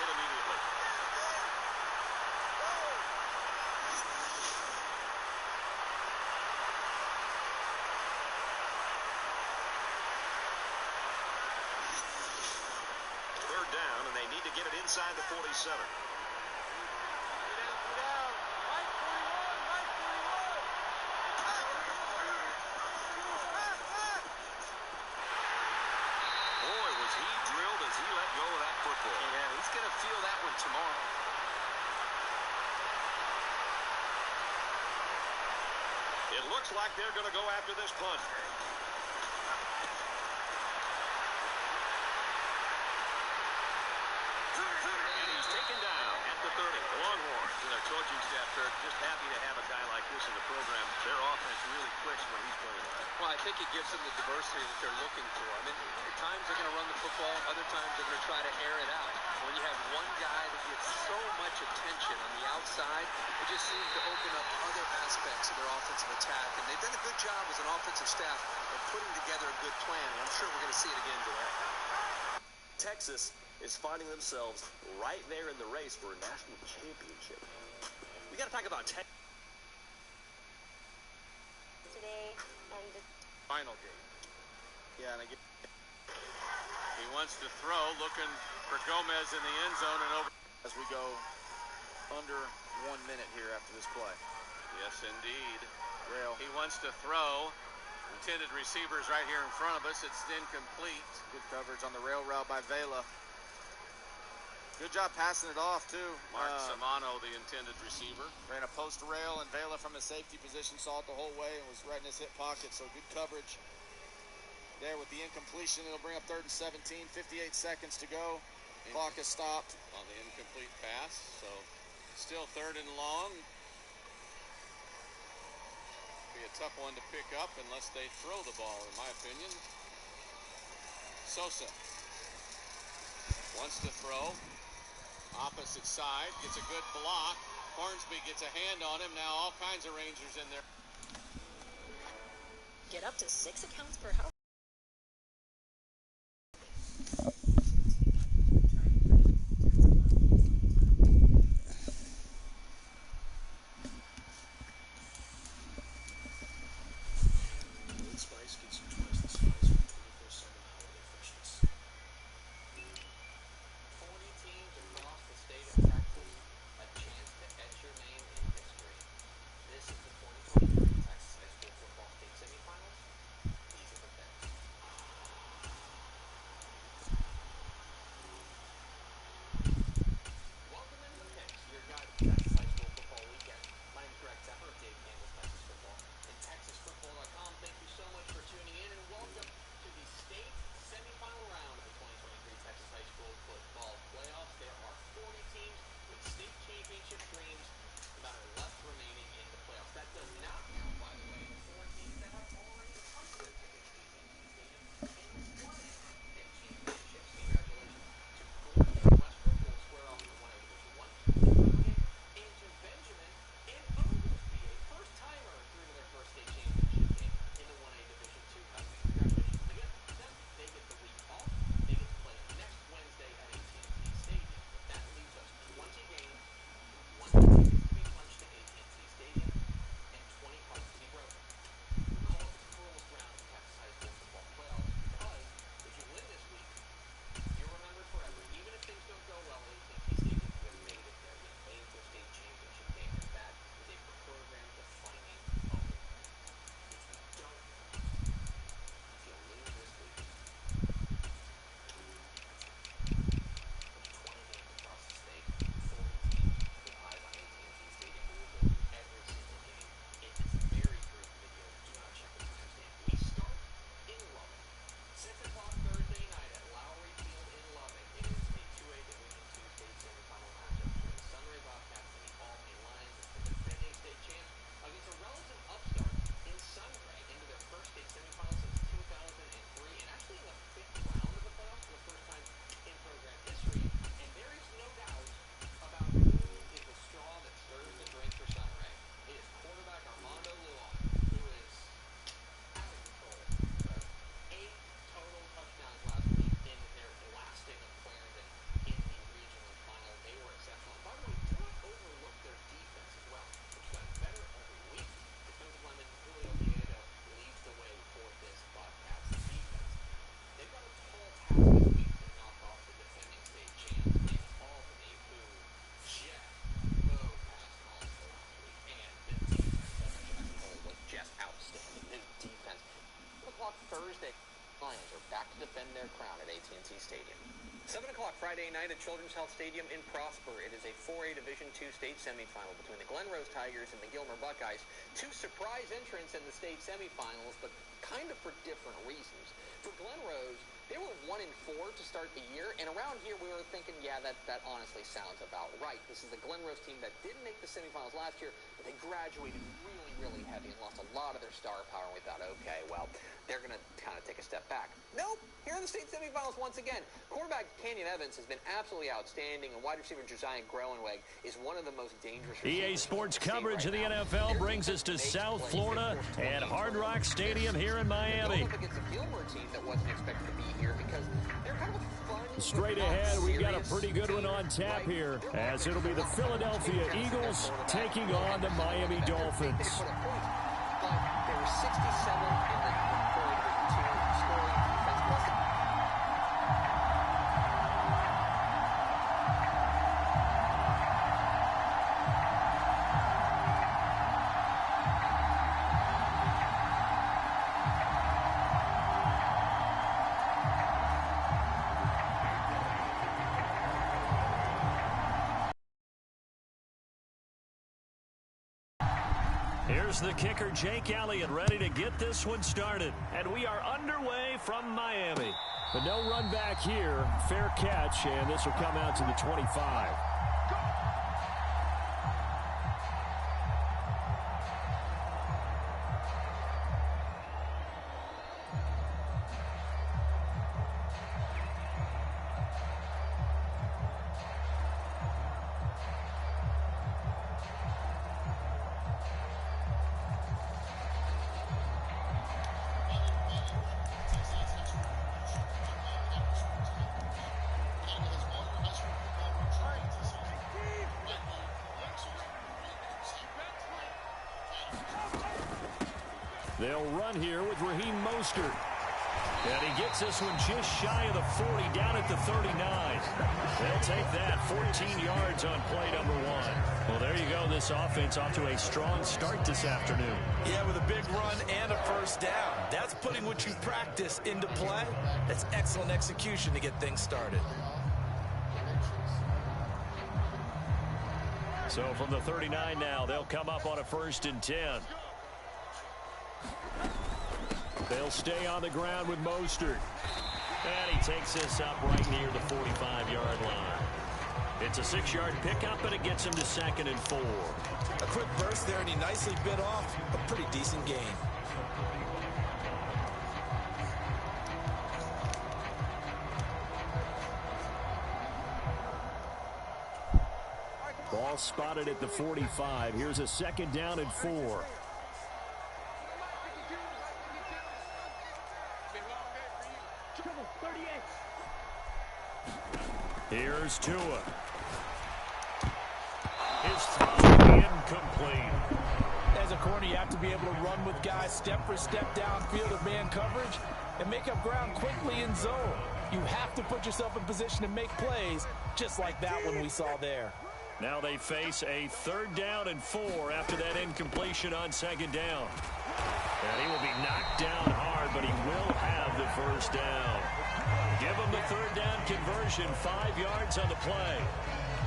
hit immediately. Third down, and they need to get it inside the 47. Yeah, he's going to feel that one tomorrow. It looks like they're going to go after this punt. And he's taken down at the 30. The Longhorns and their coaching staff, Kirk, just happy to have a guy like this in the program. Their offense really clicks when he's playing well. Well, I think it gives them the diversity that they're looking for. I mean, at times they're going to run the football, other times they're going to try to air it out. When you have one guy that gets so much attention on the outside, it just seems to open up other aspects of their offensive attack. And they've done a good job as an offensive staff of putting together a good plan. And I'm sure we're going to see it again today. Texas is finding themselves right there in the race for a national championship. We got to talk about Texas today and the final game. Yeah, and again, he wants to throw, looking for Gomez in the end zone and over. As we go under 1 minute here after this play. Yes, indeed. Rail. He wants to throw. Intended receivers right here in front of us. It's incomplete. Good coverage on the rail route by Vela. Good job passing it off, too. Mark Samano, the intended receiver. Ran a post rail, and Vela from his safety position saw it the whole way and was right in his hip pocket, so good coverage there with the incompletion. It'll bring up 3rd and 17, 58 seconds to go. Clock is stopped. On the incomplete pass, so still 3rd and long. Be a tough one to pick up unless they throw the ball, in my opinion. Sosa wants to throw. Opposite side, gets a good block. Hornsby gets a hand on him. Now all kinds of Rangers in there. get up to 6 accounts per house. Thursday. Lions are back to defend their crown at AT&T Stadium. 7 o'clock Friday night at Children's Health Stadium in Prosper. It is a 4A Division II state semifinal between the Glen Rose Tigers and the Gilmer Buckeyes. Two surprise entrants in the state semifinals, but kind of for different reasons. For Glen Rose, they were 1-4 to start the year, and around here we were thinking, yeah, that honestly sounds about right. This is the Glen Rose team that didn't make the semifinals last year, but they graduated really, really heavy and lost a lot of their star power, and we thought, okay, well, they're going to kind of take a step back. Nope, here in the state semifinals once again. Quarterback Canyon Evans has been absolutely outstanding, and wide receiver Josiah Groenweg is one of the most dangerous EA Sports coverage of the NFL brings us to South Florida and Hard Rock Stadium here in Miami. Against a Gilmer team that wasn't expected to be here because they're kind of a fun, straight ahead, we've got a pretty good one on tap here, as it'll be the Philadelphia Eagles taking on the Miami Dolphins. They were 67 in the 4A scoring defense plus. Here's the kicker, Jake Elliott, ready to get this one started. And we are underway from Miami. But no run back here. Fair catch, and this will come out to the 25. They'll run here with Raheem Mostert. And he gets this one just shy of the 40, down at the 39. They'll take that, 14 yards on play number one. Well, there you go. This offense off to a strong start this afternoon. Yeah, with a big run and a first down. That's putting what you practice into play. That's excellent execution to get things started. So from the 39 now, they'll come up on a 1st and 10. They'll stay on the ground with Mostert. And he takes this up right near the 45-yard line. It's a 6-yard pickup, and it gets him to 2nd and 4. A quick burst there, and he nicely bit off a pretty decent gain. Ball spotted at the 45. Here's a 2nd down and 4. Here's Tua. His throw incomplete. As a corner, you have to be able to run with guys step for step downfield of man coverage and make up ground quickly in zone. You have to put yourself in position to make plays, just like that one we saw there. Now they face a 3rd down and 4 after that incompletion on 2nd down. And he will be knocked down hard, but he will have the 1st down. Give him the 3rd down conversion, 5 yards on the play.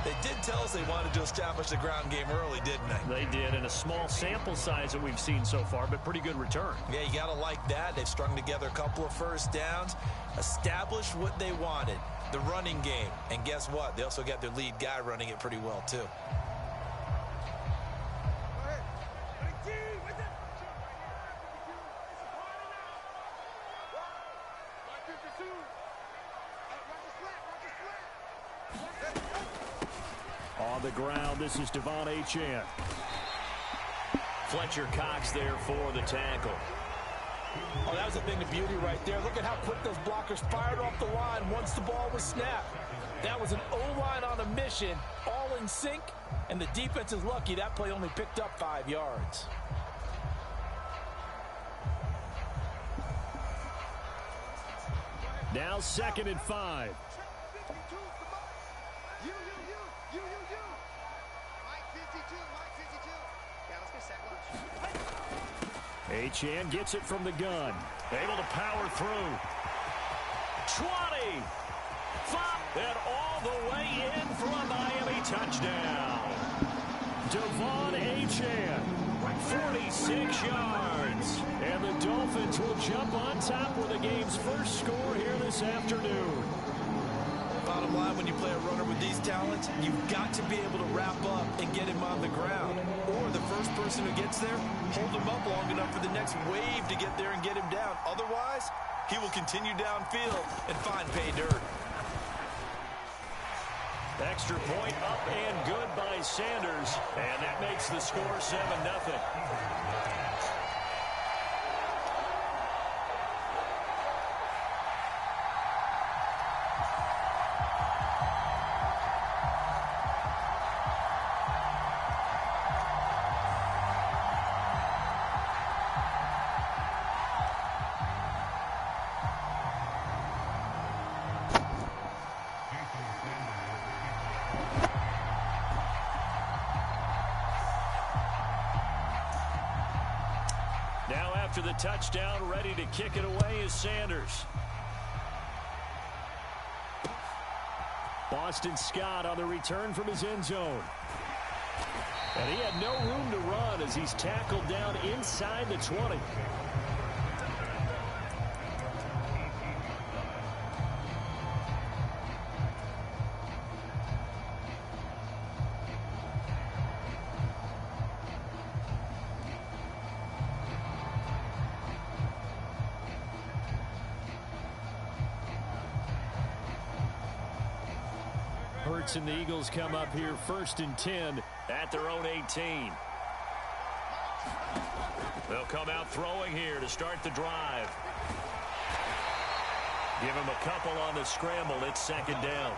They did tell us they wanted to establish the ground game early, didn't they? They did, in a small sample size that we've seen so far, but pretty good return. Yeah, you got to like that. They've strung together a couple of 1st downs, established what they wanted, the running game. And guess what? They also got their lead guy running it pretty well, too. On the ground, this is Devon Achane. Fletcher Cox there for the tackle. Oh, that was a thing of beauty right there. Look at how quick those blockers fired off the line once the ball was snapped. That was an O-line on a mission, all in sync, and the defense is lucky that play only picked up 5 yards. Now 2nd and 5. Achane gets it from the gun. Able to power through. 20. 5. And all the way in for a Miami touchdown. Devon Achane, 46 yards. And the Dolphins will jump on top with the game's first score here this afternoon. Bottom line, when you play a runner with these talents, you've got to be able to wrap up and get him on the ground. Or the first person who gets there, hold him up long enough for the next wave to get there and get him down. Otherwise, he will continue downfield and find pay dirt. Extra point up and good by Sanders. And that makes the score 7-0. Now after the touchdown, ready to kick it away is Sanders. Boston Scott on the return from his end zone. And he had no room to run as he's tackled down inside the 20. Hurts and the Eagles come up here 1st and 10 at their own 18. They'll come out throwing here to start the drive. Give him a couple on the scramble. It's 2nd down.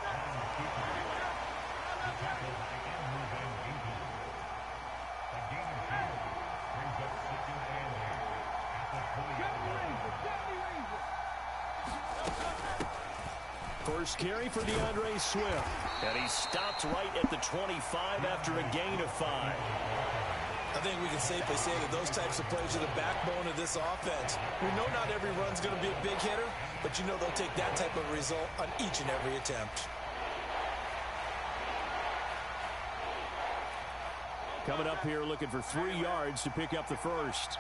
First carry for DeAndre Swift. And he stopped right at the 25 after a gain of 5. I think we can safely say that those types of plays are the backbone of this offense. We know not every run's going to be a big hitter, but you know they'll take that type of result on each and every attempt. Coming up here looking for 3 yards to pick up the first.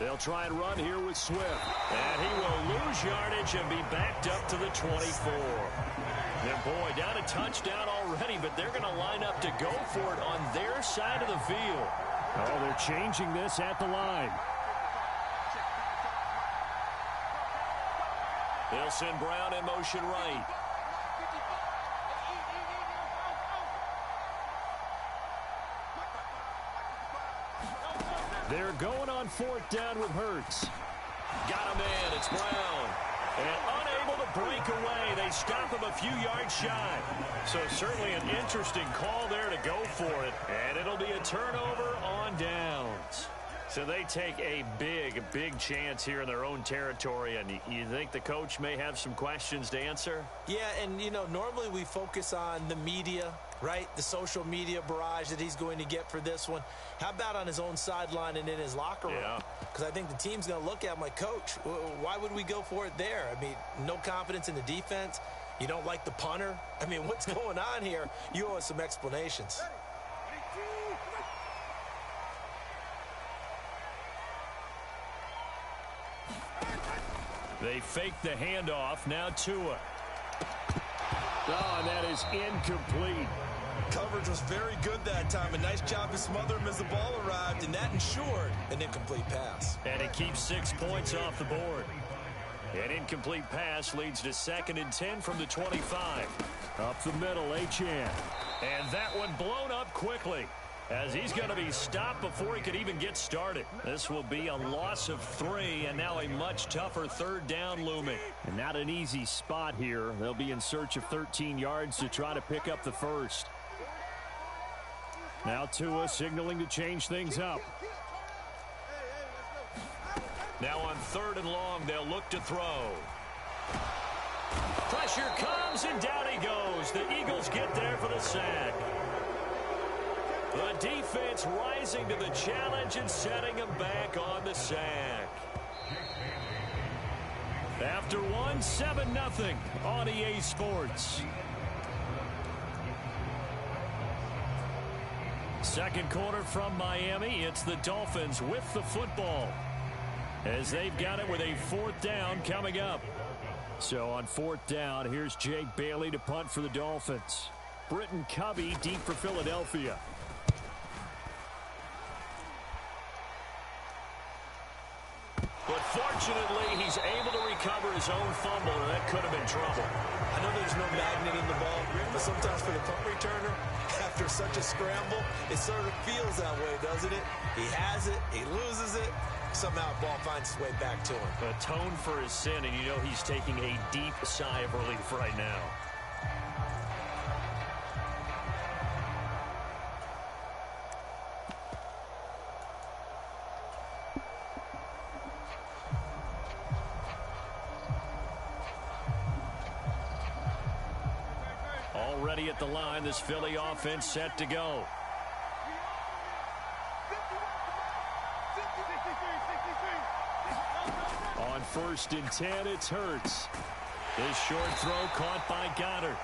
They'll try and run here with Swift. And he will lose yardage and be backed up to the 24. And boy, down a touchdown already, but they're going to line up to go for it on their side of the field. Oh, they're changing this at the line. They'll send Brown in motion right. They're going on 4th down with Hurts. Got him in. It's Brown. And unable to break away. They stop him a few yards shy. So certainly an interesting call there to go for it. And it'll be a turnover on downs. So they take a big chance here in their own territory. And you think the coach may have some questions to answer? Yeah, and, you know, normally we focus on the media, right? The social media barrage that he's going to get for this one. How about on his own sideline and in his locker room? Yeah. Because I think the team's going to look at him like, Coach, why would we go for it there? I mean, no confidence in the defense. You don't like the punter. I mean, what's going on here? You owe us some explanations. They fake the handoff. Now Tua. Oh, and that is incomplete. Coverage was very good that time. A nice job to smother him as the ball arrived, and that ensured an incomplete pass. And it keeps 6 points off the board. An incomplete pass leads to 2nd and 10 from the 25. Up the middle, Achane. And that one blown up quickly, as he's going to be stopped before he could even get started. This will be a loss of 3, and now a much tougher 3rd down looming. And not an easy spot here. They'll be in search of 13 yards to try to pick up the first. Now Tua signaling to change things up. Now on 3rd and long, they'll look to throw. Pressure comes, and down he goes. The Eagles get there for the sack. The defense rising to the challenge and setting him back on the sack. After one, 7-0 on EA Sports. Second quarter from Miami. It's the Dolphins with the football, as they've got it with a 4th down coming up. So on 4th down, here's Jake Bailey to punt for the Dolphins. Britton Covey deep for Philadelphia. But fortunately, he's able to recover his own fumble, and that could have been trouble. I know there's no magnet in the ball, but sometimes for the punt returner, after such a scramble, it sort of feels that way, doesn't it? He has it, he loses it, somehow the ball finds its way back to him. Atone for his sin, and you know he's taking a deep sigh of relief right now. Already at the line, this Philly offense set to go. On 1st and 10, it's Hurts. This short throw caught by Goddard.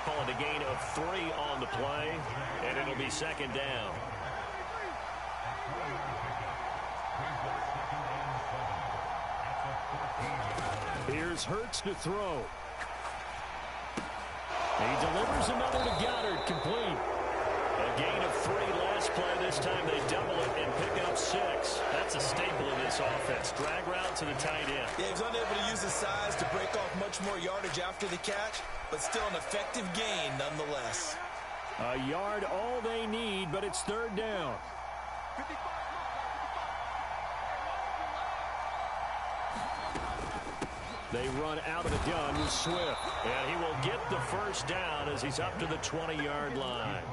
Call it a gain of 3 on the play, and it'll be 2nd down. Here's Hurts to throw. He delivers another to Goddard, complete. A gain of 3 last play. This time they double it and pick up 6. That's a staple of this offense. Drag route to the tight end. Yeah, he was unable to use his size to break off much more yardage after the catch, but still an effective gain nonetheless. A yard all they need, but it's 3rd down. They run out of the gun with Swift. And he will get the 1st down as he's up to the 20-yard line.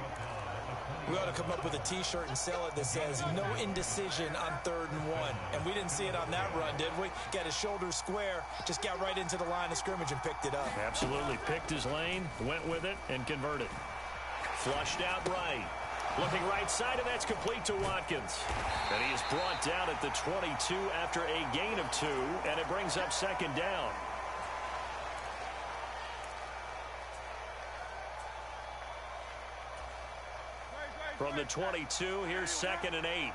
We ought to come up with a T-shirt and sell it that says, no indecision on 3rd and 1. And we didn't see it on that run, did we? Got his shoulders square, just got right into the line of scrimmage and picked it up. Absolutely. Picked his lane, went with it, and converted. Flushed out right. Looking right side, and that's complete to Watkins. And he is brought down at the 22 after a gain of 2, and it brings up 2nd down. From the 22, here's 2nd and 8.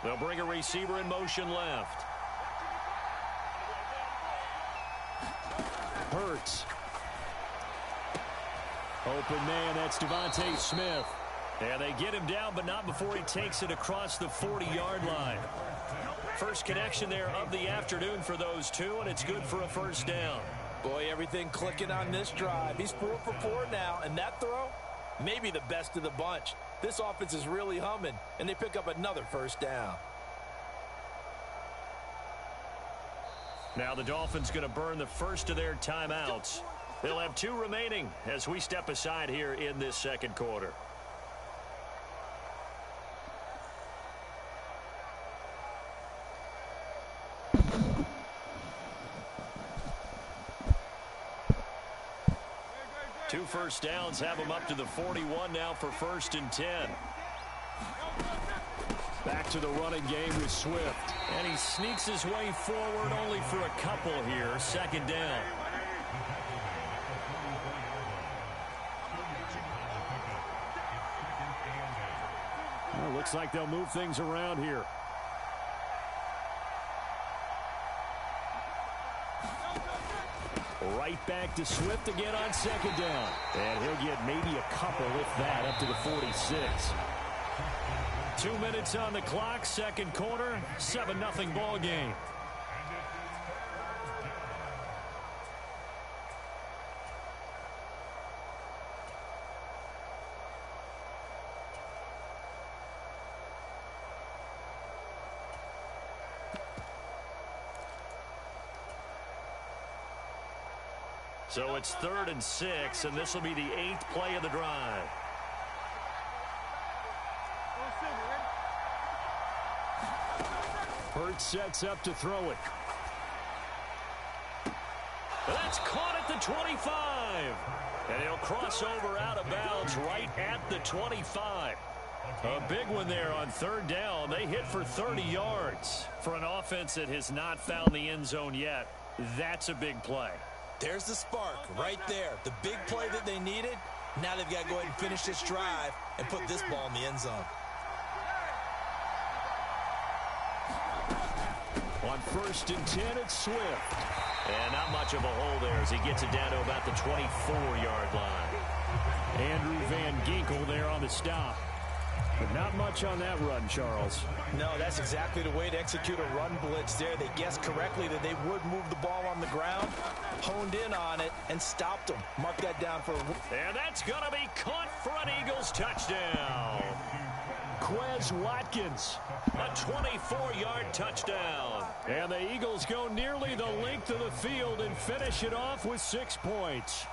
They'll bring a receiver in motion left. Hurts. Open man, that's Devontae Smith. And they get him down, but not before he takes it across the 40-yard line. First connection there of the afternoon for those two, and it's good for a 1st down. Boy, everything clicking on this drive. He's 4 for 4 now, and that throw, maybe the best of the bunch. This offense is really humming, and they pick up another 1st down. Now the Dolphins going to burn the first of their timeouts. They'll have 2 remaining as we step aside here in this 2nd quarter. Two 1st downs have them up to the 41 now for 1st and 10. Back to the running game with Swift. And he sneaks his way forward only for a couple here. 2nd down. Well, looks like they'll move things around here. Right back to Swift again on 2nd down. And he'll get maybe a couple, if that, up to the 46. 2 minutes on the clock, 2nd quarter, 7-0 ball game. So it's 3rd and 6, and this will be the 8th play of the drive. Hurts sets up to throw it. That's caught at the 25. And he'll cross over out of bounds right at the 25. A big one there on third down. They hit for 30 yards. For an offense that has not found the end zone yet, that's a big play. There's the spark right there. The big play that they needed. Now they've got to go ahead and finish this drive and put this ball in the end zone. On 1st and 10, it's Swift. And not much of a hole there as he gets it down to about the 24-yard line. Andrew Van Ginkel there on the stop. But not much on that run, Charles. No, that's exactly the way to execute a run blitz there. They guessed correctly that they would move the ball on the ground, honed in on it, and stopped them. Mark that down for a... And that's going to be caught for an Eagles touchdown. Quez Watkins. A 24-yard touchdown. And the Eagles go nearly the length of the field and finish it off with 6 points.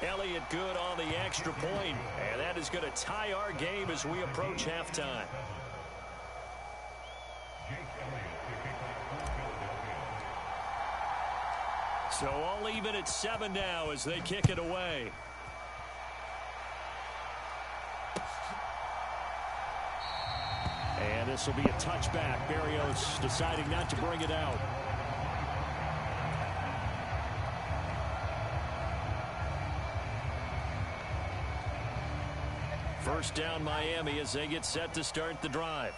Elliott good on the extra point, and that is going to tie our game as we approach halftime. So all even at 7 now as they kick it away. And this will be a touchback. Berrios deciding not to bring it out. First down Miami as they get set to start the drive.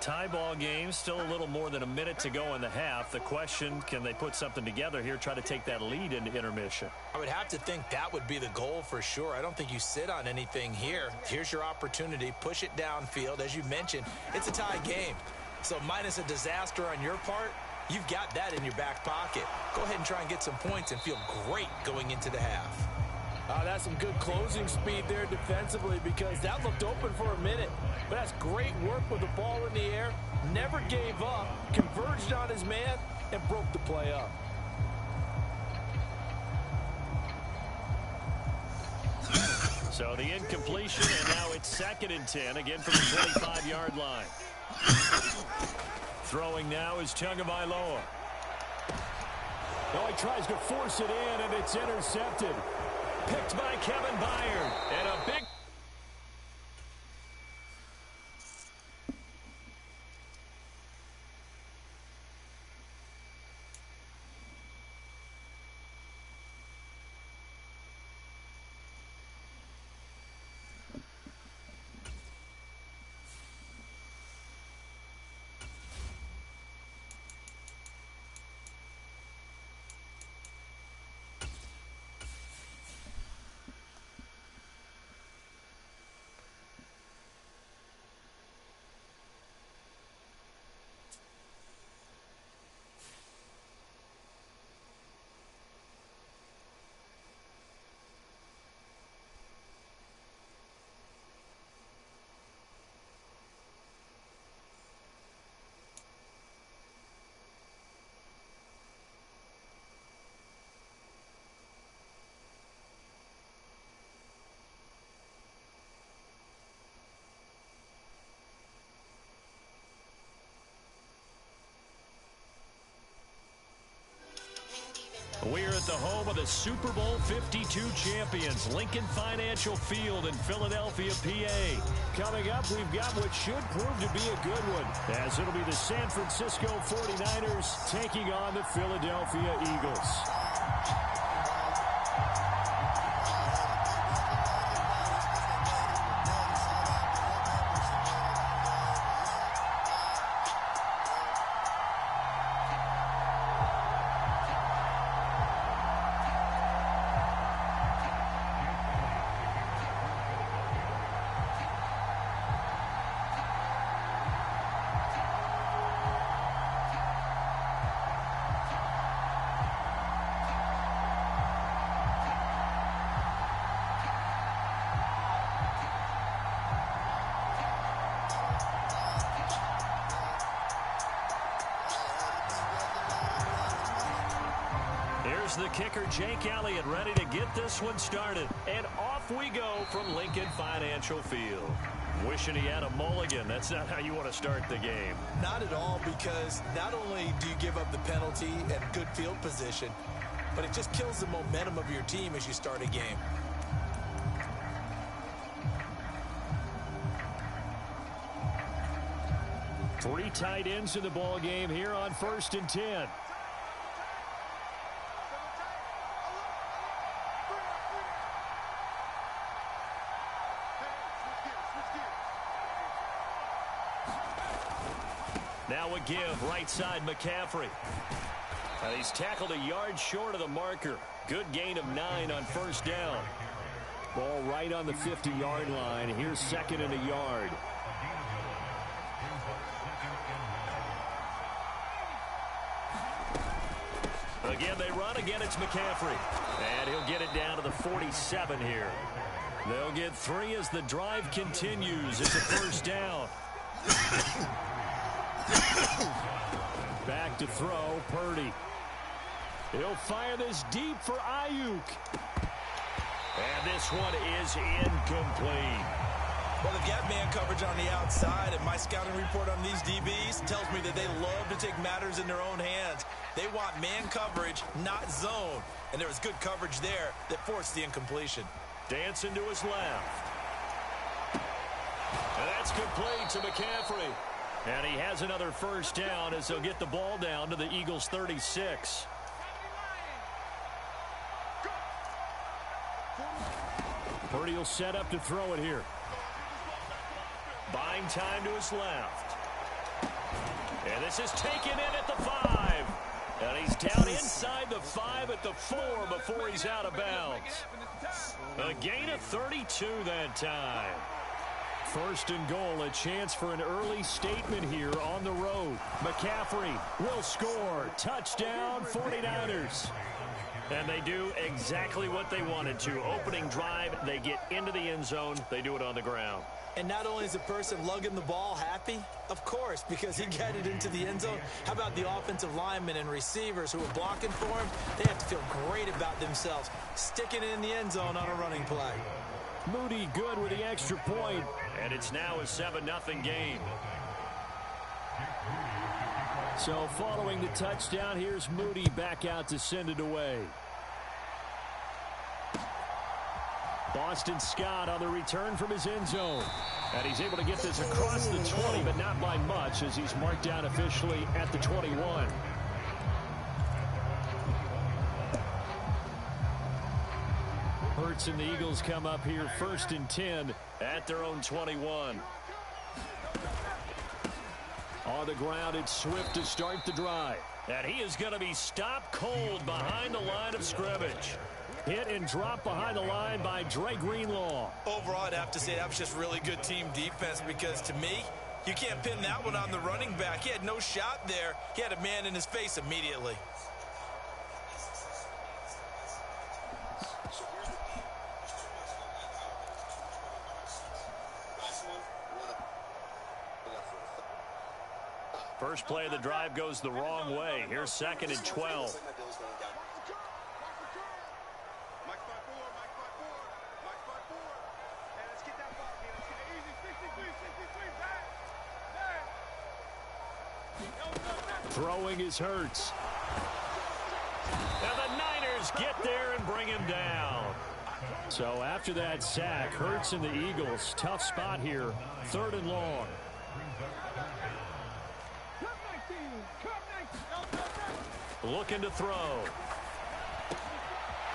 Tie ball game, still a little more than a minute to go in the half. The question, can they put something together here, try to take that lead into intermission? I would have to think that would be the goal for sure. I don't think you sit on anything here. Here's your opportunity. Push it downfield. As you mentioned, it's a tie game. So minus a disaster on your part, you've got that in your back pocket. Go ahead and try and get some points and feel great going into the half. That's some good closing speed there defensively because that looked open for a minute. But that's great work with the ball in the air. Never gave up, converged on his man, and broke the play up. So the incompletion, and now it's 2nd and 10, again from the 25-yard line. Throwing now is Tagovailoa. Oh, he tries to force it in, and it's intercepted. Picked by Kevin Byard. And a big... We're at the home of the Super Bowl 52 champions, Lincoln Financial Field in Philadelphia, PA. Coming up, we've got what should prove to be a good one, as it'll be the San Francisco 49ers taking on the Philadelphia Eagles. The kicker, Jake Elliott, ready to get this one started. And off we go from Lincoln Financial Field. Wishing he had a mulligan. That's not how you want to start the game. Not at all, because not only do you give up the penalty and good field position, but it just kills the momentum of your team as you start a game. Three tight ends in the ball game here on 1st and 10. Now a give, right side McCaffrey. And he's tackled a yard short of the marker. Good gain of 9 on 1st down. Ball right on the 50-yard line. Here's 2nd and a yard. Again, they run. Again, it's McCaffrey. And he'll get it down to the 47 here. They'll get 3 as the drive continues. It's a 1st down. Back to throw, Purdy. He'll fire this deep for Ayuk. And this one is incomplete. Well, they've got man coverage on the outside, and my scouting report on these DBs tells me that they love to take matters in their own hands. They want man coverage, not zone. And there was good coverage there that forced the incompletion. Dancing to his left. And that's complete to McCaffrey. And he has another 1st down as they'll get the ball down to the Eagles' 36. Purdy will set up to throw it here. Buying time to his left. And this is taken in at the 5. And he's down inside the 5 at the 4 before he's out of bounds. A gain of 32 that time. 1st and goal, a chance for an early statement here on the road. McCaffrey will score. Touchdown, 49ers. And they do exactly what they wanted to. Opening drive, they get into the end zone. They do it on the ground. And not only is the person lugging the ball happy, of course, because he got it into the end zone. How about the offensive linemen and receivers who are blocking for him? They have to feel great about themselves, sticking it in the end zone on a running play. Moody good with the extra point. And it's now a 7-0 game. So following the touchdown, here's Moody back out to send it away. Boston Scott on the return from his end zone. And he's able to get this across the 20, but not by much as he's marked down officially at the 21. Hurts and the Eagles come up here 1st and 10 at their own 21. On the ground, it's Swift to start the drive. And he is going to be stopped cold behind the line of scrimmage. Hit and drop behind the line by Dre Greenlaw. Overall, I'd have to say that was just really good team defense because, to me, you can't pin that one on the running back. He had no shot there. He had a man in his face immediately. First play of the drive goes the wrong way. Here's 2nd and 12. Throwing is Hurts. And the Niners get there and bring him down. So after that sack, Hurts and the Eagles, tough spot here, 3rd and long. Looking to throw.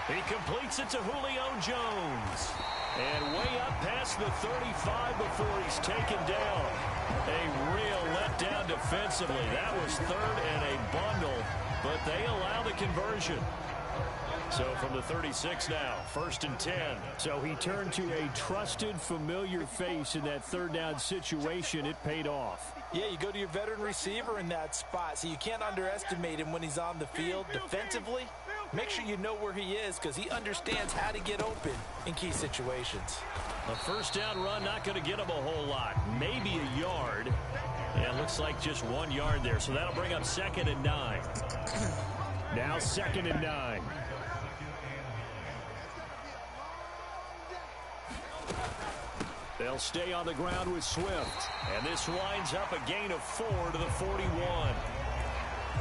He completes it to Julio Jones. And way up past the 35 before he's taken down. A real letdown defensively. That was 3rd and a bundle, but they allow the conversion. So from the 36 now, 1st and 10. So he turned to a trusted, familiar face in that 3rd down situation. It paid off. Yeah, you go to your veteran receiver in that spot, so you can't underestimate him when he's on the field defensively. Make sure you know where he is because he understands how to get open in key situations. A 1st down run, not going to get him a whole lot. Maybe a yard. Yeah, looks like just 1 yard there. So that'll bring up 2nd and 9. Now 2nd and 9. They'll stay on the ground with Swift. And this winds up a gain of 4 to the 41.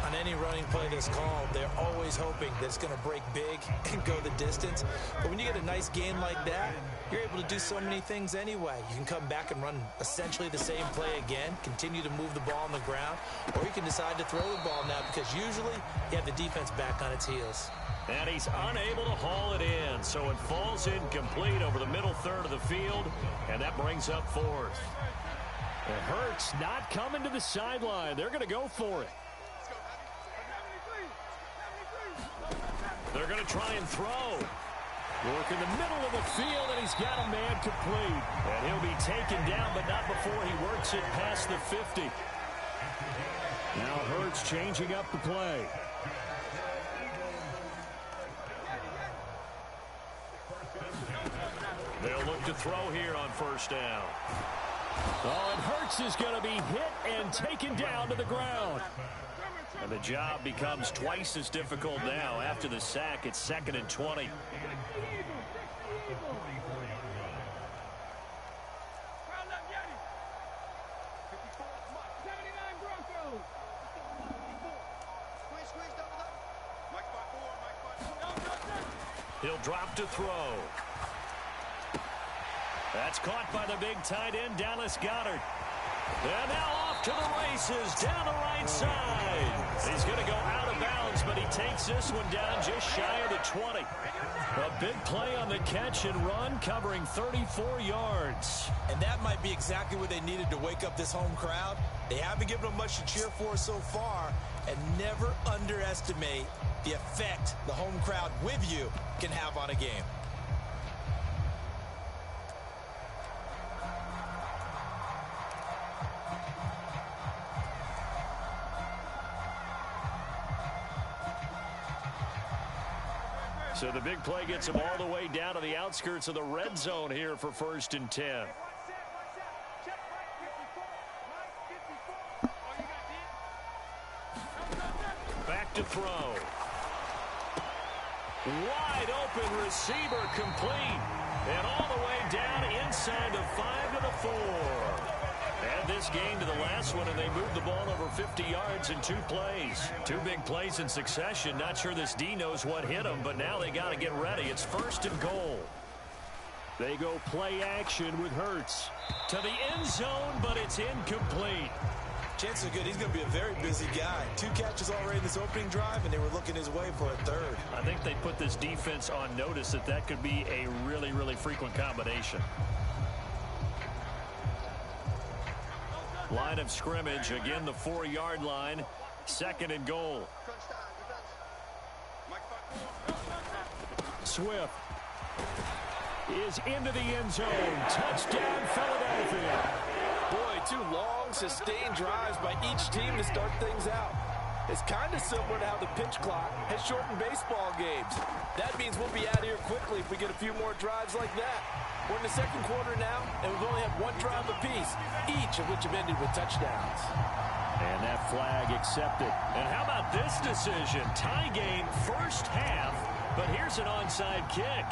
On any running play that's called, they're always hoping that it's going to break big and go the distance. But when you get a nice gain like that, you're able to do so many things anyway. You can come back and run essentially the same play again, continue to move the ball on the ground, or you can decide to throw the ball now because usually you have the defense back on its heels. And he's unable to haul it in, so it falls incomplete over the middle third of the field, and that brings up fourth. It hurts not coming to the sideline. They're going to go for it. They're going to try and throw. Work in the middle of the field, and he's got a man complete. And he'll be taken down, but not before he works it past the 50. Now Hurts changing up the play. They'll look to throw here on first down. Oh, and Hurts is going to be hit and taken down to the ground. And the job becomes twice as difficult now. After the sack, it's 2nd and 20. He'll drop to throw. That's caught by the big tight end, Dallas Goedert. And now off to the races, down the right side. He's going to go out of bounds, but he takes this one down just shy of the 20. A big play on the catch and run, covering 34 yards. And that might be exactly what they needed to wake up this home crowd. They haven't given them much to cheer for so far, and never underestimate the effect the home crowd with you can have on a game. So the big play gets him all the way down to the outskirts of the red zone here for 1st and 10. Back to throw. Wide open receiver complete. And all the way down inside the 5 to the 4. Add this game to the last one, and they moved the ball over 50 yards in 2 plays. 2 big plays in succession. Not sure this D knows what hit them, but now they got to get ready. It's 1st and goal. They go play action with Hurts. To the end zone, but it's incomplete. Chances are good he's going to be a very busy guy. 2 catches already in this opening drive, and they were looking his way for a 3rd. I think they put this defense on notice that that could be a really, really frequent combination. Line of scrimmage, again the 4-yard line, 2nd and goal. Swift is into the end zone. Touchdown, Philadelphia. Boy, 2 long, sustained drives by each team to start things out. It's kind of similar to how the pitch clock has shortened baseball games. That means we'll be out of here quickly if we get a few more drives like that. We're in the 2nd quarter now, and we've only had 1 drive apiece, each of which have ended with touchdowns. And that flag accepted. And how about this decision? Tie game, first half, but here's an onside kick.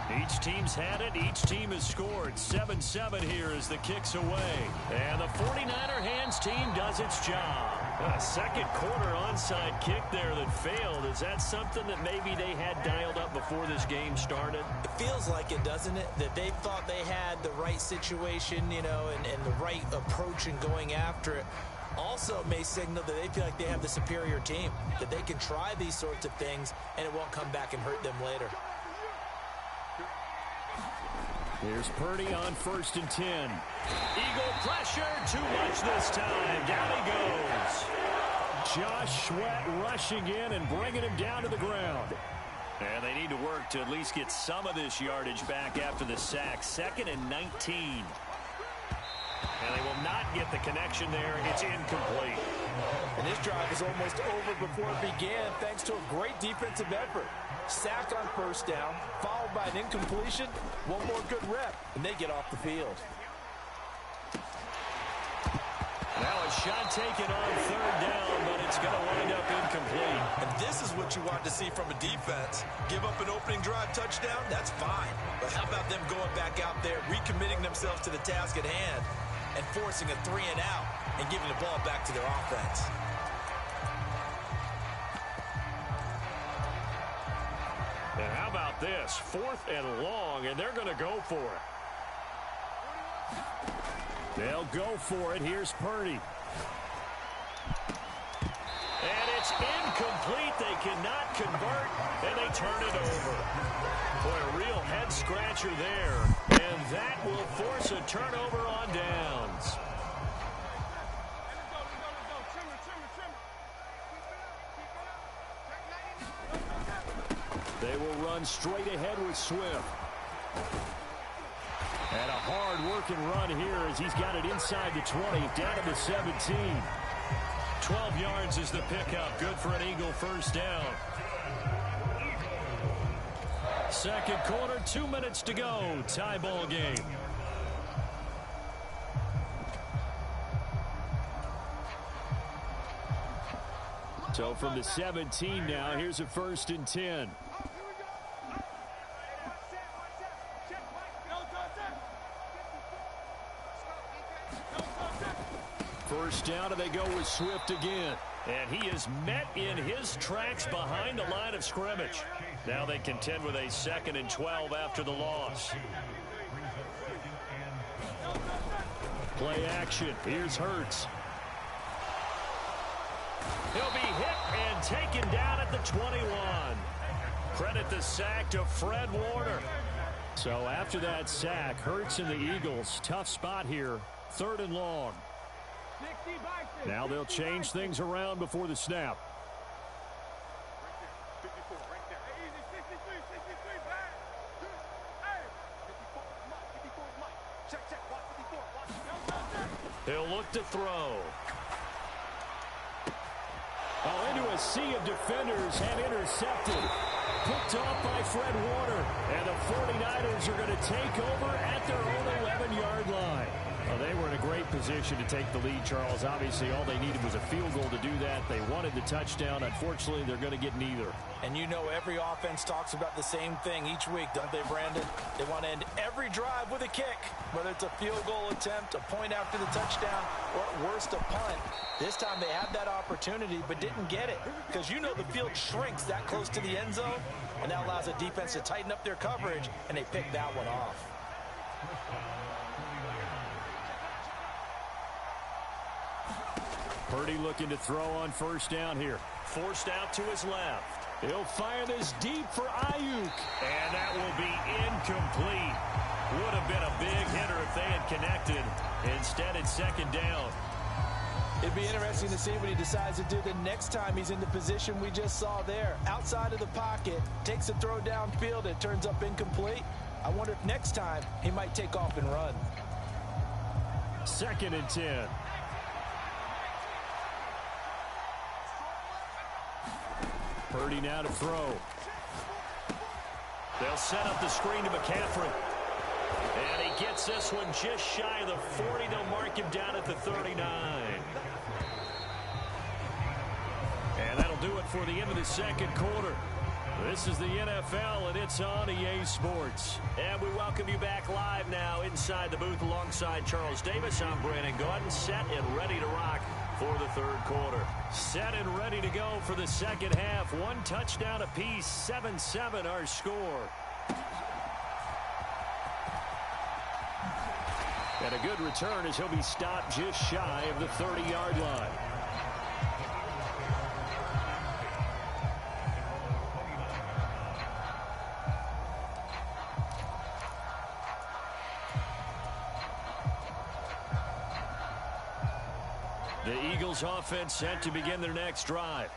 Each team's had it. Each team has scored. 7-7 here as the kick's away. And the 49er hands team does its job. A 2nd quarter onside kick there that failed. Is that something that maybe they had dialed up before this game started? It feels like it, doesn't it? That they thought they had the right situation, you know, and the right approach in going after it. Also may signal that they feel like they have the superior team, that they can try these sorts of things and it won't come back and hurt them later. Here's Purdy on 1st and 10. Eagle pressure, too much this time. Down he goes. Josh Sweat rushing in and bringing him down to the ground. And they need to work to at least get some of this yardage back after the sack. 2nd and 19. And they will not get the connection there. It's incomplete. And this drive is almost over before it began thanks to a great defensive effort. Sack on first down, followed by an incompletion, 1 more good rep, and they get off the field. Now a shot taken on 3rd down, but it's going to wind up incomplete. And this is what you want to see from a defense. Give up an opening drive touchdown, that's fine. But how about them going back out there, recommitting themselves to the task at hand, and forcing a 3 and out, and giving the ball back to their offense? about this? 4th and long, and they're going to go for it. They'll go for it. Here's Purdy. And it's incomplete. They cannot convert, and they turn it over. Boy, a real head-scratcher there. And that will force a turnover on downs. They will run straight ahead with Swift. And a hard-working run here as he's got it inside the 20, down to the 17. 12 yards is the pickup. Good for an Eagle first down. Second quarter, 2 minutes to go. Tie ball game. So from the 17 now, here's a 1st and 10. First down, and they go with Swift again. And he is met in his tracks behind the line of scrimmage. Now they contend with a 2nd and 12 after the loss. Play action. Here's Hurts. He'll be hit and taken down at the 21. Credit the sack to Fred Warner. So after that sack, Hurts and the Eagles, tough spot here. 3rd and long. Now they'll change things around before the snap. He'll look to throw. Oh, into a sea of defenders and intercepted. Picked off by Fred Warner. And the 49ers are going to take over at their own 11-yard line. Well, they were in a great position to take the lead, Charles. Obviously, all they needed was a field goal to do that. They wanted the touchdown. Unfortunately, they're going to get neither. And you know every offense talks about the same thing each week, don't they, Brandon? They want to end every drive with a kick, whether it's a field goal attempt, a point after the touchdown, or at worst, a punt. This time they had that opportunity but didn't get it because you know the field shrinks that close to the end zone, and that allows the defense to tighten up their coverage, and they picked that one off. Purdy looking to throw on first down here. Forced out to his left. He'll fire this deep for Ayuk. And that will be incomplete. Would have been a big hitter if they had connected. Instead, it's 2nd down. It'd be interesting to see what he decides to do the next time he's in the position we just saw there. Outside of the pocket, takes a throw downfield, it turns up incomplete. I wonder if next time he might take off and run. 2nd and 10. Purdy now to throw. They'll set up the screen to McCaffrey. And he gets this one just shy of the 40. They'll mark him down at the 39. And that'll do it for the end of the second quarter. This is the NFL, and it's on EA Sports. And we welcome you back live now inside the booth alongside Charles Davis. I'm Brandon Gaudin, set and ready to rock for the third quarter. Set and ready to go for the second half. One touchdown apiece, 7-7 our score. And a good return as he'll be stopped just shy of the 30-yard line. The Eagles offense set to begin their next drive.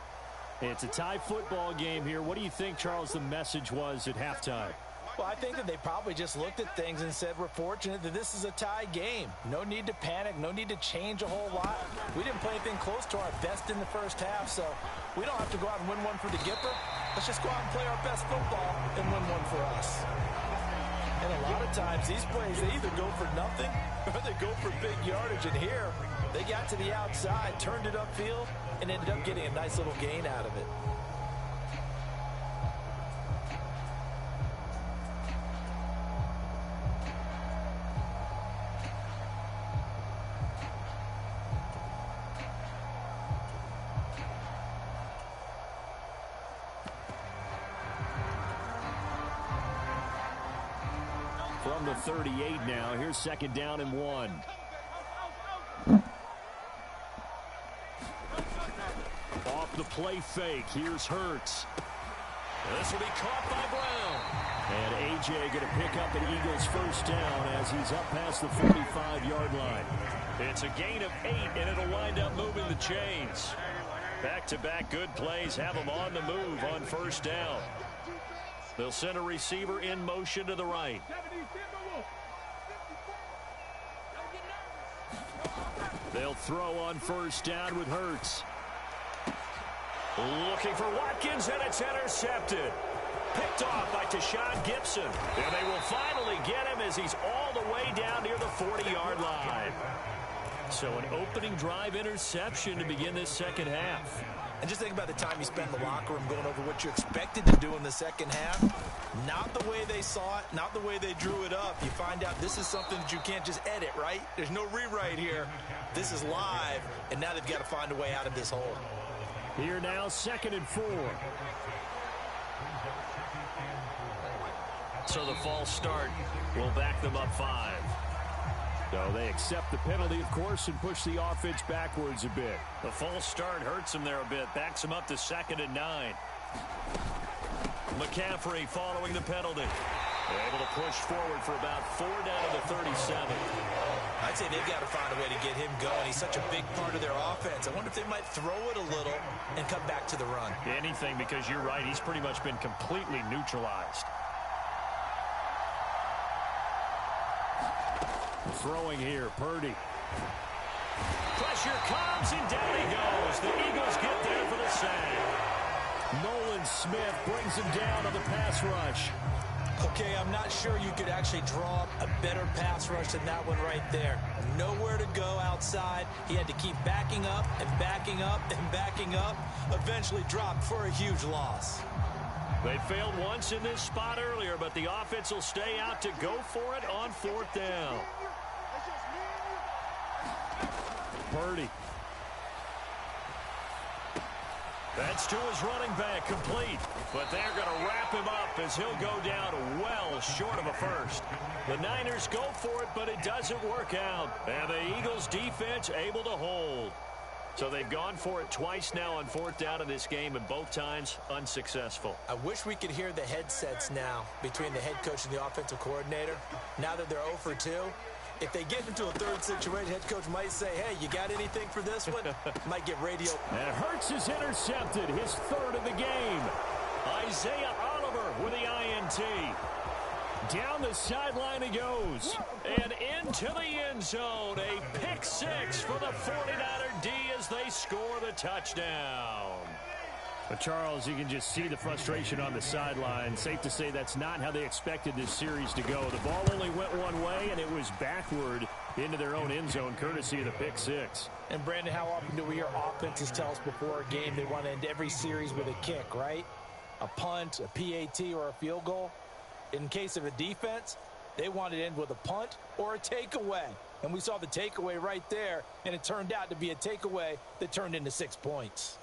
It's a tie football game here. What do you think, Charles, the message was at halftime? Well, I think that they probably just looked at things and said, we're fortunate that this is a tie game. No need to panic. No need to change a whole lot. We didn't play anything close to our best in the first half, so we don't have to go out and win one for the Gipper. Let's just go out and play our best football and win one for us. And a lot of times, these plays, they either go for nothing or they go for big yardage. And here, they got to the outside, turned it upfield, and ended up getting a nice little gain out of it. from the 38 now. Here's 2nd down and 1. Off the play fake. Here's Hurts. This will be caught by Brown. And A.J. going to pick up an Eagles first down as he's up past the 45-yard line. It's a gain of 8, and it'll wind up moving the chains. Back-to-back good plays have them on the move on first down. They'll send a receiver in motion to the right. They'll throw on first down with Hurts. Looking for Watkins, and it's intercepted. Picked off by Tashawn Gibson. And they will finally get him as he's all the way down near the 40-yard line. So an opening drive interception to begin this second half. And just think about the time you spent in the locker room going over what you expected to do in the second half. Not the way they saw it, not the way they drew it up. You find out this is something that you can't just edit, right? There's no rewrite here. This is live, and now they've got to find a way out of this hole. Here now, 2nd and 4. So the false start will back them up 5. So they accept the penalty, of course, and push the offense backwards a bit. The false start hurts them there a bit. Backs them up to 2nd and 9. McCaffrey following the penalty. Able to push forward for about 4 down to the 37. I'd say they've got to find a way to get him going. He's such a big part of their offense. I wonder if they might throw it a little and come back to the run. Anything, because you're right. He's pretty much been completely neutralized. Throwing here, Purdy. Pressure comes, and down he goes. The Eagles get there for the sack. Nolan Smith brings him down on the pass rush. Okay, I'm not sure you could actually draw up a better pass rush than that one right there. Nowhere to go outside. He had to keep backing up and backing up and backing up. Eventually dropped for a huge loss. They failed once in this spot earlier, but the offense will stay out to go for it on 4th down. Purdy. That's to his running back, complete. But they're going to wrap him up as he'll go down well short of a first. The Niners go for it, but it doesn't work out. And the Eagles defense able to hold. So they've gone for it twice now on 4th down in this game, and both times unsuccessful. I wish we could hear the headsets now between the head coach and the offensive coordinator. Now that they're 0 for 2, if they get into a third situation, head coach might say, hey, you got anything for this one? Might get radio. And Hurts is intercepted, his 3rd of the game. Isaiah Oliver with the INT. Down the sideline he goes. And into the end zone. A pick 6 for the 49er D as they score the touchdown. But Charles, you can just see the frustration on the sideline. Safe to say that's not how they expected this series to go. The ball only went one way, and it was backward into their own end zone, courtesy of the pick 6. And, Brandon, how often do we hear offenses tell us before a game they want to end every series with a kick, right? A punt, a PAT, or a field goal. In case of a defense, they want to end with a punt or a takeaway. And we saw the takeaway right there, and it turned out to be a takeaway that turned into 6 points.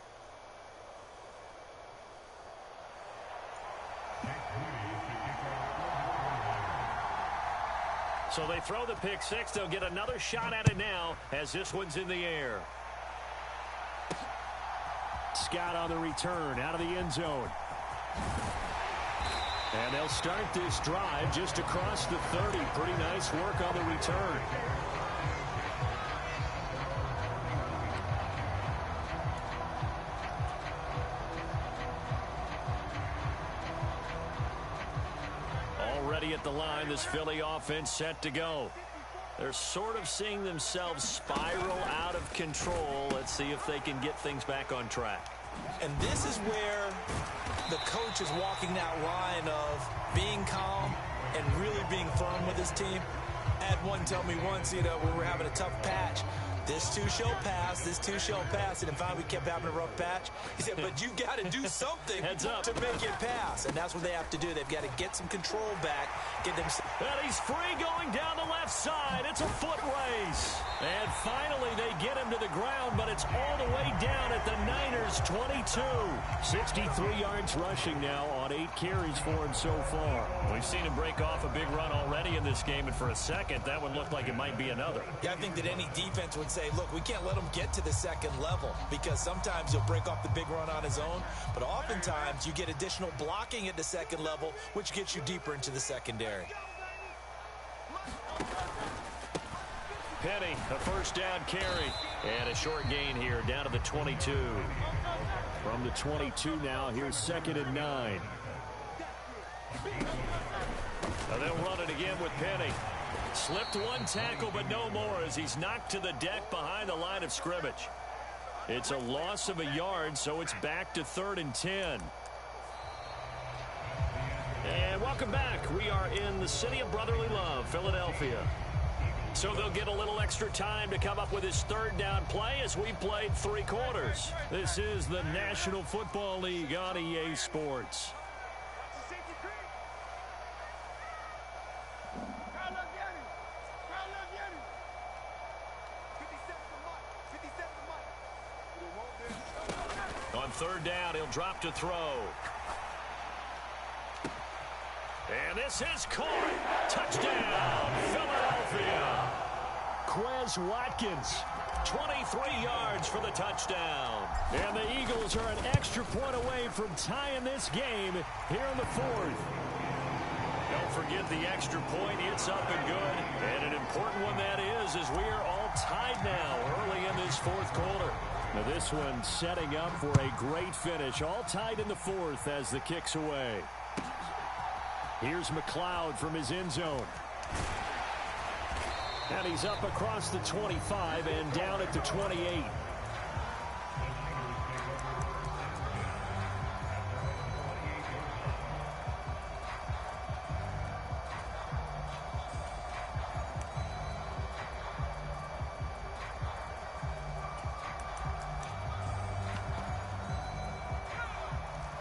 So they throw the pick 6. They'll get another shot at it now as this one's in the air. Scott on the return out of the end zone. And they'll start this drive just across the 30. Pretty nice work on the return. Already at the line, this Philly offense set to go. They're sort of seeing themselves spiral out of control. Let's see if they can get things back on track. And this is where the coach is walking that line of being calm and really being firm with his team. I had one tell me once, when we're having a tough patch, this too shall pass, this too shall pass. And finally, we kept having a rough patch. He said, but you got to do something to make it pass. And that's what they have to do. They've got to get some control back, get them. And he's free going down the left side. It's a foot race. And finally, they get him to the ground, but it's all the way down at the Niners' 22. 63 yards rushing now on 8 carries for him so far. We've seen him break off a big run already in this game, and for a second, that one looked like it might be another. Yeah, I think that any defense would say, look, we can't let him get to the second level, because sometimes he'll break off the big run on his own, but oftentimes you get additional blocking at the second level, which gets you deeper into the secondary. Penny, a first down carry. And a short gain here, down to the 22. From the 22 now, here's 2nd and 9. And they'll run it again with Penny. Slipped one tackle, but no more as he's knocked to the deck behind the line of scrimmage. It's a loss of a yard, so it's back to 3rd and 10. And welcome back. We are in the city of brotherly love, Philadelphia. So they'll get a little extra time to come up with his 3rd down play as we played 3 quarters. This is the National Football League on EA Sports. On 3rd down, he'll drop to throw. And this is caught. Touchdown, Philadelphia. Quez Watkins, 23 yards for the touchdown. And the Eagles are an extra point away from tying this game here in the 4th. Don't forget the extra point. It's up and good. And an important one that is, as we are all tied now early in this 4th quarter. Now this one setting up for a great finish. All tied in the 4th as the kick's away. Here's McLeod from his end zone. And he's up across the 25 and down at the 28.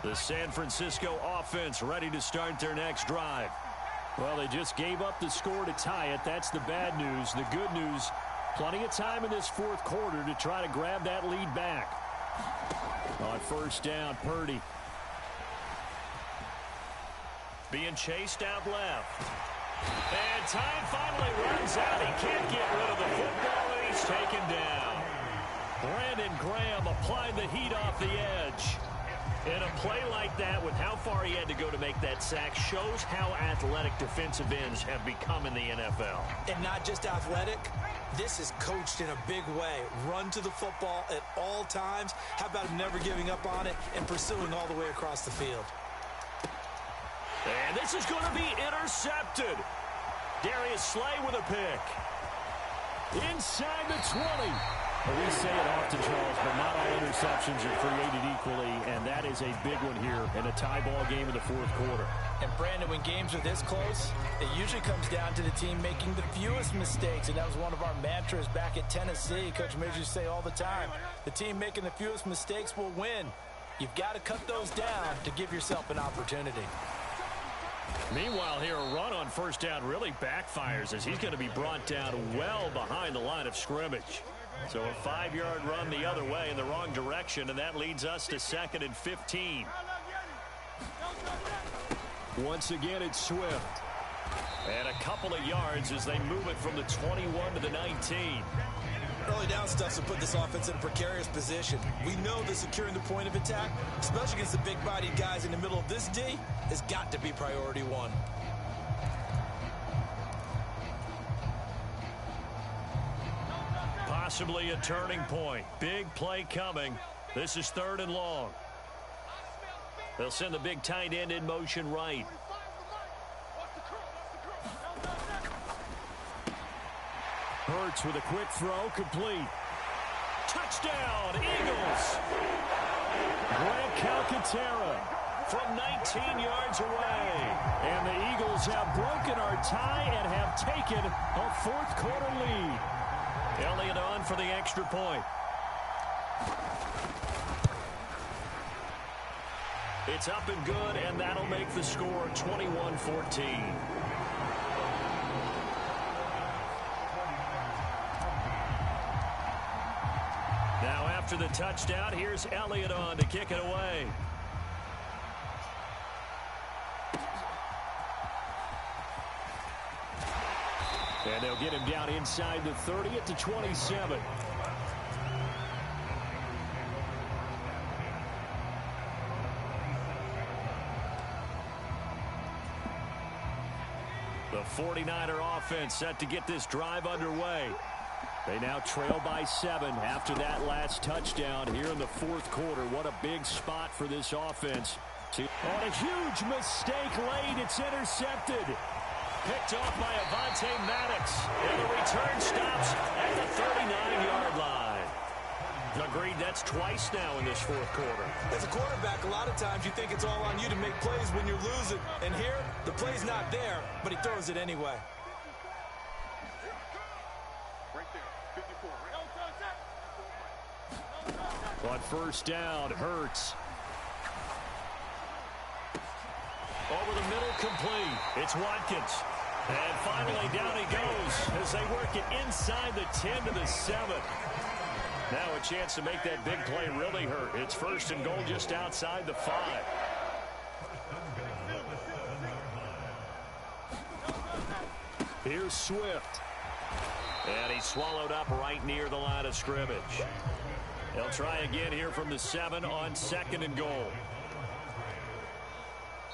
The San Francisco offense ready to start their next drive. Well, they just gave up the score to tie it. That's the bad news. The good news, plenty of time in this 4th quarter to try to grab that lead back. On 1st down, Purdy. Being chased out left. And time finally runs out. He can't get rid of the football, and he's taken down. Brandon Graham applied the heat off the edge. And a play like that, with how far he had to go to make that sack, shows how athletic defensive ends have become in the NFL. And not just athletic, this is coached in a big way. Run to the football at all times. How about him never giving up on it and pursuing all the way across the field? And this is going to be intercepted. Darius Slay with a pick. Inside the 20. Well, we say it often, Charles, but not all interceptions are created equally, and that is a big one here in a tie ball game in the 4th quarter. And, Brandon, when games are this close, it usually comes down to the team making the fewest mistakes, and that was one of our mantras back at Tennessee. Coach Midge used to say all the time, the team making the fewest mistakes will win. You've got to cut those down to give yourself an opportunity. Meanwhile, here, a run on 1st down really backfires as he's going to be brought down well behind the line of scrimmage. So a 5-yard run the other way in the wrong direction, and that leads us to 2nd and 15. Once again, it's Swift. And a couple of yards as they move it from the 21 to the 19. Early down stuff to put this offense in a precarious position. We know that securing the point of attack, especially against the big-bodied guys in the middle of this D, has got to be priority 1. Possibly a turning point. Big play coming. This is 3rd and long. They'll send the big tight end in motion right. Hurts with a quick throw, complete. Touchdown, Eagles. Grant Calcaterra from 19 yards away. And the Eagles have broken our tie and have taken a 4th quarter lead. Elliott on for the extra point. It's up and good, and that'll make the score 21-14. Now after the touchdown, here's Elliott on to kick it away. And they'll get him down inside the 30 at the 27. The 49er offense set to get this drive underway. They now trail by 7 after that last touchdown here in the fourth quarter. What a big spot for this offense. On a huge mistake late, it's intercepted. Picked off by Avonte Maddox. And the return stops at the 39-yard line. Agreed, that's twice now in this fourth quarter. As a quarterback, a lot of times you think it's all on you to make plays when you're losing. And here, the play's not there, but he throws it anyway. Right there, 54. On first down, Hurts. Over the middle, complete. It's Watkins. And finally, down he goes as they work it inside the 10 to the 7. Now a chance to make that big play really hurt. It's first and goal just outside the 5. Here's Swift. And he's swallowed up right near the line of scrimmage. They'll try again here from the 7 on second and goal.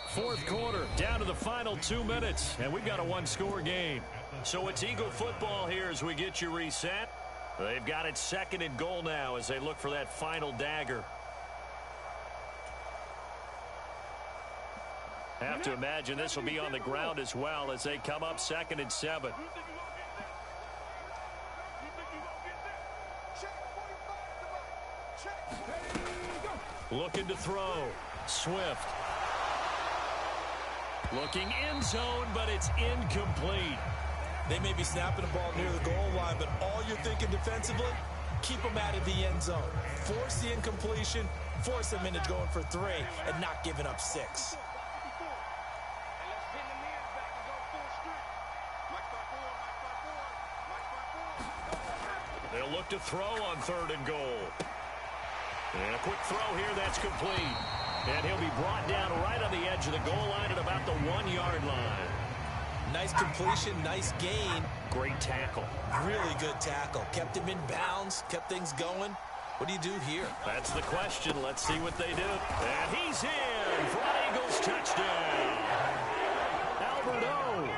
Fourth quarter, down to the final 2 minutes, and we've got a one-score game. So it's Eagle football here as we get you reset. They've got it second and goal now as they look for that final dagger. Have to imagine this will be on the ground as well as they come up second and 7. Looking to throw. Swift. Looking end zone, but it's incomplete. They may be snapping the ball near the goal line, but all you're thinking defensively, keep them out of the end zone. Force the incompletion, force them into going for 3, and not giving up 6. They'll look to throw on third and goal. And a quick throw here, that's complete. And he'll be brought down right on the edge of the goal line at about the 1-yard line. Nice completion, nice gain. Great tackle. Really good tackle. Kept him in bounds, kept things going. What do you do here? That's the question. Let's see what they do. And he's in for an Eagles touchdown. Albert O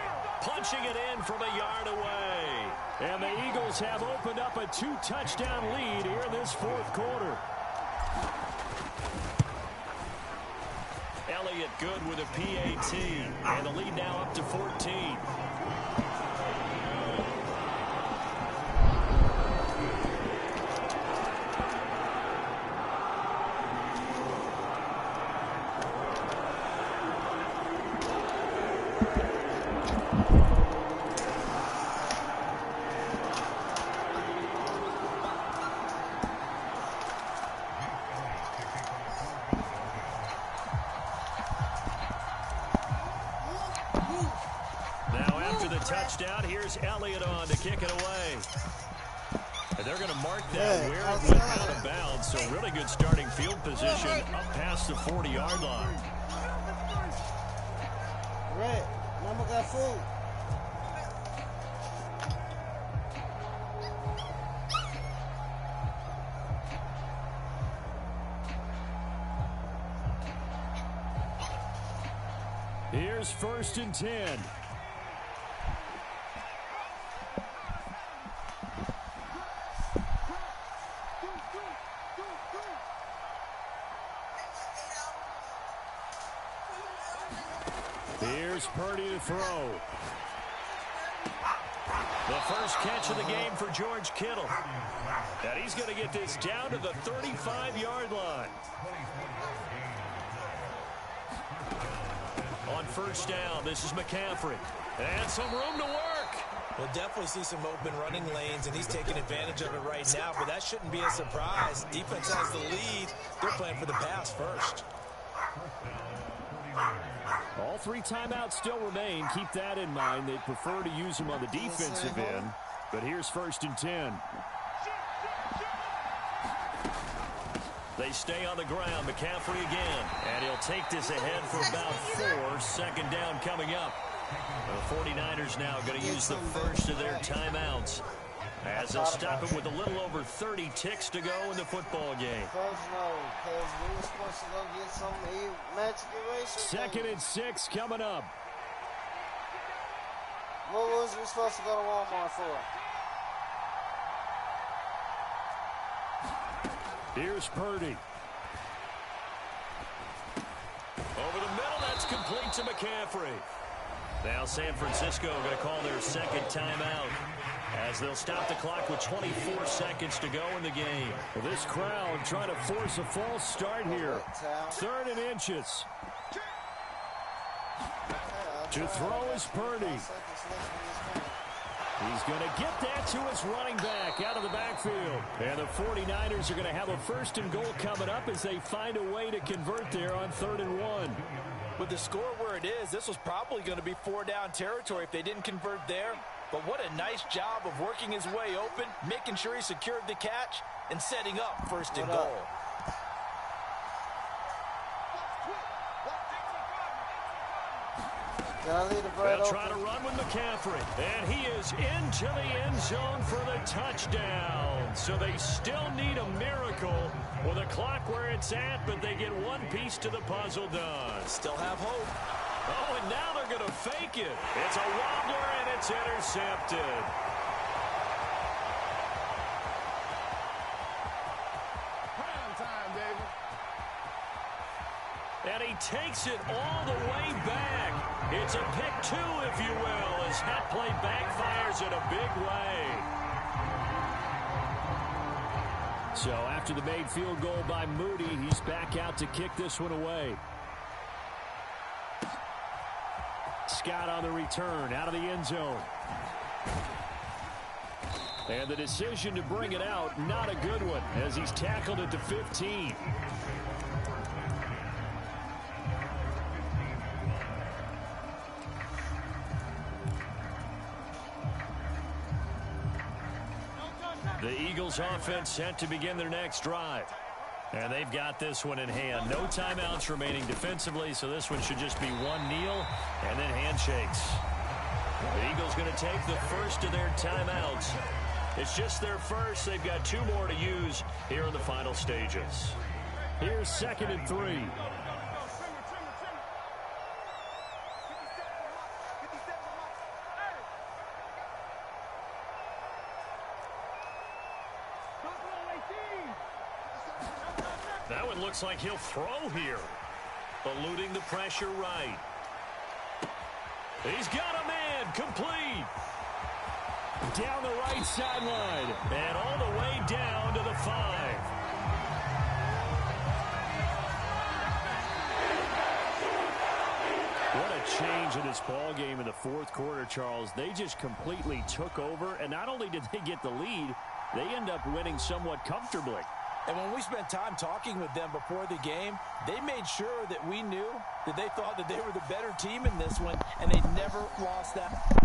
punching it in from a yard away. And the Eagles have opened up a 2-touchdown lead here in this fourth quarter. Elliott good with a PAT. And the lead now up to 14. Touchdown. Here's Elliott on to kick it away. And they're going to mark that where it went out of bounds. So really good starting field position up past the 40-yard line. Right. Mama got food. Here's first and 10. Here's Purdy to throw. The first catch of the game for George Kittle. And he's going to get this down to the 35-yard line. On first down, this is McCaffrey. And some room to work. We'll definitely see some open running lanes, and he's taking advantage of it right now, but that shouldn't be a surprise. Defense has the lead. They're playing for the pass first. All 3 timeouts still remain. Keep that in mind. They prefer to use them on the defensive end, but here's 1st and 10. They stay on the ground. McCaffrey again, and he'll take this ahead for about 4. 2nd down coming up. The 49ers now going to use the first of their timeouts as they'll stop it with a little over 30 ticks to go in the football game. Coach, no, because we were supposed to go get some magic eraser. 2nd and 6 coming up. What was we supposed to go to Walmart for? Here's Purdy. Over the middle, that's complete to McCaffrey. Now San Francisco going to call their 2nd timeout as they'll stop the clock with 24 seconds to go in the game. Well, this crowd trying to force a false start here. 3rd and inches. To throw is Purdy. He's going to get that to his running back out of the backfield. And the 49ers are going to have a 1st and goal coming up as they find a way to convert there on 3rd and 1. With the score where it is, this was probably going to be 4-down territory if they didn't convert there. But what a nice job of working his way open, making sure he secured the catch, and setting up 1st and goal. They'll try to run with McCaffrey, and he is into the end zone for the touchdown. So they still need a miracle with the clock where it's at, but they get one piece to the puzzle done. Still have hope. Oh, and now they're going to fake it. It's a wobbler, and it's intercepted. Prime time, David. And he takes it all the way back. It's a pick 2, if you will, as that play backfires in a big way. So after the made field goal by Moody, he's back out to kick this one away. Scott on the return, out of the end zone. And the decision to bring it out, not a good one, as he's tackled at the 15. The Eagles offense set to begin their next drive. And they've got this one in hand. No timeouts remaining defensively, so this one should just be one kneel and then handshakes. The Eagles going to take the first of their timeouts. It's just their first. They've got 2 more to use here in the final stages. Here's 2nd and 3. That one looks like he'll throw here. Eluding the pressure right. He's got a man, complete. Down the right sideline. And all the way down to the 5. What a change in this ball game in the 4th quarter, Charles. They just completely took over, and not only did they get the lead, they end up winning somewhat comfortably. And when we spent time talking with them before the game, they made sure that we knew that they thought that they were the better team in this one, and they never lost that.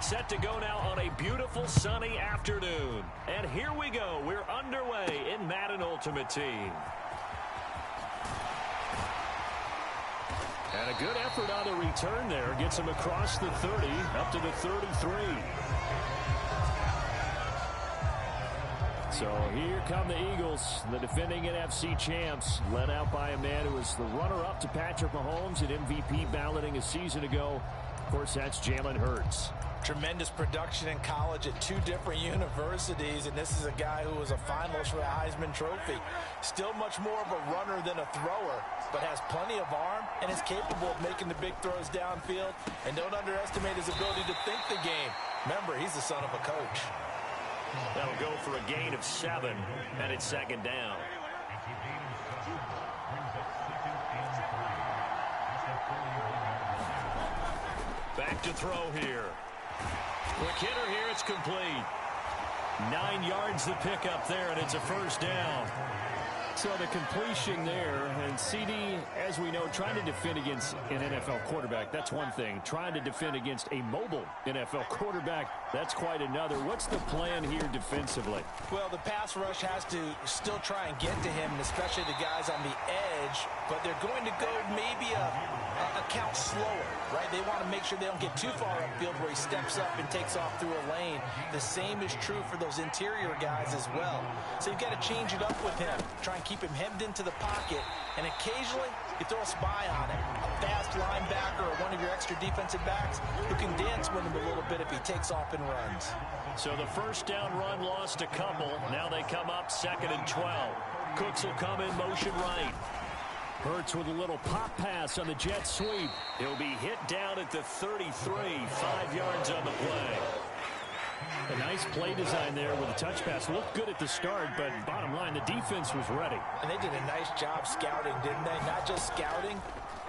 set to go now on a beautiful sunny afternoon. And here we go. We're underway in Madden Ultimate Team. And a good effort on the return there. Gets him across the 30, up to the 33. So here come the Eagles, the defending NFC champs, led out by a man who was the runner-up to Patrick Mahomes at MVP balloting a season ago. Of course, that's Jalen Hurts. Tremendous production in college at 2 different universities, and this is a guy who was a finalist for the Heisman Trophy. Still much more of a runner than a thrower, but has plenty of arm and is capable of making the big throws downfield. And don't underestimate his ability to think the game. Remember, he's the son of a coach. That'll go for a gain of 7, and it's second down. Back to throw here. Quick hitter here, it's complete. 9 yards the pickup there, and it's a first down. So the completion there, and CD, as we know, trying to defend against an NFL quarterback, that's one thing. Trying to defend against a mobile NFL quarterback, that's quite another. What's the plan here defensively? Well, the pass rush has to still try and get to him, especially the guys on the edge, but they're going to go maybe a count slower, right? They want to make sure they don't get too far upfield where he steps up and takes off through a lane. The same is true for those interior guys as well. So you've got to change it up with him. Try and keep him hemmed into the pocket, and occasionally you throw a spy on him. A fast linebacker or one of your extra defensive backs who can dance with him a little bit if he takes off and runs. So the first down run lost a couple. Now they come up 2nd and 12. Cooks will come in motion right. Hurts with a little pop pass on the jet sweep. He'll be hit down at the 33, 5 yards on the play. A nice play design there with a touch pass. Looked good at the start, but bottom line, the defense was ready. And they did a nice job scouting, didn't they? Not just scouting,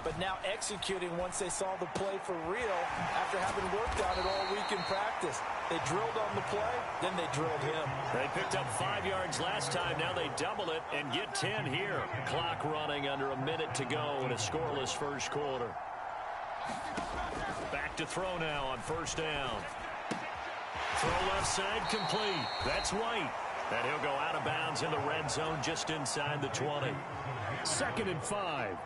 but now executing once they saw the play for real after having worked on it all week in practice. They drilled on the play, then they drilled him. They picked up 5 yards last time. Now they double it and get 10 here. Clock running under a minute to go in a scoreless first quarter. Back to throw now on first down. Throw left side complete. That's White. And he'll go out of bounds in the red zone just inside the 20. 2nd and 5.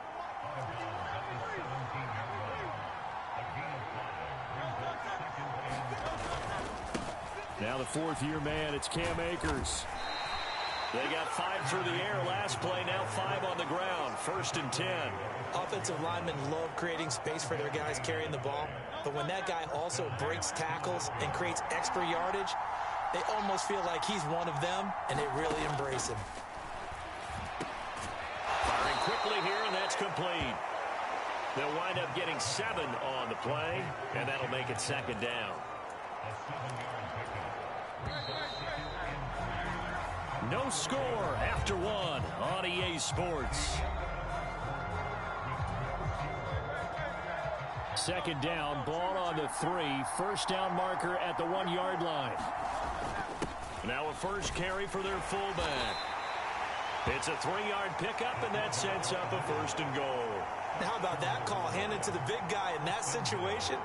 Now the 4th-year man, it's Cam Akers. They got 5 through the air last play, now 5 on the ground. 1st and 10. Offensive linemen love creating space for their guys carrying the ball, but when that guy also breaks tackles and creates extra yardage, they almost feel like he's one of them, and they really embrace him. Firing quickly here, and that's complete. They'll wind up getting 7 on the play, and that'll make it 2nd down. No score after 1 on EA Sports. 2nd down, ball on the 3. First down marker at the 1-yard line. Now a first carry for their fullback. It's a 3-yard pickup, and that sets up a 1st and goal. How about that call handed to the big guy in that situation?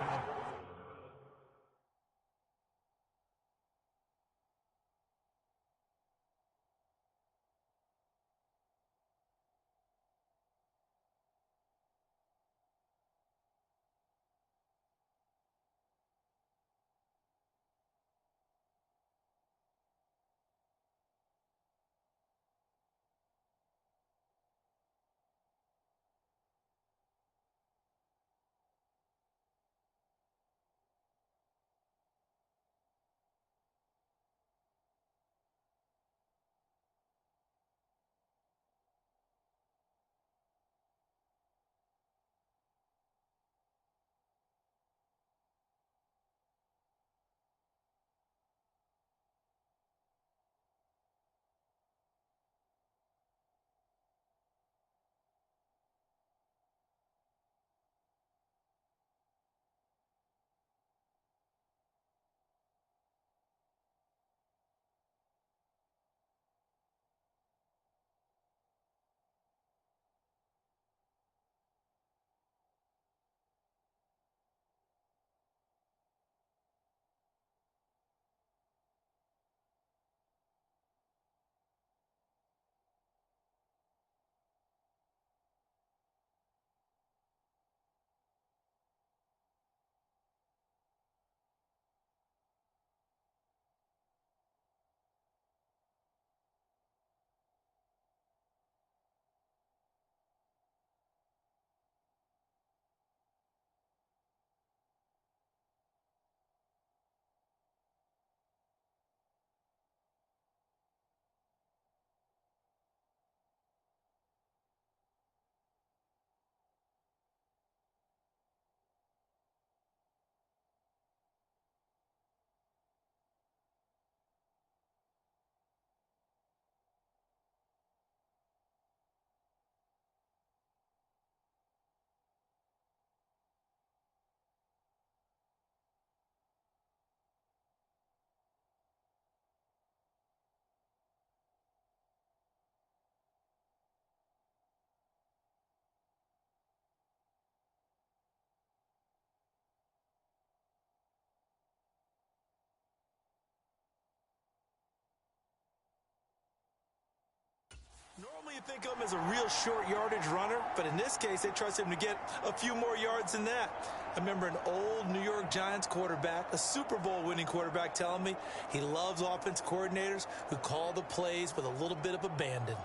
you think of him as a real short yardage runner, but in this case, they trust him to get a few more yards than that. I remember an old New York Giants quarterback, a Super Bowl winning quarterback, telling me he loves offense coordinators who call the plays with a little bit of abandon.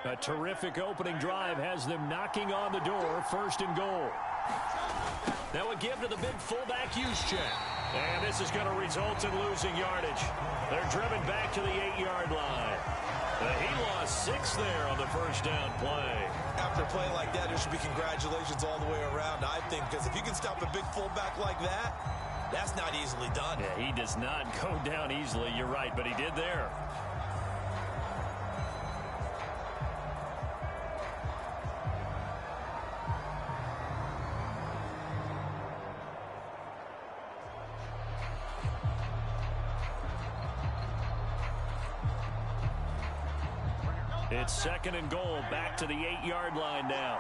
A terrific opening drive has them knocking on the door, 1st and goal. That would give to the big fullback Juszczyk. And this is going to result in losing yardage. They're driven back to the 8-yard line. He lost 6 there on the first down play. After a play like that, there should be congratulations all the way around, I think, because if you can stop a big fullback like that, that's not easily done. Yeah, he does not go down easily, you're right, but he did there. It's 2nd and goal, back to the 8-yard line now.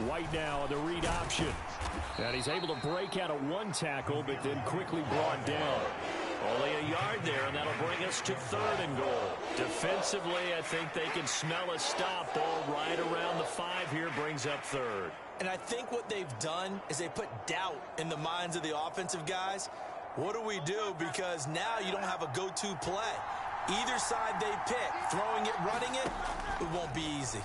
White now on the read option. And he's able to break out of 1 tackle, but then quickly brought down. Only a yard there, and that'll bring us to 3rd and goal. Defensively, I think they can smell a stop. Ball right around the 5 here, brings up 3rd. And I think what they've done is they put doubt in the minds of the offensive guys. What do we do? Because now you don't have a go-to play. Either side they pick, throwing it, running it, it won't be easy.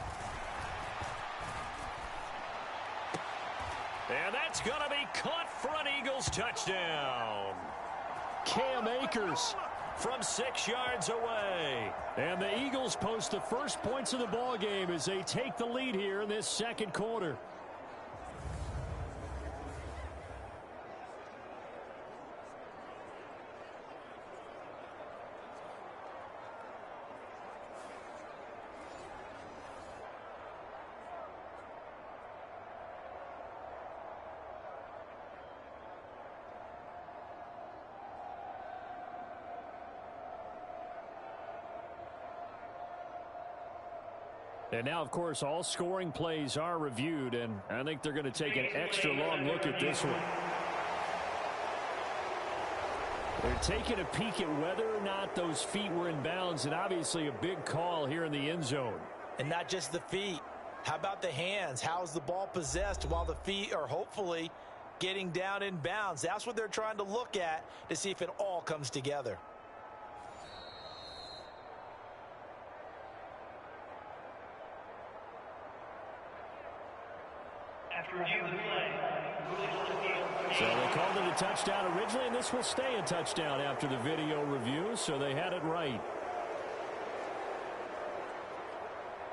And that's going to be caught for an Eagles touchdown. Cam Akers from 6 yards away. And the Eagles post the first points of the ball game as they take the lead here in this 2nd quarter. And now, of course, all scoring plays are reviewed, and I think they're going to take an extra long look at this one. They're taking a peek at whether or not those feet were in bounds, and obviously a big call here in the end zone. And not just the feet. How about the hands? How's the ball possessed while the feet are hopefully getting down in bounds? That's what they're trying to look at to see if it all comes together. So they called it a touchdown originally, and this will stay a touchdown after the video review, so they had it right.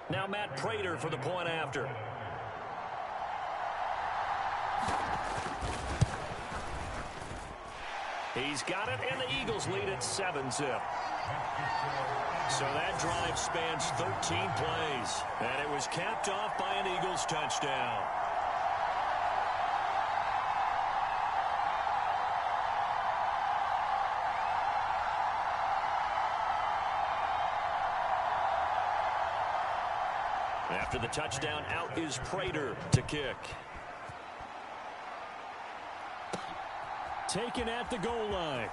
Now Matt Prater for the point after. He's got it, and the Eagles lead at 7-zip. So that drive spans 13 plays, and it was capped off by an Eagles touchdown. After the touchdown, out is Prater to kick. Taken at the goal line.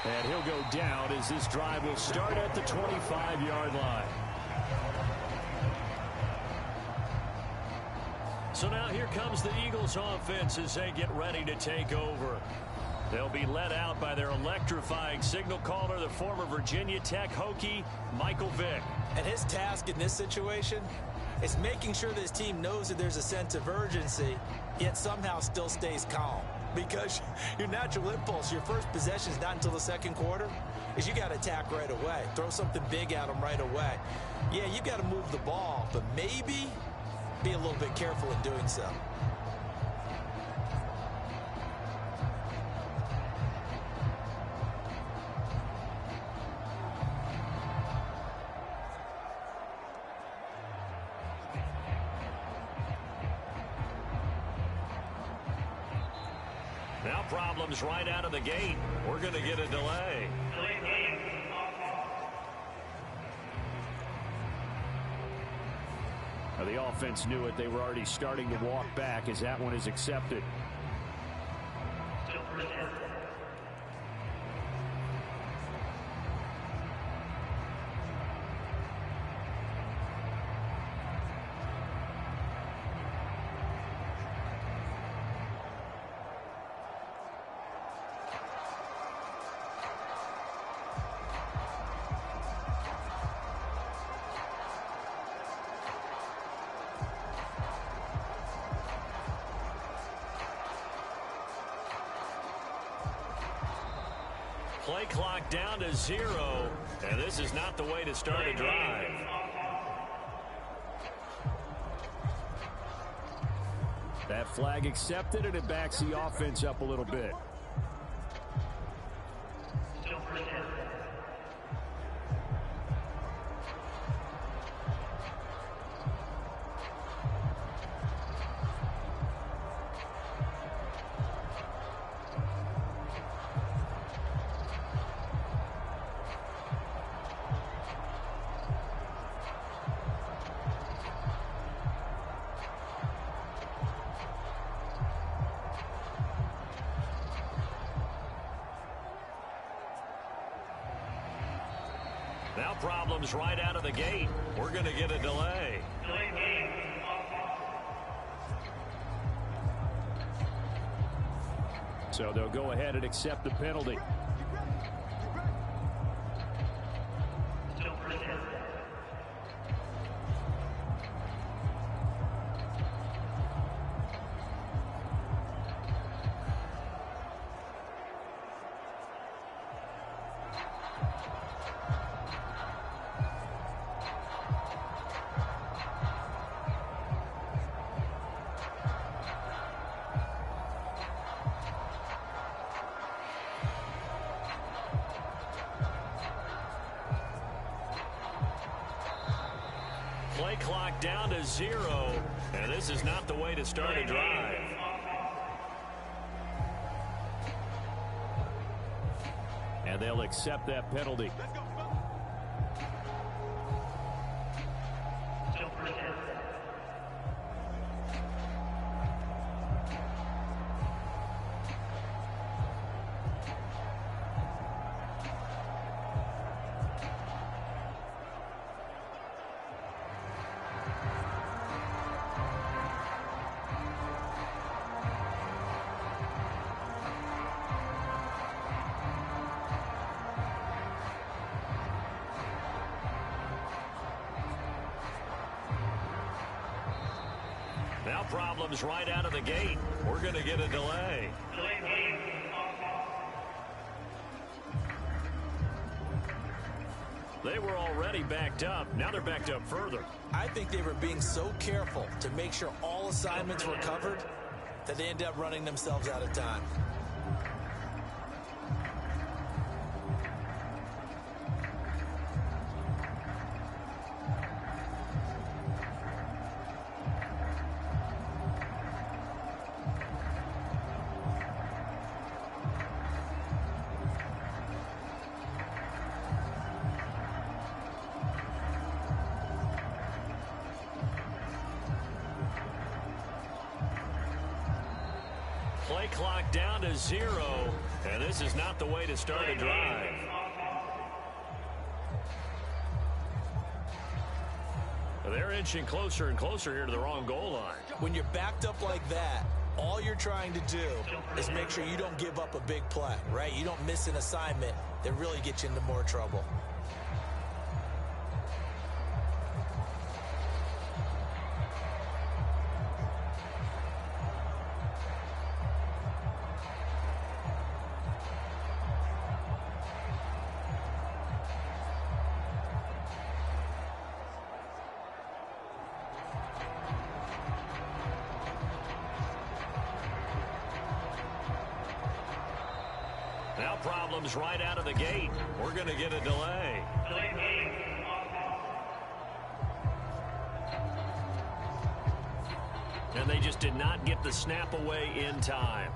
And he'll go down as this drive will start at the 25-yard line. So now here comes the Eagles offense as they get ready to take over. They'll be led out by their electrifying signal caller, the former Virginia Tech Hokie, Michael Vick. And his task in this situation is making sure that his team knows that there's a sense of urgency, yet somehow still stays calm. Because your natural impulse, your first possession is not until the 2nd quarter, is you got to attack right away. Throw something big at them right away. Yeah, you got to move the ball, but maybe be a little bit careful in doing so. Now problems right out of the gate. We're going to get a delay. Now the offense knew it. They were already starting to walk back as that one is accepted. Play clock down to 0, and this is not the way to start a drive. That flag accepted, and it backs the offense up a little bit. Now problems right out of the gate. We're going to get a delay. So they'll go ahead and accept the penalty. Play clock down to 0, and this is not the way to start a drive. And they'll accept that penalty. Now problems right out of the gate. We're going to get a delay. They were already backed up. Now they're backed up further. I think they were being so careful to make sure all assignments were covered that they ended up running themselves out of time. Play clock down to 0, and this is not the way to start a drive. They're inching closer and closer here to the wrong goal line. When you're backed up like that, all you're trying to do is make sure you don't give up a big play, right? You don't miss an assignment that really gets you into more trouble. Now problems right out of the gate. We're going to get a delay. And they just did not get the snap away in time.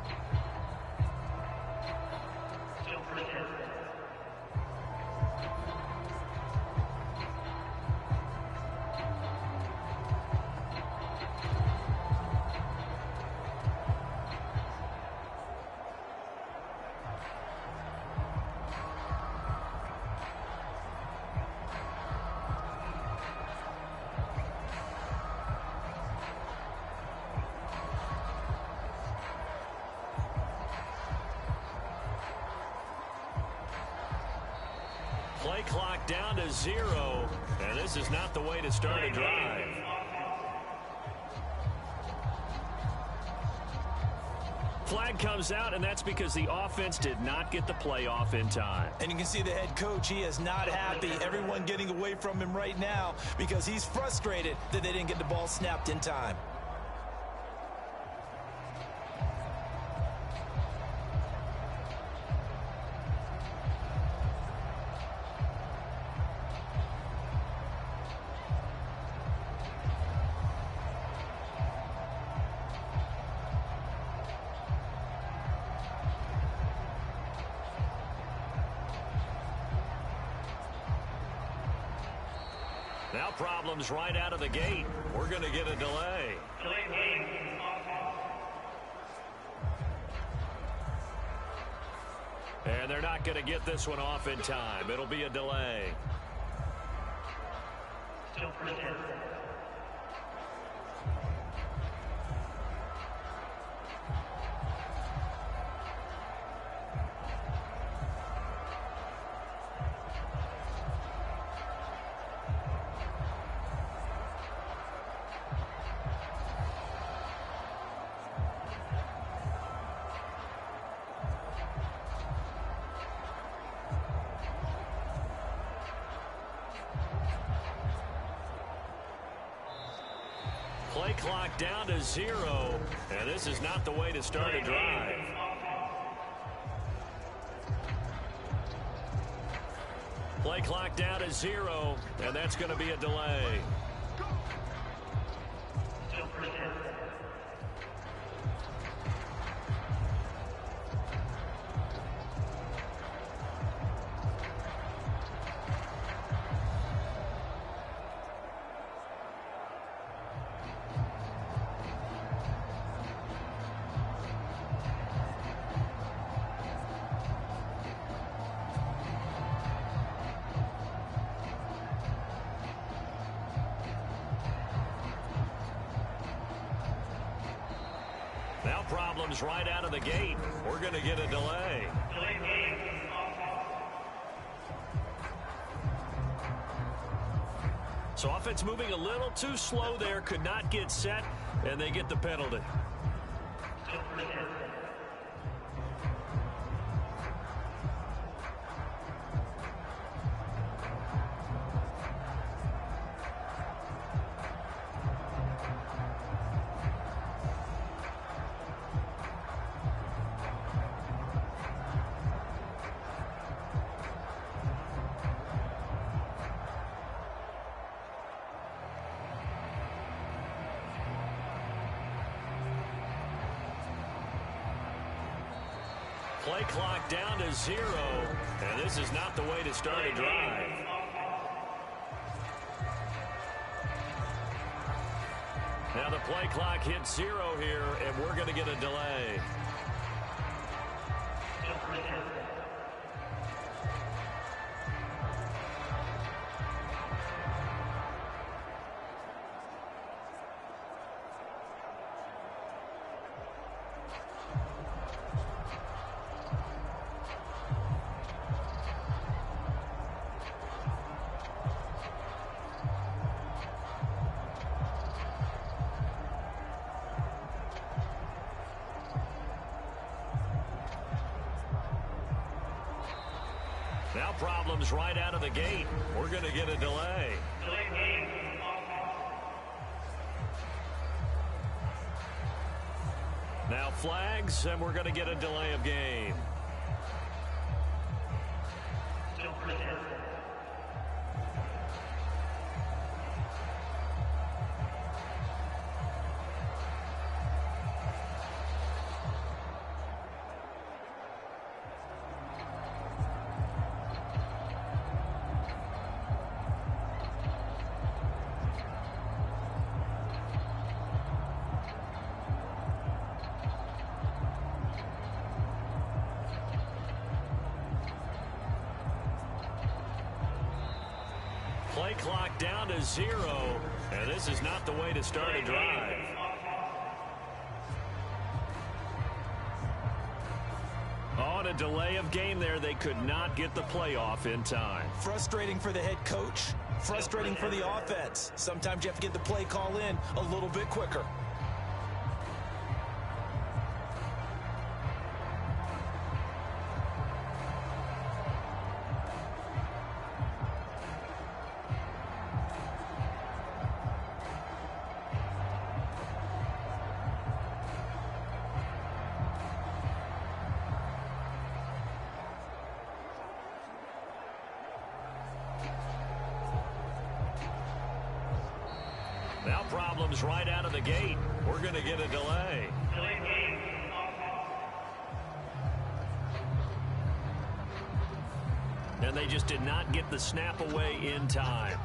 Play clock down to 0, and this is not the way to start a drive. flag comes out, and that's because the offense did not get the play off in time. And you can see the head coach, he is not happy. Everyone getting away from him right now because he's frustrated that they didn't get the ball snapped in time. Now problems right out of the gate. We're going to get a delay. And they're not going to get this one off in time. It'll be a delay. Play clock down to 0, and this is not the way to start a drive. Play clock down to 0, and that's going to be a delay. Now problems right out of the gate. We're going to get a delay. So offense moving a little too slow there. Could not get set, and they get the penalty. Play clock down to 0, and this is not the way to start a drive. Now the play clock hits 0 here, and we're going to get a delay. Now problems right out of the gate. We're going to get a delay. Now flags, and we're going to get a delay of game. Play clock down to 0, and this is not the way to start a drive. On a delay of game there, they could not get the playoff in time. Frustrating for the head coach, frustrating for the offense. Sometimes you have to get the play call in a little bit quicker. problems right out of the gate. We're going to get a delay. And they just did not get the snap away in time.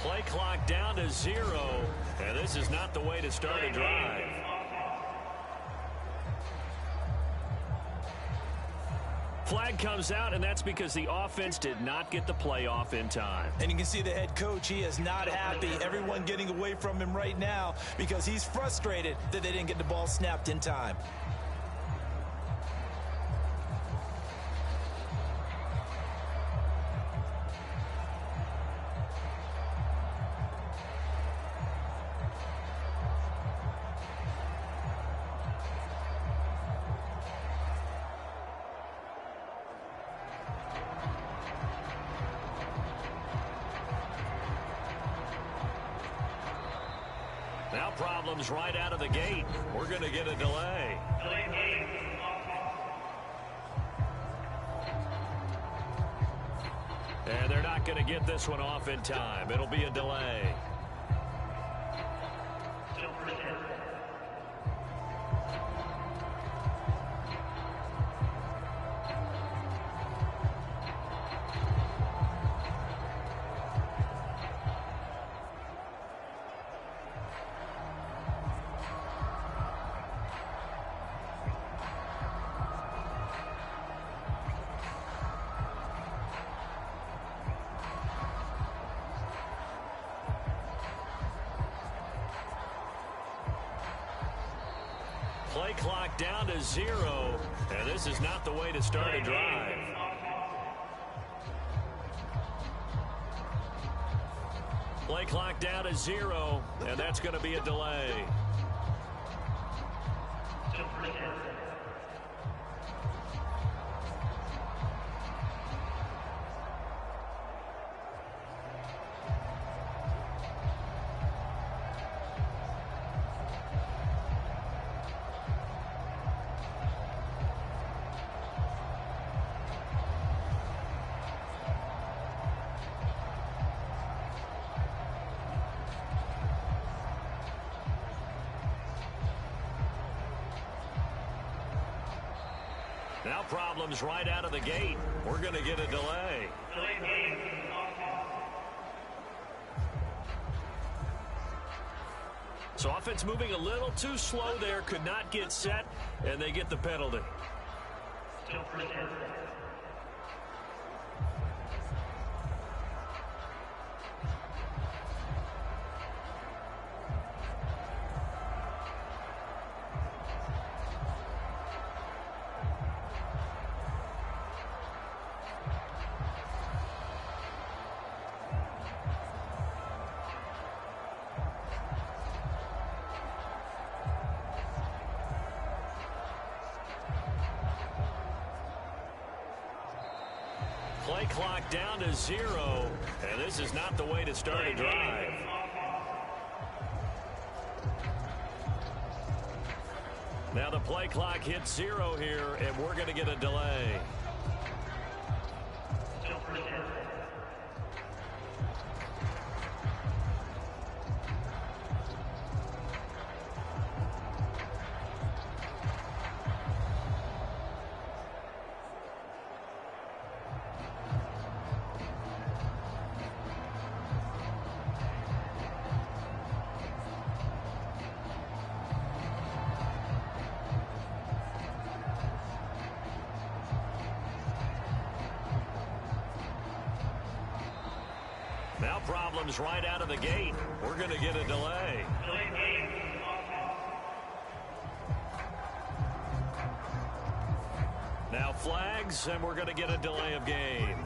Play clock down to 0, and this is not the way to start a drive. Flag comes out, and that's because the offense did not get the play off in time. And you can see the head coach, he is not happy. Everyone getting away from him right now because he's frustrated that they didn't get the ball snapped in time. Now problems right out of the gate. We're going to get a delay. And they're not going to get this one off in time. It'll be a delay. Play clock down to 0, and this is not the way to start a drive. Play clock down to 0, and that's going to be a delay. Now problems right out of the gate. We're going to get a delay. So offense moving a little too slow there, could not get set, and they get the penalty. Play clock down to 0, and this is not the way to start a drive. Now the play clock hits 0 here, and we're going to get a delay. Now problems right out of the gate. We're going to get a delay. Now flags, and we're going to get a delay of game.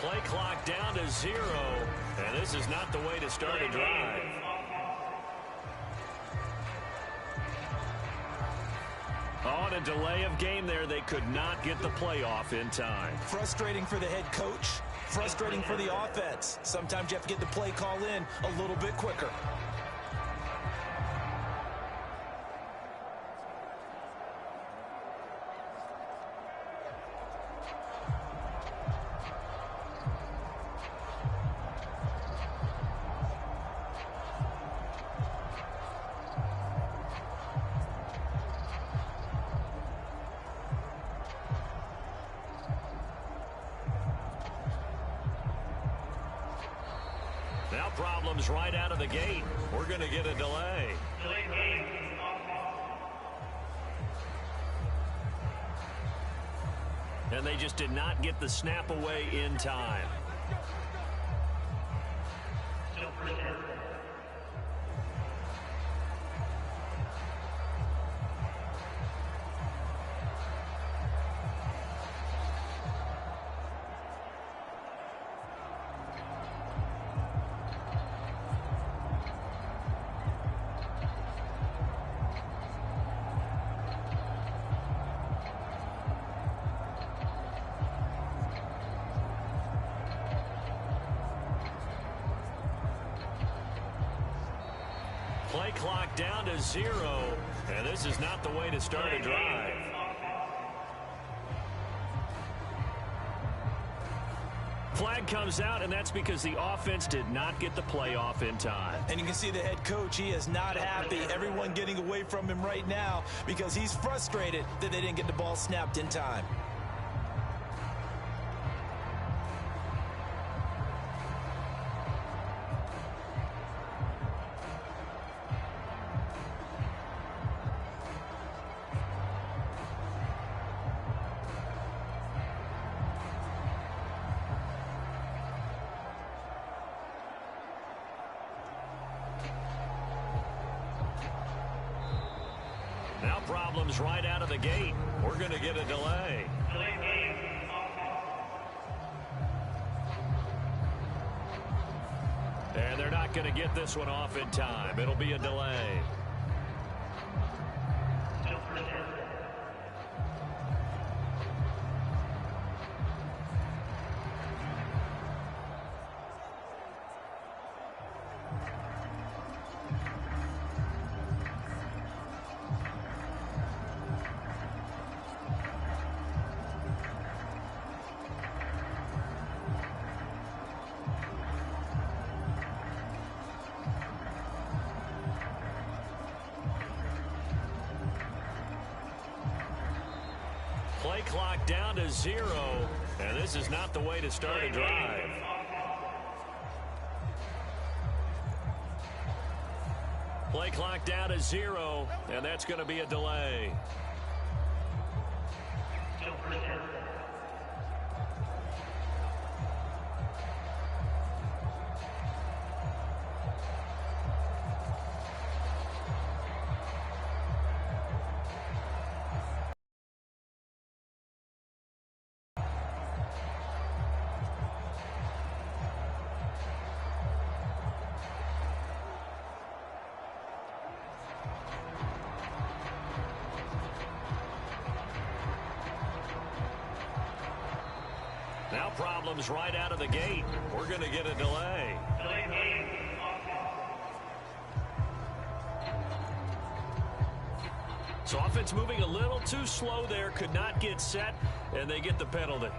Play clock down to 0, and this is not the way to start a drive. On a delay of game there, they could not get the playoff in time. Frustrating for the head coach, frustrating for the offense. Sometimes you have to get the play call in a little bit quicker. Now problems right out of the gate. We're going to get a delay. And they just did not get the snap away in time. Play clock down to 0, and this is not the way to start a drive. Flag comes out, and that's because the offense did not get the playoff in time. And you can see the head coach, he is not happy. Everyone getting away from him right now because he's frustrated that they didn't get the ball snapped in time. Now problems right out of the gate. We're going to get a delay. And they're not going to get this one off in time. It'll be a delay. Play clock down to 0, and this is not the way to start a drive. Play clock down to 0, and that's going to be a delay. Now problems right out of the gate. We're going to get a delay. So offense moving a little too slow there. Could not get set, and they get the penalty.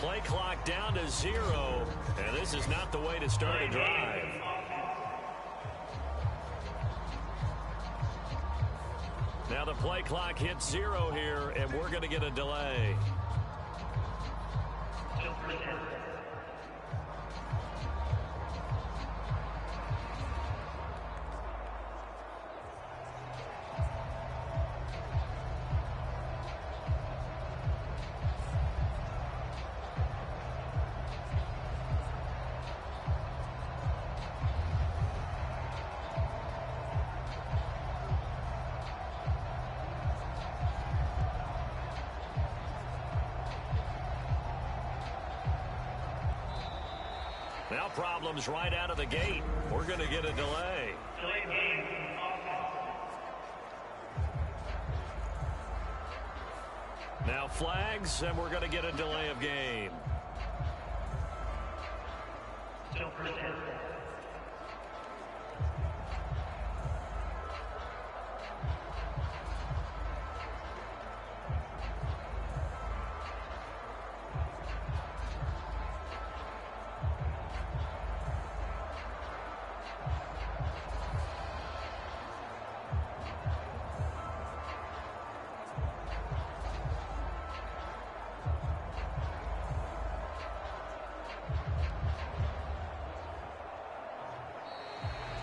Play clock down to 0, and this is not the way to start a drive. Now the play clock hits 0 here, and we're going to get a delay. Now problems right out of the gate. We're going to get a delay. Now flags, and we're going to get a delay of game.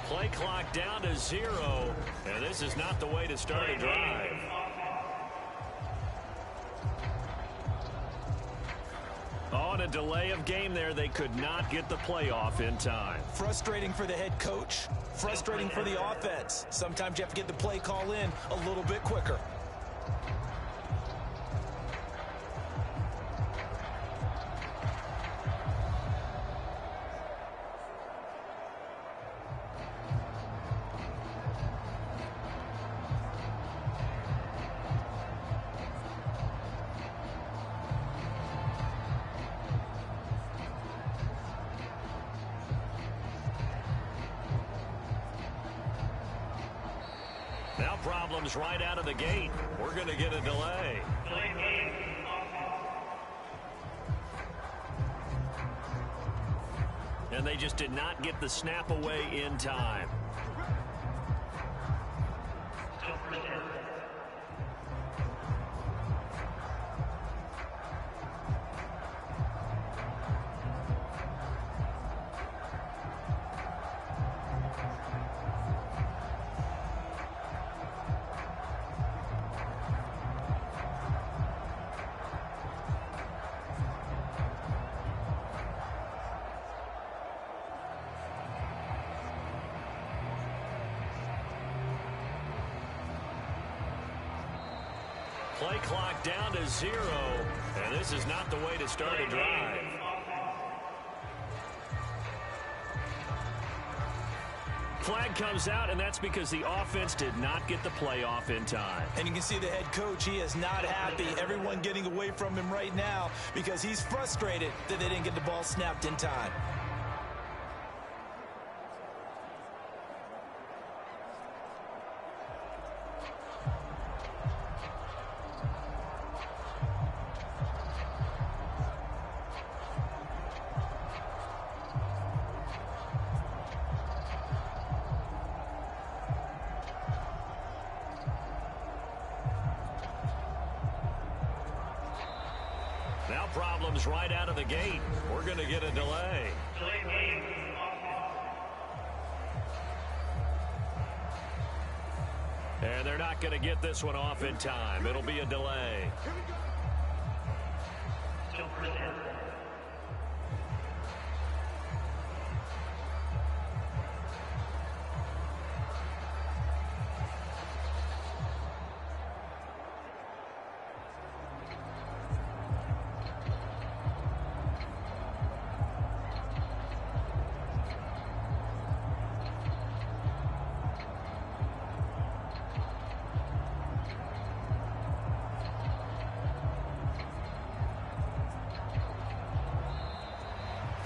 Play clock down to 0, and this is not the way to start a drive. On a delay of game there, they could not get the playoff in time. Frustrating for the head coach, frustrating for the offense. Sometimes you have to get the play call in a little bit quicker. Now problems right out of the gate. We're going to get a delay. And they just did not get the snap away in time. Play clock down to 0, and this is not the way to start a drive. Flag comes out, and that's because the offense did not get the playoff in time. And you can see the head coach, he is not happy. Everyone getting away from him right now because he's frustrated that they didn't get the ball snapped in time. Now problems right out of the gate. We're going to get a delay. And they're not going to get this one off in time. It'll be a delay.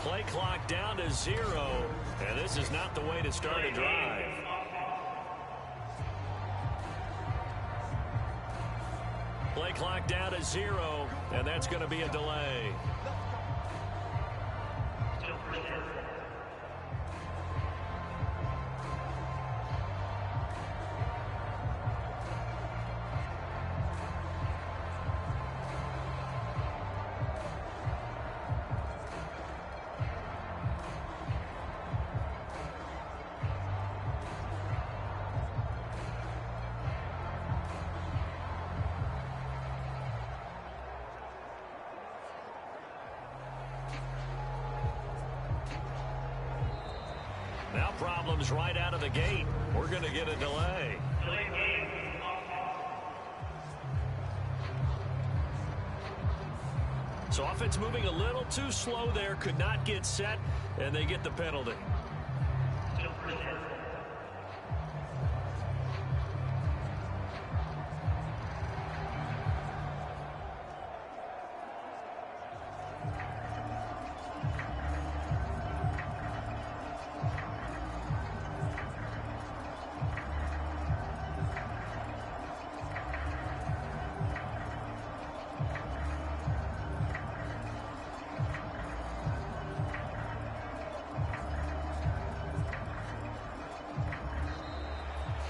Play clock down to 0, and this is not the way to start a drive. Play clock down to 0, and that's going to be a delay. Now problems right out of the gate. We're going to get a delay. So offense moving a little too slow there, could not get set, and they get the penalty.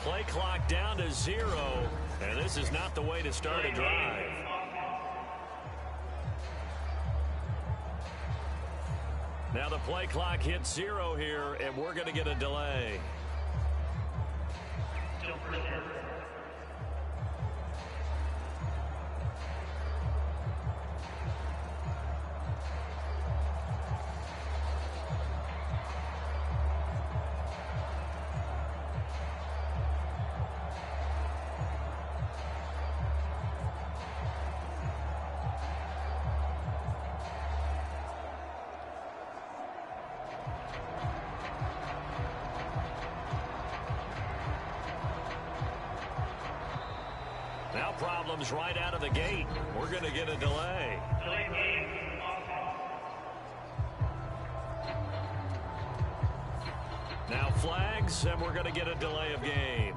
Play clock down to 0, and this is not the way to start a drive. Now the play clock hits 0 here, and we're going to get a delay. Now problems right out of the gate. We're going to get a delay. Now flags, and we're going to get a delay of game.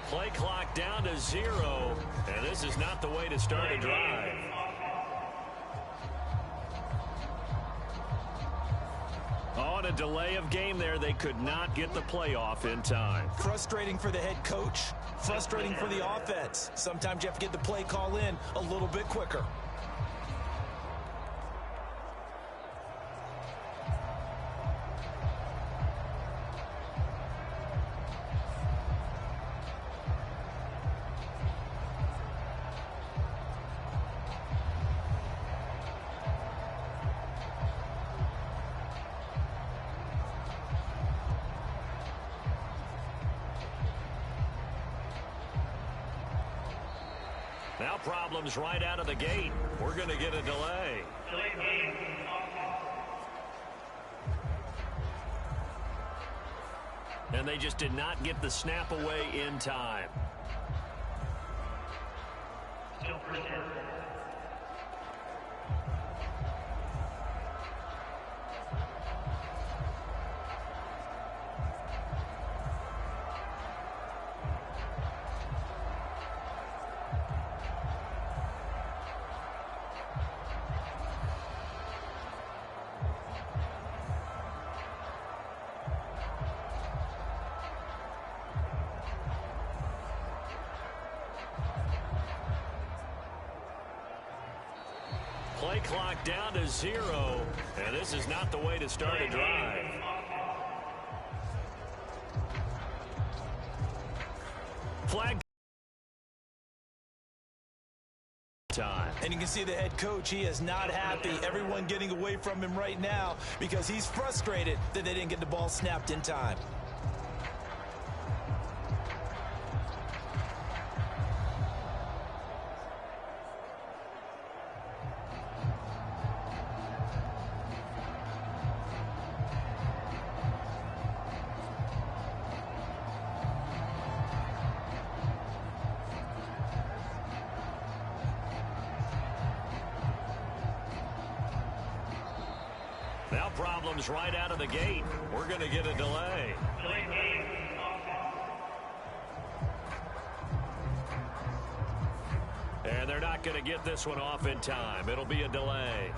Play clock down to 0, and this is not the way to start a drive. On a delay of game there, they could not get the playoff in time. Frustrating for the head coach, frustrating for the offense. Sometimes you have to get the play call in a little bit quicker. Now problems right out of the gate. We're going to get a delay. And they just did not get the snap away in time. Play clock down to 0, and this is not the way to start a drive. Flag time. And you can see the head coach, he is not happy. Everyone getting away from him right now because he's frustrated that they didn't get the ball snapped in time. Now problems right out of the gate. We're going to get a delay. And they're not going to get this one off in time. It'll be a delay.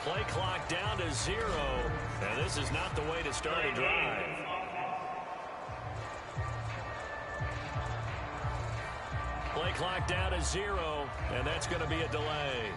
Play clock down to 0, and this is not the way to start a drive. Play clock down to 0, and that's going to be a delay.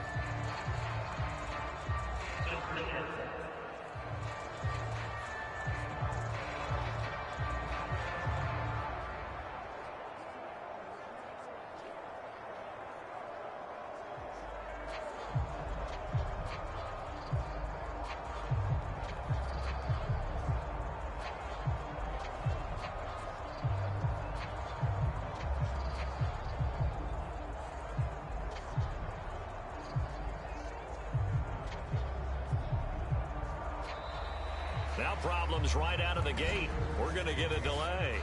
Now problems right out of the gate. We're going to get a delay.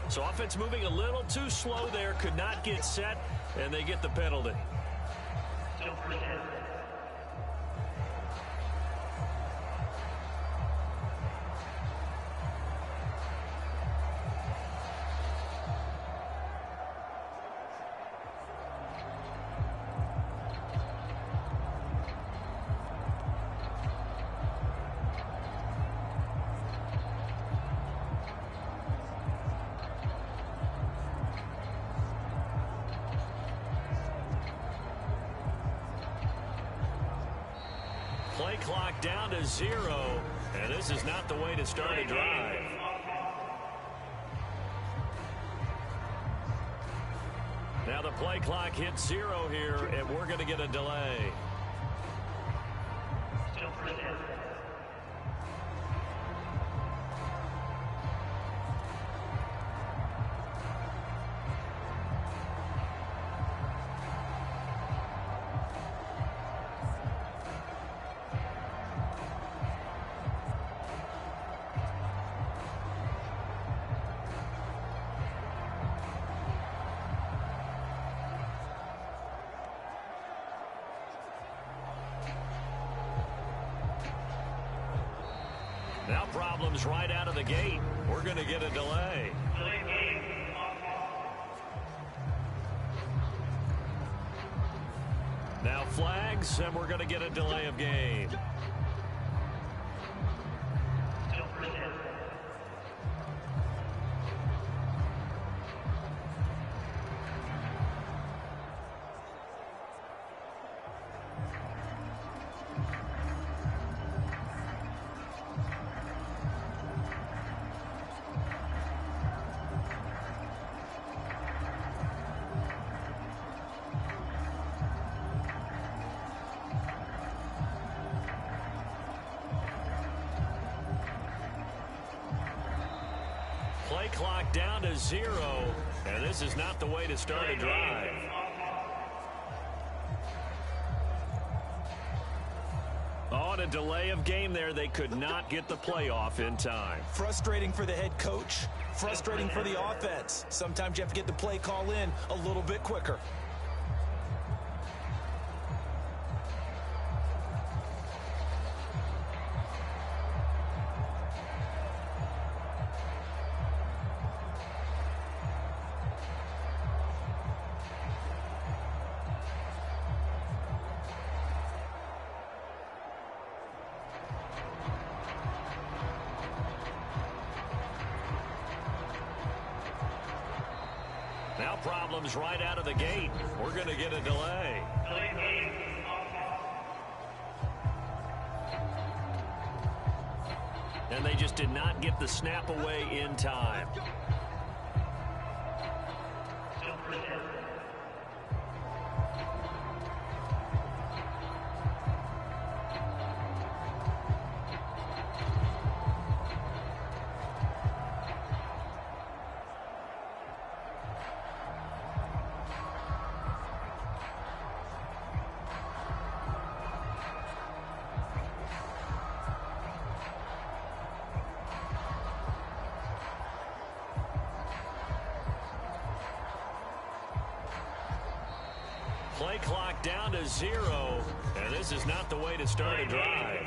So offense moving a little too slow there. Could not get set, and they get the penalty. Play clock down to 0, and this is not the way to start a drive. Now the play clock hits 0 here, and we're going to get a delay. Now problems right out of the gate. We're going to get a delay. Now flags, and we're going to get a delay of game. Play clock down to 0, and this is not the way to start a drive. On a delay of game there, they could not get the playoff in time. Frustrating for the head coach, frustrating for the offense. Sometimes you have to get the play call in a little bit quicker. Now problems right out of the gate. We're going to get a delay. And they just did not get the snap away in time. Play clock down to 0, and this is not the way to start a drive.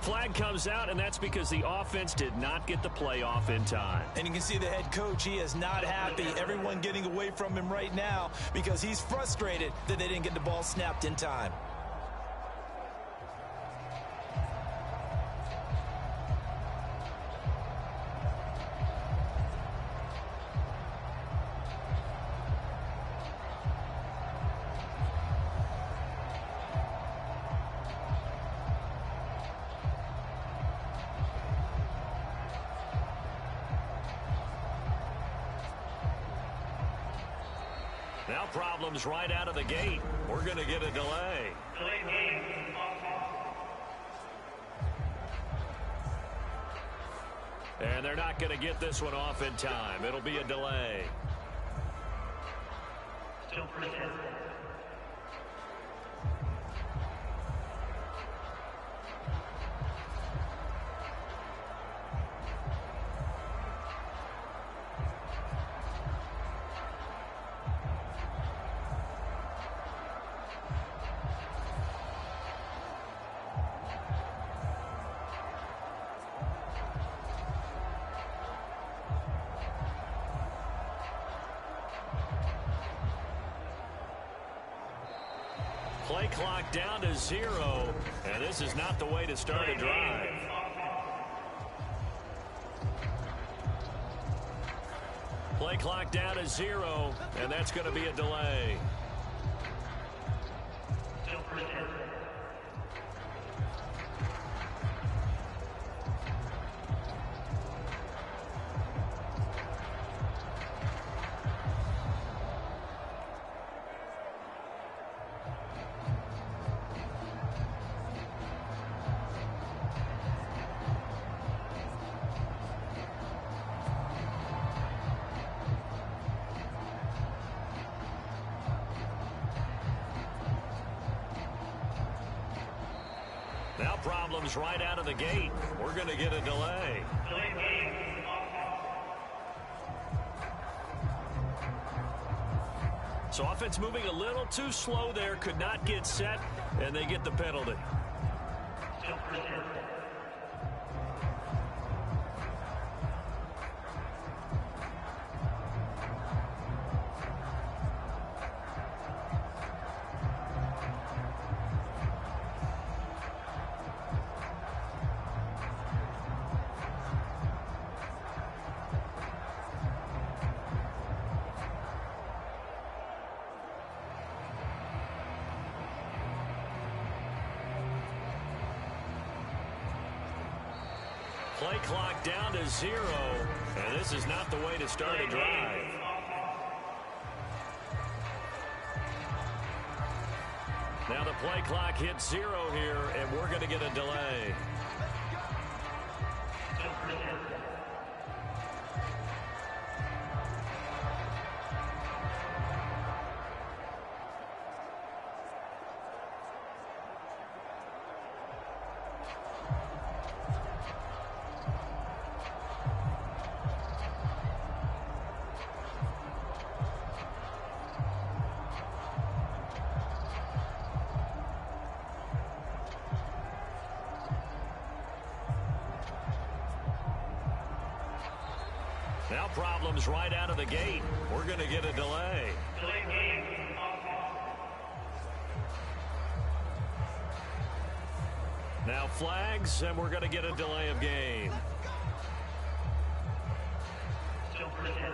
flag comes out, and that's because the offense did not get the play off in time. And you can see the head coach, he is not happy. Everyone getting away from him right now because he's frustrated that they didn't get the ball snapped in time. Now problems right out of the gate. We're going to get a delay. And they're not going to get this one off in time. It'll be a delay. Still present. Play clock down to 0, and this is not the way to start a drive. Play clock down to 0, and that's going to be a delay. Still present. Now problems right out of the gate. We're going to get a delay. So offense moving a little too slow there. Could not get set, and they get the penalty. Still present. Play clock down to 0, and this is not the way to start a drive. Now the play clock hits 0 here, and we're going to get a delay. Now problems right out of the gate. We're going to get a delay. Now flags, and we're going to get a delay of game. Still present.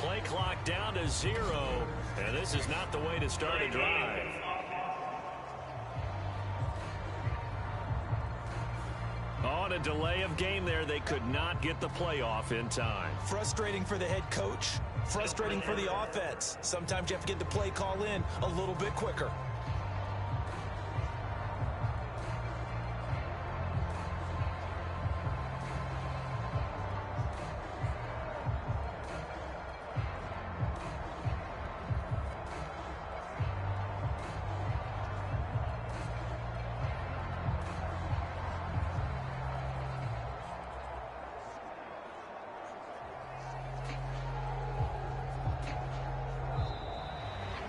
Play clock down to 0, and this is not the way to start a drive. On a delay of game there, they could not get the playoff in time. Frustrating for the head coach, frustrating for the offense. Sometimes you have to get the play call in a little bit quicker.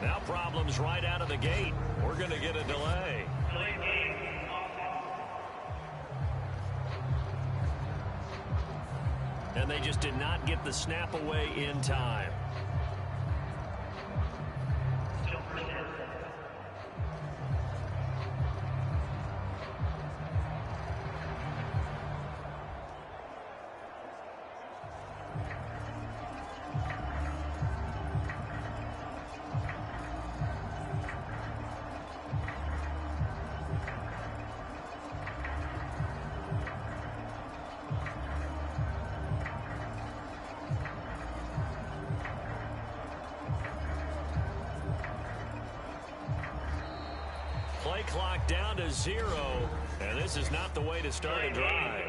Now problems right out of the gate. We're going to get a delay. And they just did not get the snap away in time. Play clock down to 0, and this is not the way to start a drive.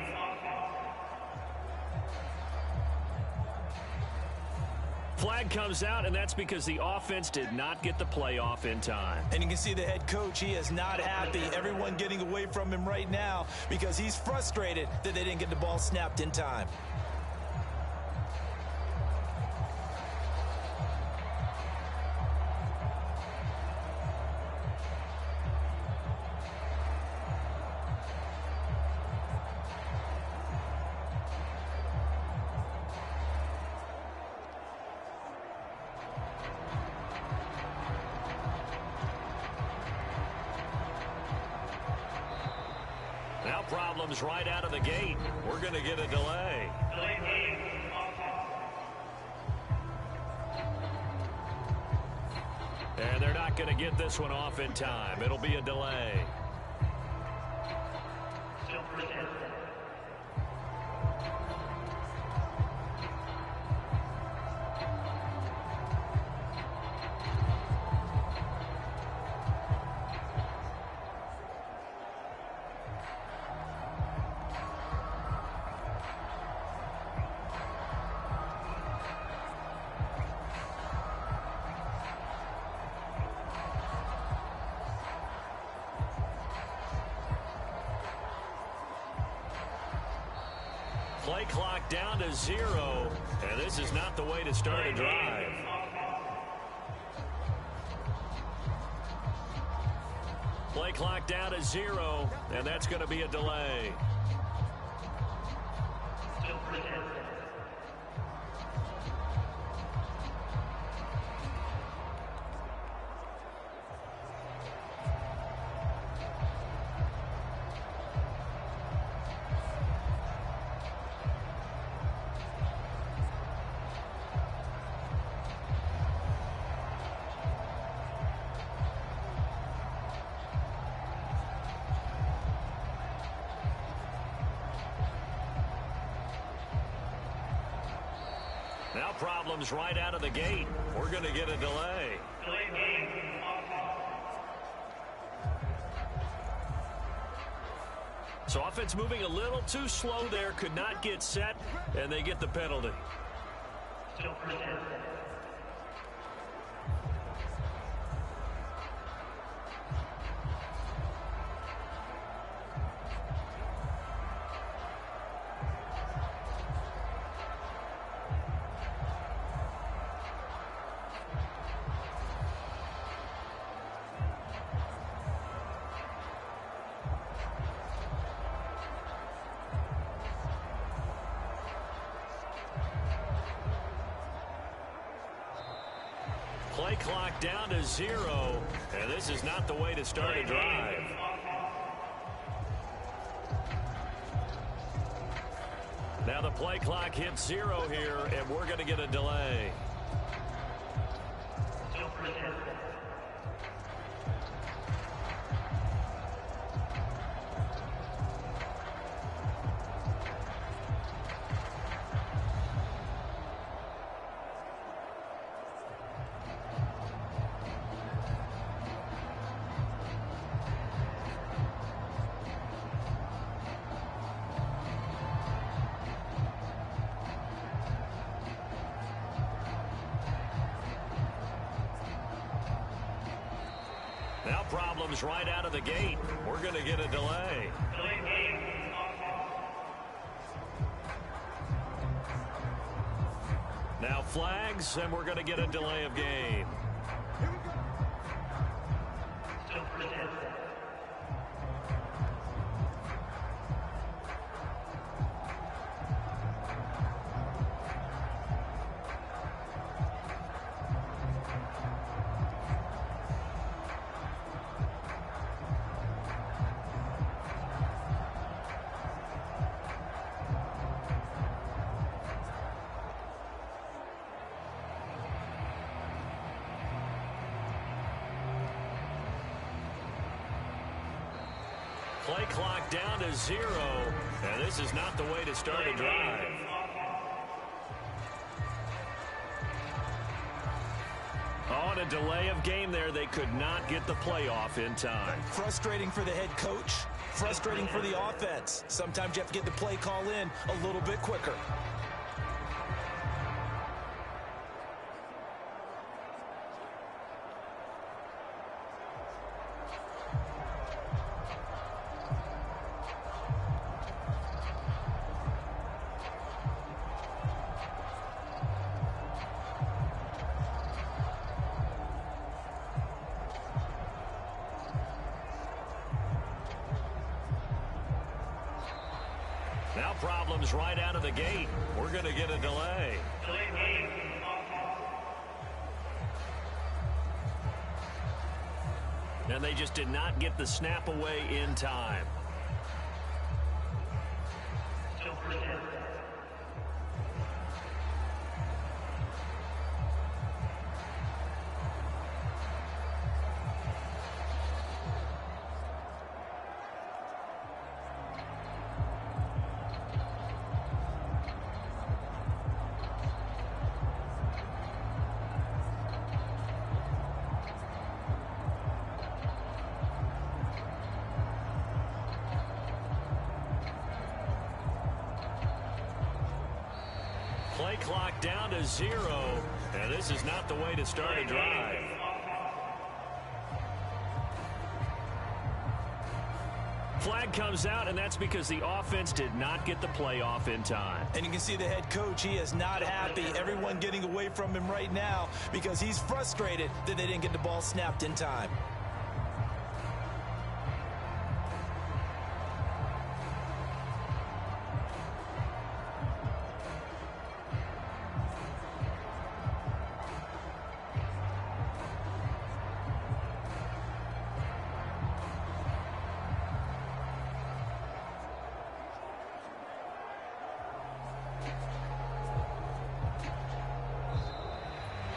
Flag comes out, and that's because the offense did not get the play off in time. And you can see the head coach, he is not happy. Everyone getting away from him right now because he's frustrated that they didn't get the ball snapped in time. Now problems right out of the gate. We're going to get a delay. And they're not going to get this one off in time. It'll be a delay. Play clock down to 0, and this is not the way to start a drive. Play clock down to 0, and that's going to be a delay. Now problems right out of the gate. We're going to get a delay. So offense moving a little too slow there. Could not get set, and they get the penalty. Play clock down to 0, and this is not the way to start a drive. Now the play clock hits 0 here, and we're going to get a delay. Now problems right out of the gate. We're going to get a delay. Now flags, and we're going to get a delay of game. Here we go. Play clock down to 0, and this is not the way to start a drive. On a delay of game there, they could not get the playoff in time. Frustrating for the head coach, frustrating for the offense. Sometimes you have to get the play call in a little bit quicker. Now problems right out of the gate. We're going to get a delay. And they just did not get the snap away in time. Play clock down to 0, and this is not the way to start a drive. Flag comes out, and that's because the offense did not get the playoff in time. And you can see the head coach, he is not happy. Everyone getting away from him right now because he's frustrated that they didn't get the ball snapped in time.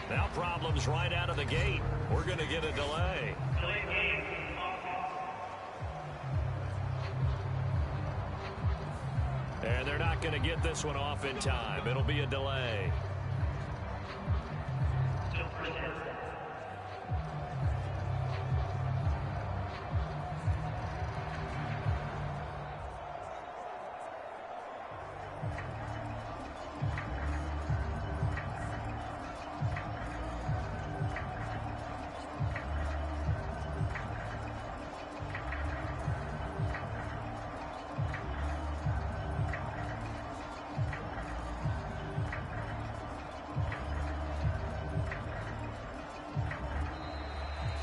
Now problems right out of the gate. We're going to get a delay. And they're not going to get this one off in time. It'll be a delay.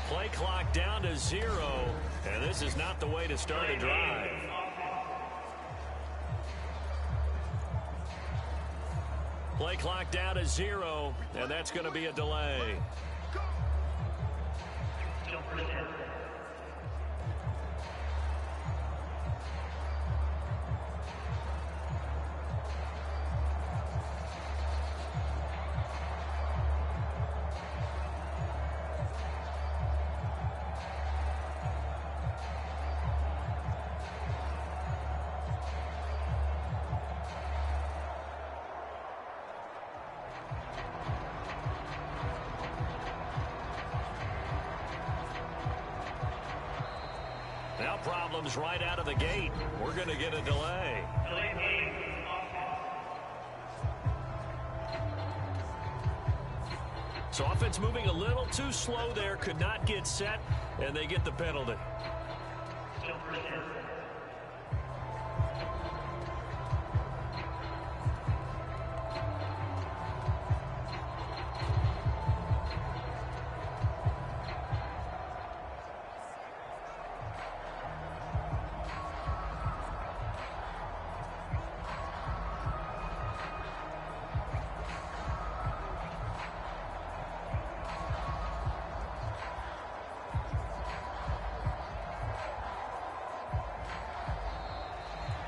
Play clock down to 0, and this is not the way to start a drive. Play clock down to 0, and that's going to be a delay. Now problems right out of the gate. We're going to get a delay. So offense moving a little too slow there. Could not get set, and they get the penalty.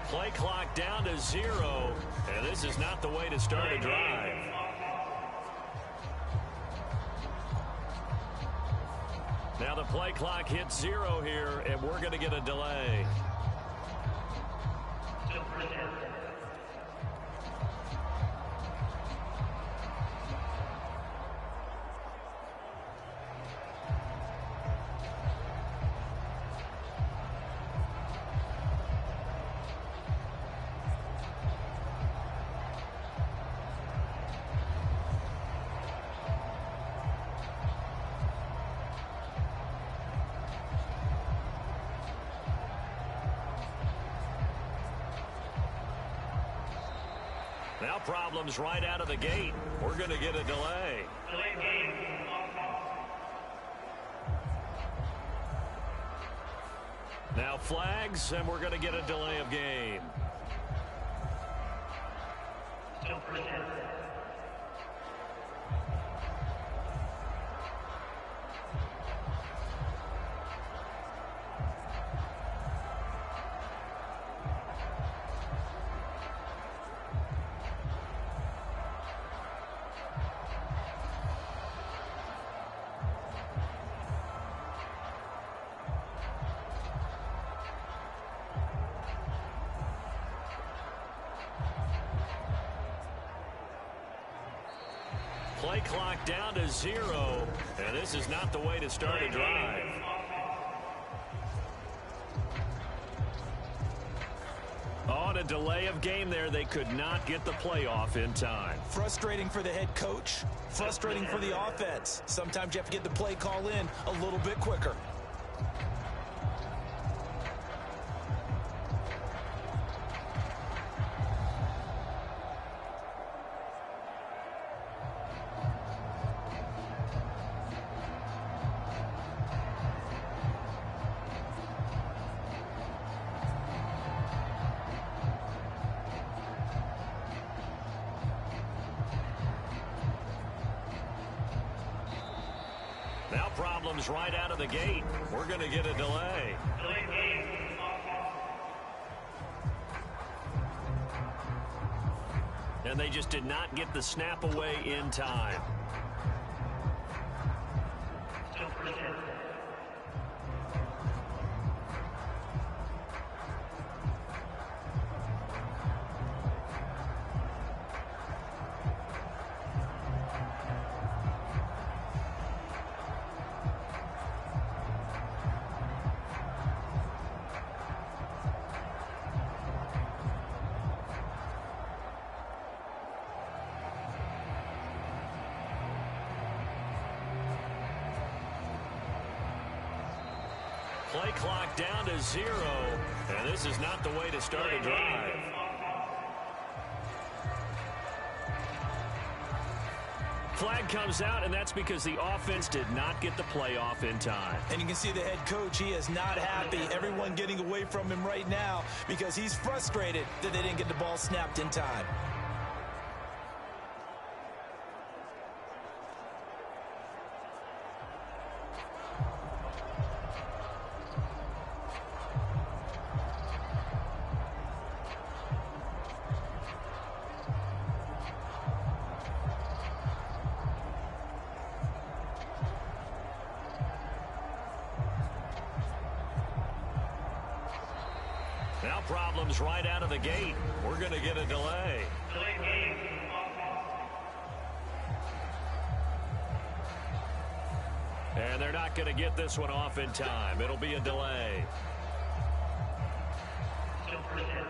Play clock down to 0, and this is not the way to start a drive. Now the play clock hits 0 here, and we're going to get a delay. first down. Now problems right out of the gate. We're going to get a delay. Delay game. Now flags, and we're going to get a delay of game. Still first down. Play clock down to 0, and this is not the way to start a drive. On a delay of game there, they could not get the playoff in time. Frustrating for the head coach, frustrating for the offense. Sometimes you have to get the play call in a little bit quicker. Now problems right out of the gate. We're going to get a delay. Delay game. And they just did not get the snap away in time. Still first down. Play clock down to 0, and this is not the way to start a drive. Flag comes out, and that's because the offense did not get the playoff in time. And you can see the head coach, he is not happy. Everyone getting away from him right now because he's frustrated that they didn't get the ball snapped in time. Now problems right out of the gate. We're going to get a delay. Delay game. And they're not going to get this one off in time. It'll be a delay. Still first down.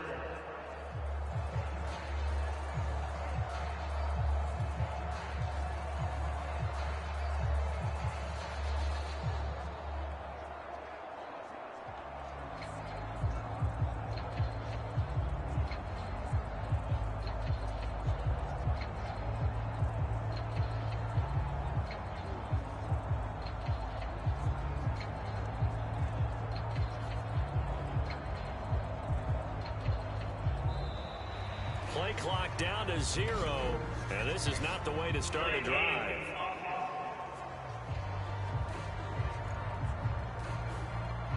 Play clock down to 0, and this is not the way to start a drive.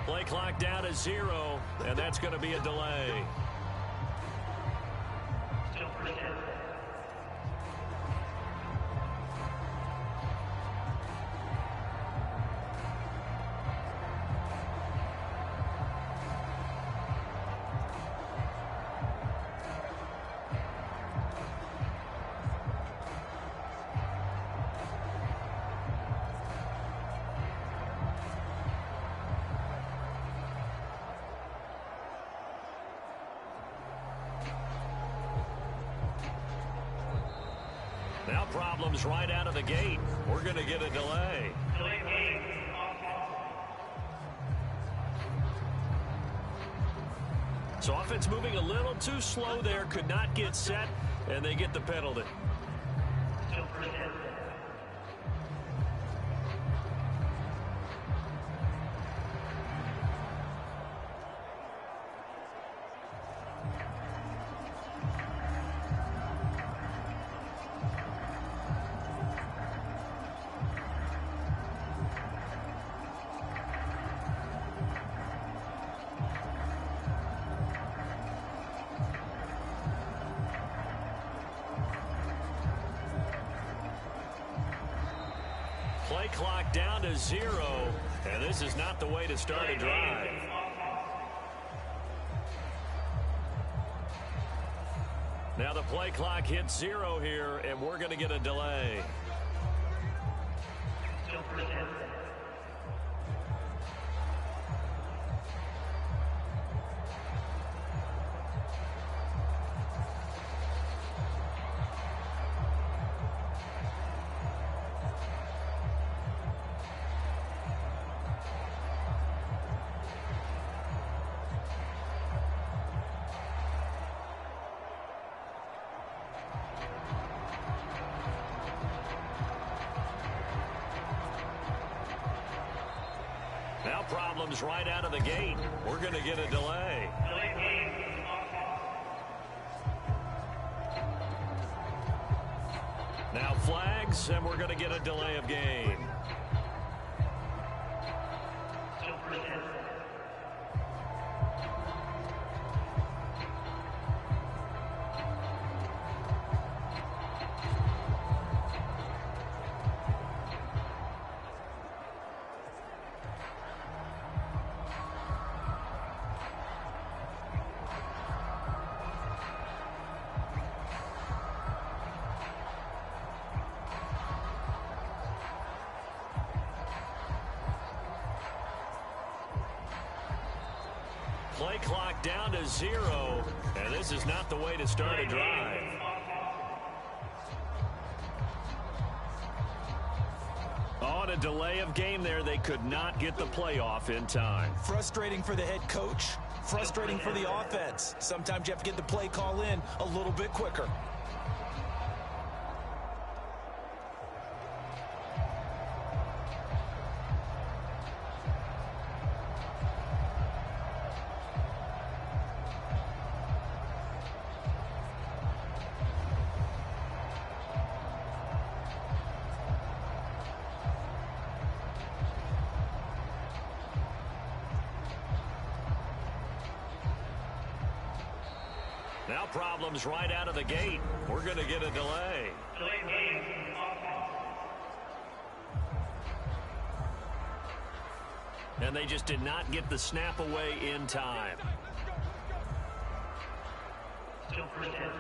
Play clock down to 0, and that's going to be a delay. Still first down. Now problems right out of the gate. We're going to get a delay. Delay game. So offense moving a little too slow there. Could not get set, and they get the penalty. Still first down. Play clock down to 0, and this is not the way to start a drive. Now the play clock hits 0 here, and we're going to get a delay. Still first down. Now problems right out of the gate. We're going to get a delay. Delay game. Now flags, and we're going to get a delay of game. Still first down. Play clock down to 0, and this is not the way to start a drive. On a delay of game there, they could not get the playoff in time. Frustrating for the head coach, frustrating for the offense. Sometimes you have to get the play call in a little bit quicker. Now problems right out of the gate. We're going to get a delay. Delay game. And they just did not get the snap away in time. Still first down.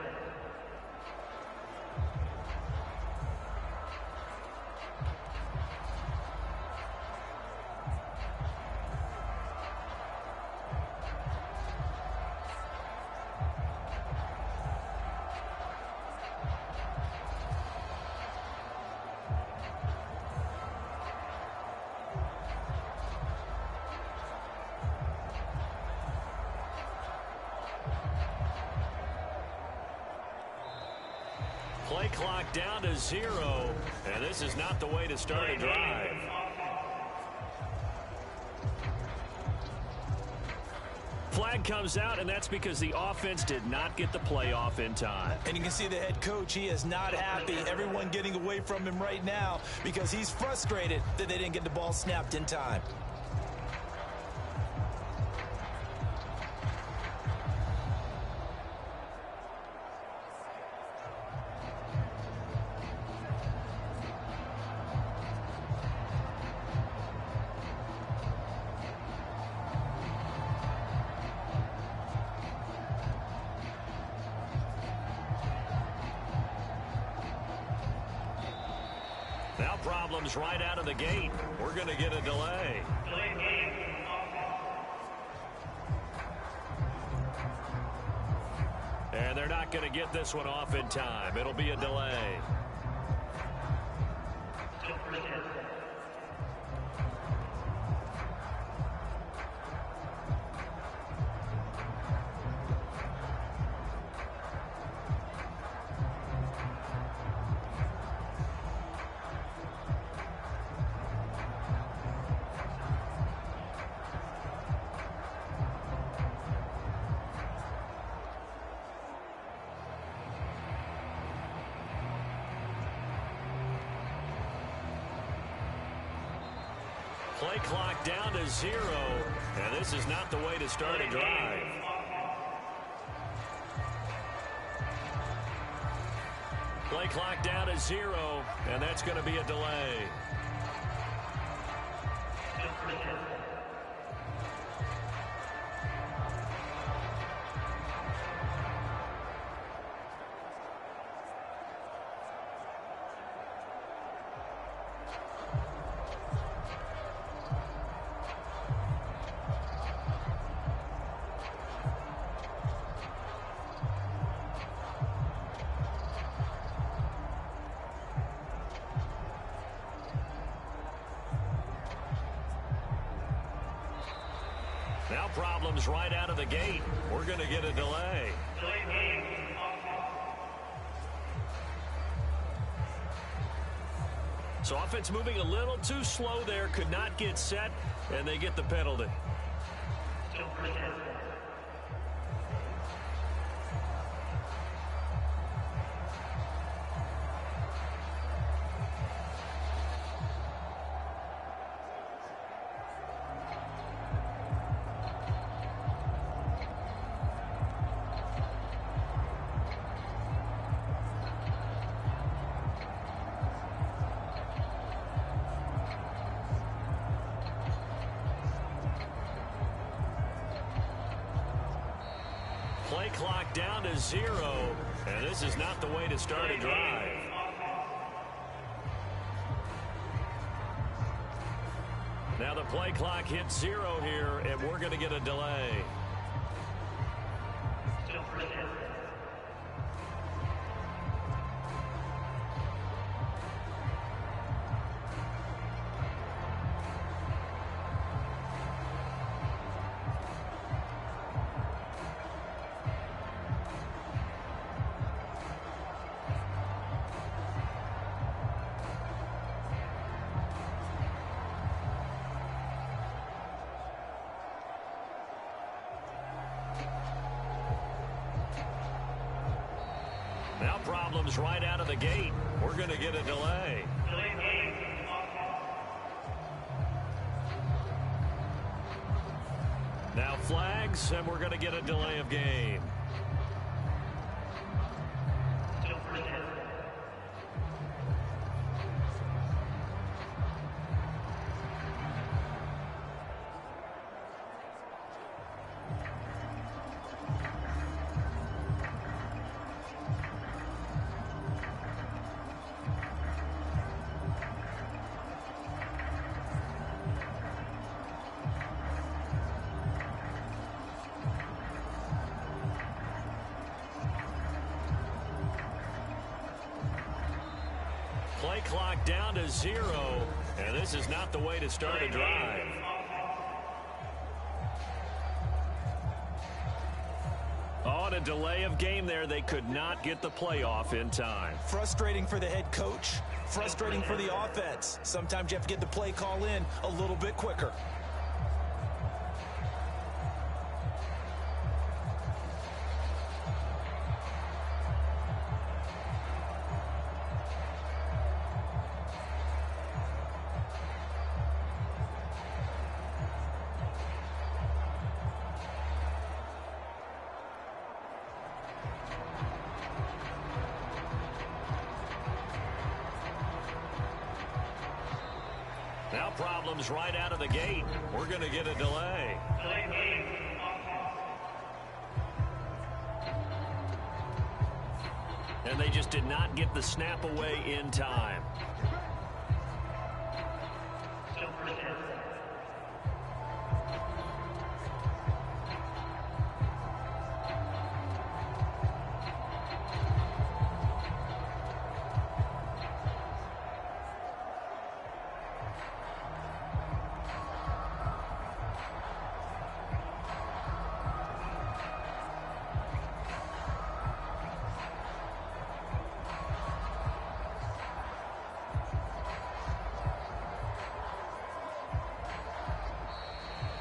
Play clock down to 0, and this is not the way to start a drive. Flag comes out, and that's because the offense did not get the playoff in time. And you can see the head coach, he is not happy. Everyone getting away from him right now because he's frustrated that they didn't get the ball snapped in time. Now problems right out of the gate. We're going to get a delay. Delay game. And they're not going to get this one off in time. It'll be a delay. Play clock down to 0, and this is not the way to start a drive. Play clock down to 0, and that's going to be a delay. Now problems right out of the gate. We're going to get a delay. So offense moving a little too slow there. Could not get set, and they get the penalty. Play clock down to 0, and this is not the way to start a drive. Now the play clock hits 0 here, and we're going to get a delay. Now problems right out of the gate. We're going to get a delay. Now flags, and we're going to get a delay of game. Play clock down to 0, and this is not the way to start a drive. On a delay of game there, they could not get the playoff in time. Frustrating for the head coach, frustrating for the offense. Sometimes you have to get the play call in a little bit quicker. Now problems right out of the gate. We're going to get a delay. And they just did not get the snap away in time.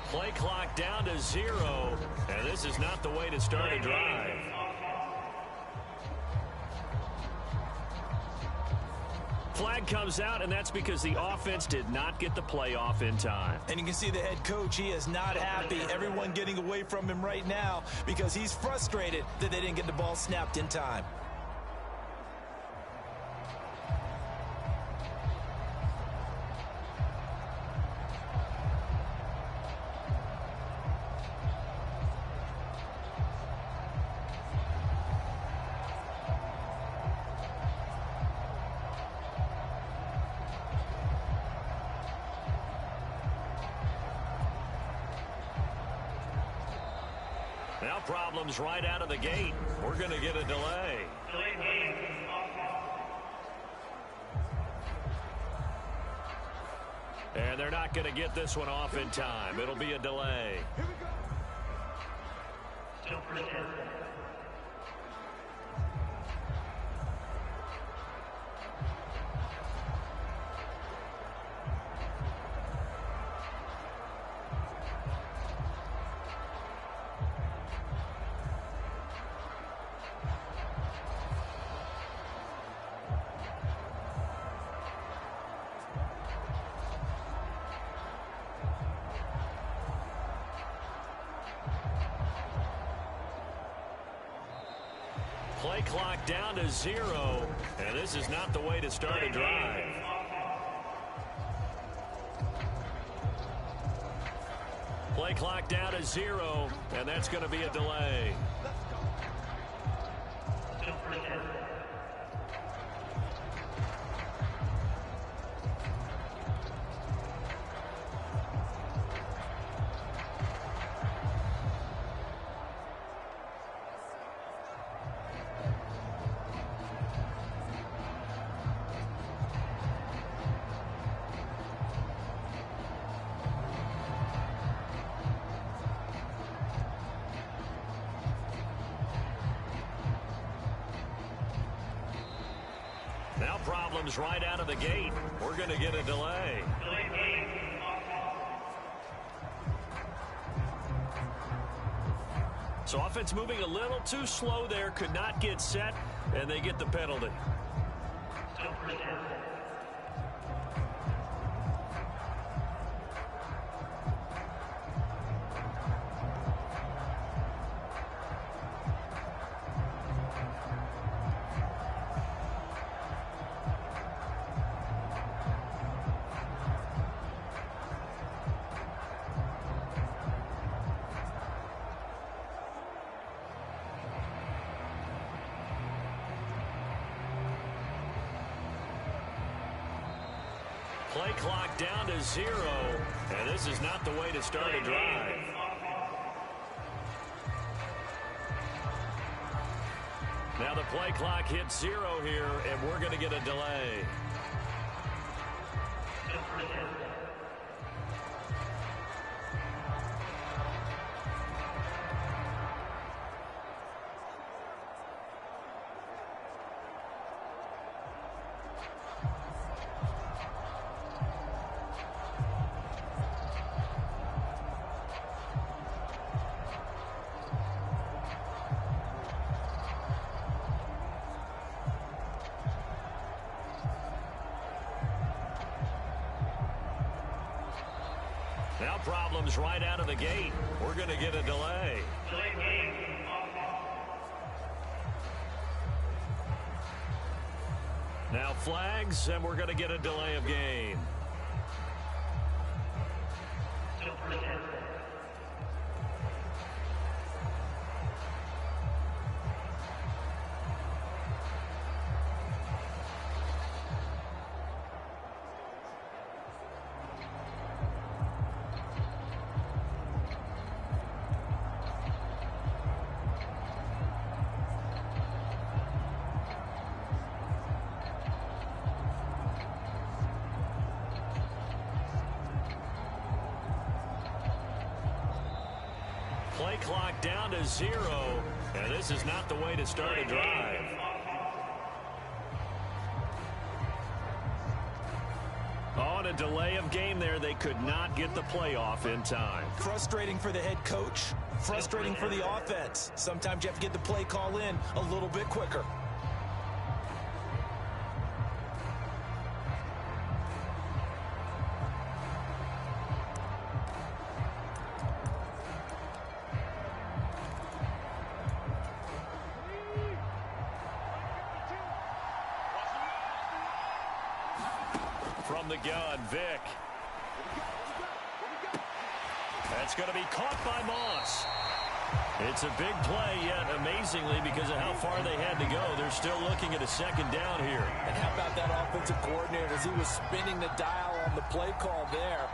Play clock down to 0, and this is not the way to start a drive. Flag comes out, and that's because the offense did not get the play off in time. And you can see the head coach, he is not happy. Everyone getting away from him right now because he's frustrated that they didn't get the ball snapped in time. Now problems right out of the gate. We're going to get a delay. And they're not going to get this one off in time. It'll be a delay. Still first down. Play clock down to 0, and this is not the way to start a drive. Play clock down to 0, and that's going to be a delay. Still first down. Now problems right out of the gate. We're going to get a delay. So offense moving a little too slow there. Could not get set, and they get the penalty. Still first down. Play clock down to 0, and this is not the way to start a drive. Now the play clock hits 0 here, and we're going to get a delay. Still first down. Now problems right out of the gate. We're going to get a delay. Now flags, and we're going to get a delay of game. Still first down. Play clock down to 0, and this is not the way to start a drive. On a delay of game there, they could not get the playoff in time. Frustrating for the head coach, frustrating for the offense. Sometimes you have to get the play call in a little bit quicker. from the gun. Vick. That's going to be caught by Moss. It's a big play, yet amazingly, because of how far they had to go, they're still looking at a second down here. And how about that offensive coordinator as he was spinning the dial on the play call there?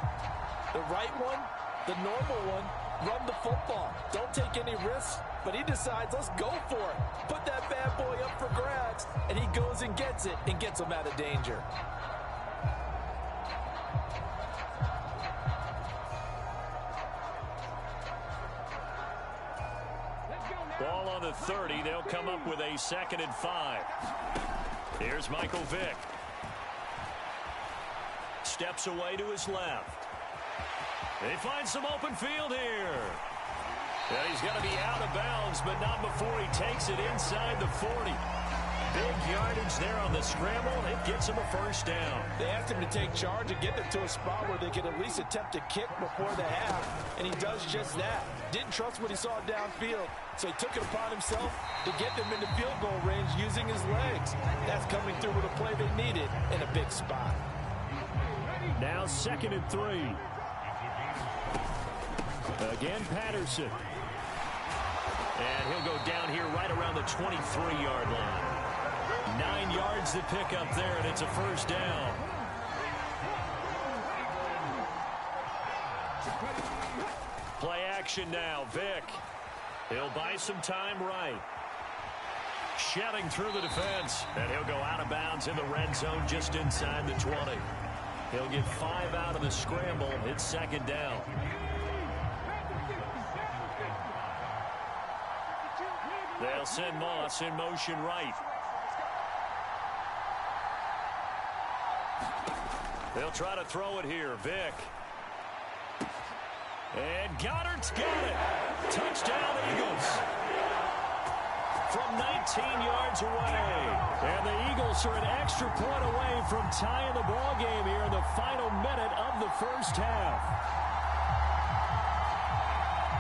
The right one, the normal one, run the football. Don't take any risks, but he decides, let's go for it. Put that bad boy up for grabs, and he goes and gets it and gets him out of danger. Ball on the 30. They'll come up with a 2nd and 5. Here's Michael Vick. Steps away to his left. They find some open field here. Yeah, he's going to be out of bounds, but not before he takes it inside the 40. Big yardage there on the scramble. It gets him a first down. They asked him to take charge and get them to a spot where they could at least attempt a kick before the half, and he does just that. Didn't trust what he saw downfield, so he took it upon himself to get them into field goal range using his legs. That's coming through with a play they needed in a big spot. Now 2nd and 3. Again, Patterson. And he'll go down here right around the 23-yard line. 9 yards to pick up there, and it's a first down. Play action now. Vick. He'll buy some time right. Shedding through the defense, and he'll go out of bounds in the red zone just inside the 20. He'll get 5 out of the scramble. It's 2nd down. They'll send Moss in motion right. They'll try to throw it here. Vick. And Goddard's got it. Touchdown, Eagles. From 19 yards away. And the Eagles are an extra point away from tying the ball game here in the final minute of the first half.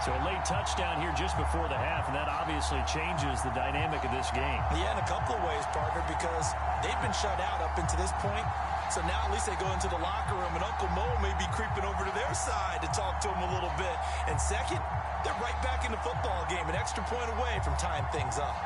So a late touchdown here just before the half, and that obviously changes the dynamic of this game. Yeah, in a couple of ways, partner, because they've been shut out up until this point. So now at least they go into the locker room, and Uncle Mo may be creeping over to their side to talk to him a little bit. And second, they're right back in the football game, an extra point away from tying things up.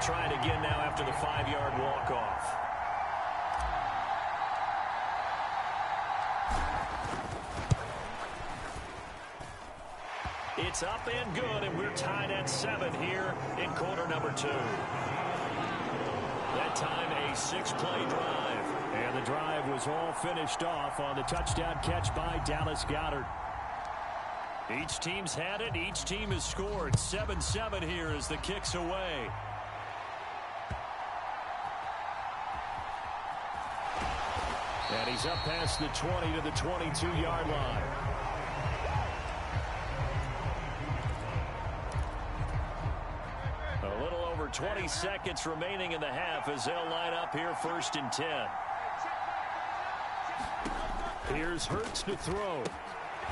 Try it again now after the 5-yard walk-off. It's up and good, and we're tied at 7 here in quarter number 2. That time a 6-play drive, and the drive was all finished off on the touchdown catch by Dallas Goedert. Each team's had it. Each team has scored. 7-7 here as the kick's away. And he's up past the 20 to the 22-yard line. A little over 20 seconds remaining in the half as they'll line up here 1st and 10. Here's Hurts to throw.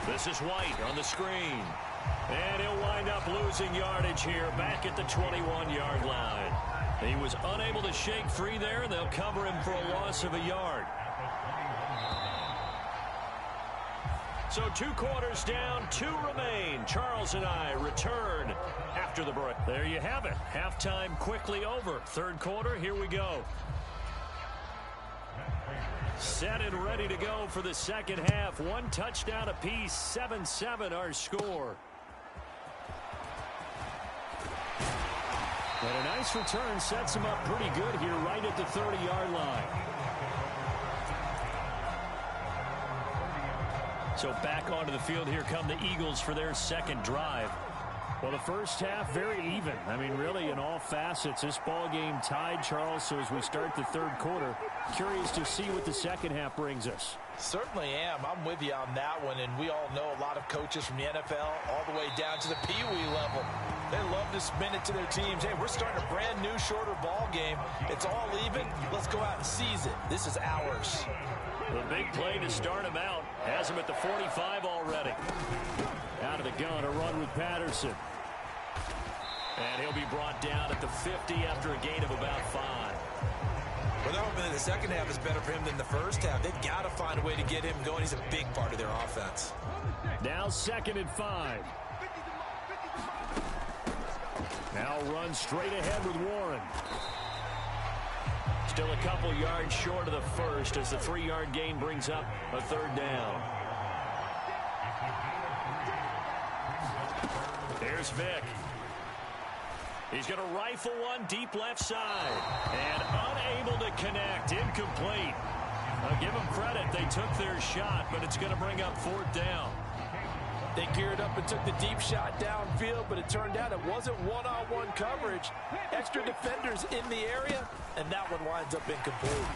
This is White on the screen. And he'll wind up losing yardage here back at the 21-yard line. He was unable to shake free there, and they'll cover him for a loss of a yard. So 2 quarters down, 2 remain. Charles and I return after the break. There you have it. Halftime quickly over. 3rd quarter, here we go. Set and ready to go for the second half. 1 touchdown apiece, 7-7 our score. And a nice return sets him up pretty good here right at the 30-yard line. So back onto the field here come the Eagles for their 2nd drive. Well, the first half very even. I mean, really in all facets, this ball game tied, Charles. So as we start the 3rd quarter, curious to see what the second half brings us. Certainly am. I'm with you on that one, and we all know a lot of coaches from the NFL all the way down to the Pee Wee level. They love to spin it to their teams. Hey, we're starting a brand new, shorter ball game. It's all even. Let's go out and seize it. This is ours. The big play to start him out has him at the 45 already. Out of the gun, a run with Patterson. And he'll be brought down at the 50 after a gain of about 5. Well, they're hoping that the second half is better for him than the first half. They've got to find a way to get him going. He's a big part of their offense. Now 2nd and 5. Now run straight ahead with Warren. Still a couple yards short of the first as the 3-yard gain brings up a 3rd down. Here's Vick. He's going to rifle one deep left side. And unable to connect. Incomplete. I'll give them credit. They took their shot, but it's going to bring up 4th down. They geared up and took the deep shot downfield, but it turned out it wasn't one-on-one coverage. Extra defenders in the area, and that one winds up incomplete.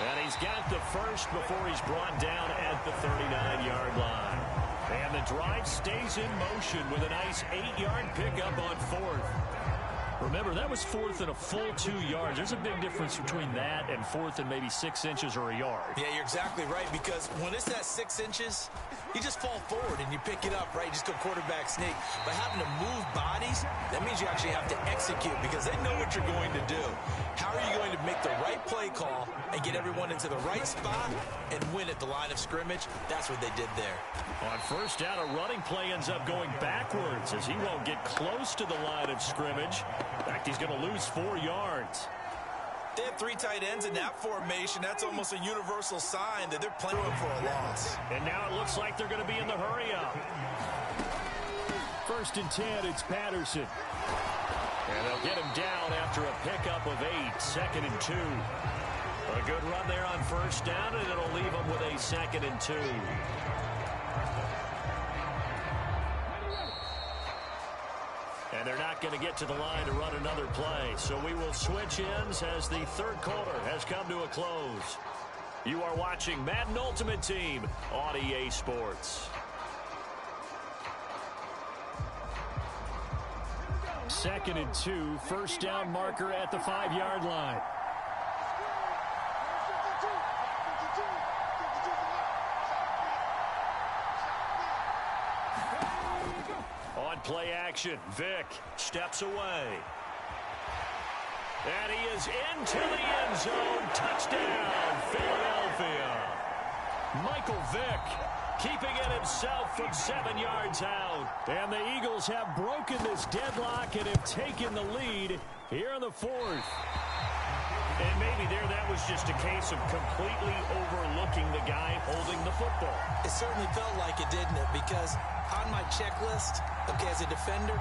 And he's got the first before he's brought down at the 39-yard line. And the drive stays in motion with a nice 8-yard pickup on 4th. Remember, that was 4th and a full 2 yards. There's a big difference between that and 4th and maybe 6 inches or a yard. Yeah, you're exactly right, because when it's at 6 inches, you just fall forward and you pick it up, right? You just go quarterback sneak. But having to move bodies, that means you actually have to execute because they know what you're going to do. How are you going to make the right play call and get everyone into the right spot and win at the line of scrimmage? That's what they did there. On 1st down, a running play ends up going backwards as he won't get close to the line of scrimmage. In fact, he's going to lose 4 yards. They have 3 tight ends in that formation. That's almost a universal sign that they're playing for a loss. And now it looks like they're going to be in the hurry-up. 1st and 10, it's Patterson. And they'll get him down after a pickup of 8, 2nd and 2. A good run there on 1st down, and it'll leave him with a 2nd and 2. And they're not going to get to the line to run another play. So we will switch ends as the 3rd quarter has come to a close. You are watching Madden Ultimate Team on EA Sports. 2nd and 2, 1st down marker at the 5-yard line. On play action, Vick steps away. And he is into the end zone. Touchdown, Philadelphia. Michael Vick keeping it himself from 7 yards out. And the Eagles have broken this deadlock and have taken the lead here in the 4th. And maybe there that was just a case of completely overlooking the guy holding the football. It certainly felt like it, didn't it? Because on my checklist, okay, as a defender,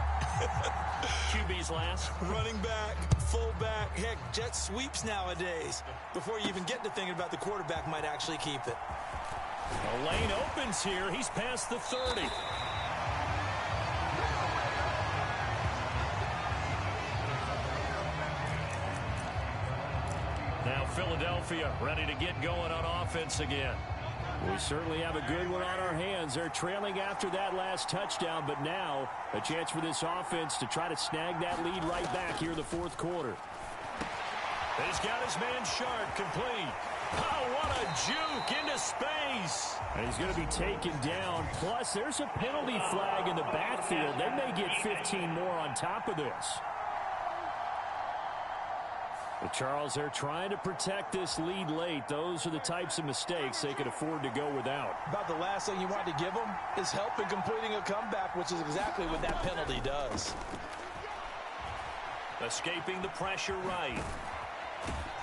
QB's last. Running back, fullback, heck, jet sweeps nowadays. Before you even get to thinking about the quarterback might actually keep it. The lane opens here. He's past the 30. Now Philadelphia ready to get going on offense again. We certainly have a good one on our hands. They're trailing after that last touchdown, but now a chance for this offense to try to snag that lead right back here in the 4th quarter. He's got his man Sharp complete. Oh, what a juke into space. And he's going to be taken down. Plus, there's a penalty flag in the backfield. They may get 15 more on top of this. But Charles, they're trying to protect this lead late. Those are the types of mistakes they could afford to go without. About the last thing you want to give them is help in completing a comeback, which is exactly what that penalty does. Escaping the pressure right.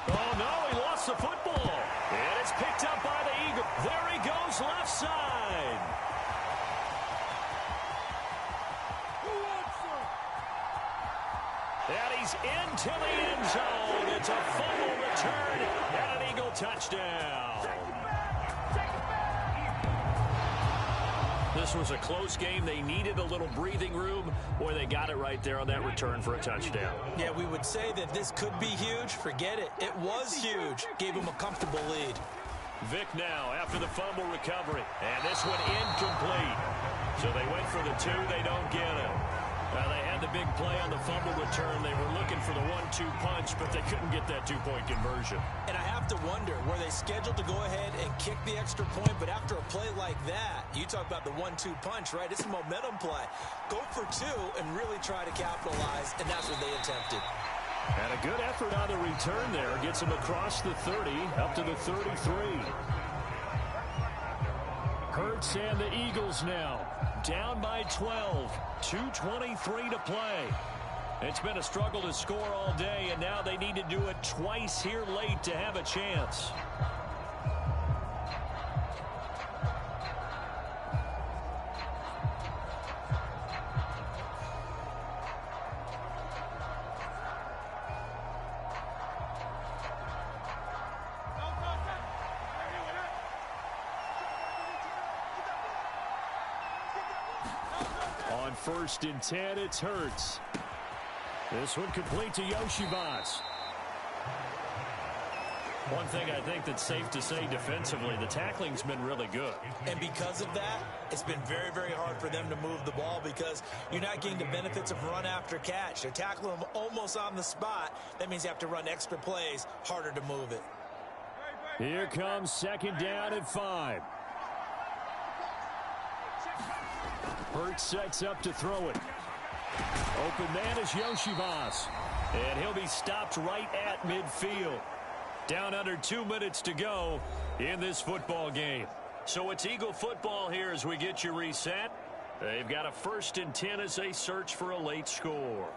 Oh, no, he lost the football. And it's picked up by the Eagles. There he goes, left side. And he's into the end zone. It's a fumble return and an Eagle touchdown. This was a close game. They needed a little breathing room. Boy, they got it right there on that return for a touchdown. Yeah, we would say that this could be huge. Forget it. It was huge. Gave them a comfortable lead. Vick now after the fumble recovery. And this one incomplete. So they went for the 2. They don't get it. They had the big play on the fumble return. They were looking for the 1-2 punch, but they couldn't get that 2-point conversion. And I have to wonder, were they scheduled to go ahead and kick the extra point? But after a play like that, you talk about the 1-2 punch, right? It's a momentum play. Go for 2 and really try to capitalize, and that's what they attempted. And a good effort on the return there. Gets him across the 30, up to the 33. Hurts and the Eagles now down by 12. 2:23 to play. It's been a struggle to score all day, and now they need to do it twice here late to have a chance. On 1st and 10, it's Hurts. This one complete to Yoshivas. One thing I think that's safe to say defensively, the tackling's been really good. And because of that, it's been very, very hard for them to move the ball because you're not getting the benefits of run after catch. They're tackling them almost on the spot. That means you have to run extra plays, harder to move it. Here comes 2nd down and 5. Hurts sets up to throw it. Open man is Yoshivas. And he'll be stopped right at midfield. Down under 2 minutes to go in this football game. So it's Eagle football here as we get you reset. They've got a 1st and 10 as they search for a late score.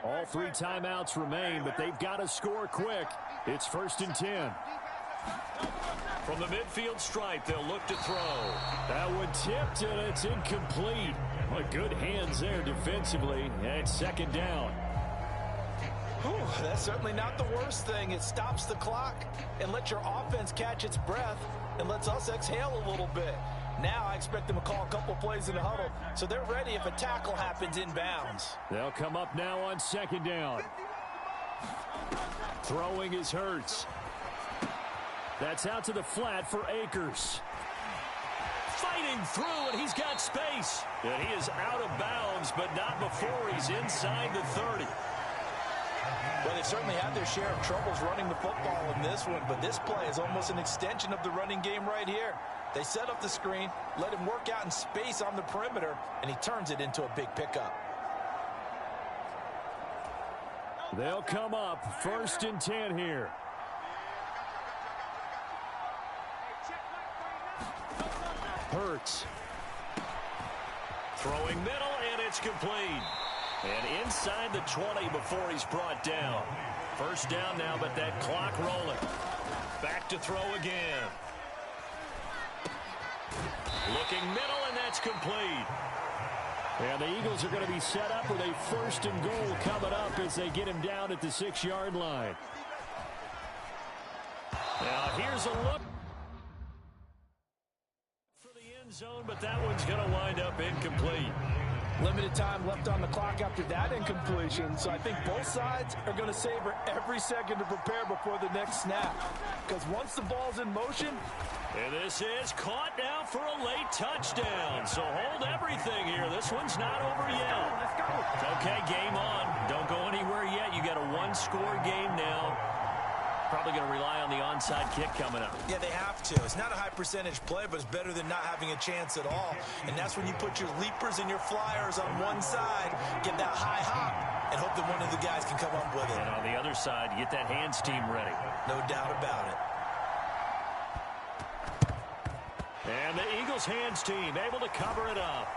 All 3 timeouts remain, but they've got to score quick. It's 1st and 10. From the midfield stripe, they'll look to throw. That one tipped, and it's incomplete. Well, good hands there defensively, and it's 2nd down. Whew, that's certainly not the worst thing. It stops the clock and lets your offense catch its breath and lets us exhale a little bit. Now I expect them to call a couple plays in the huddle, so they're ready if a tackle happens inbounds. They'll come up now on 2nd down. Throwing is Hurts. That's out to the flat for Akers. Fighting through, and he's got space. And he is out of bounds, but not before he's inside the 30. Well, they certainly had their share of troubles running the football in this one, but this play is almost an extension of the running game right here. They set up the screen, let him work out in space on the perimeter, and he turns it into a big pickup. They'll come up 1st and 10 here. Hurts. Throwing middle, and it's complete. And inside the 20 before he's brought down. 1st down now, but that clock rolling. Back to throw again. Looking middle, and that's complete. And the Eagles are going to be set up with a 1st and goal coming up as they get him down at the 6-yard line. Now here's a look for the end zone, but that one's going to wind up incomplete. Limited time left on the clock after that incompletion, so I think both sides are going to savor every second to prepare before the next snap. Because once the ball's in motion... And this is caught now for a late touchdown. So hold everything here. This one's not over yet. Let's go. Okay, game on. Don't go anywhere yet. You got a 1-score game now. Probably going to rely on the onside kick coming up. Yeah, they have to. It's not a high percentage play, but it's better than not having a chance at all. And that's when you put your leapers and your flyers on one side, get that high hop, and hope that one of the guys can come up with it. And on the other side, get that hands team ready. No doubt about it. And the Eagles hands team able to cover it up.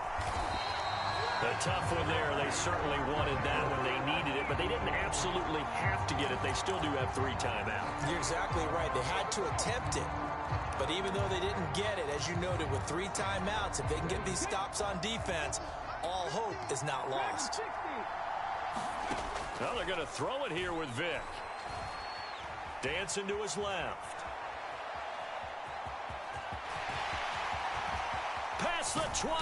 A tough one there. They certainly wanted that when they needed it, but they didn't absolutely have to get it. They still do have 3 timeouts. You're exactly right. They had to attempt it. But even though they didn't get it, as you noted, with 3 timeouts, if they can get these stops on defense, all hope is not lost. Well, they're going to throw it here with Vick. Dancing to his left. Past the 20.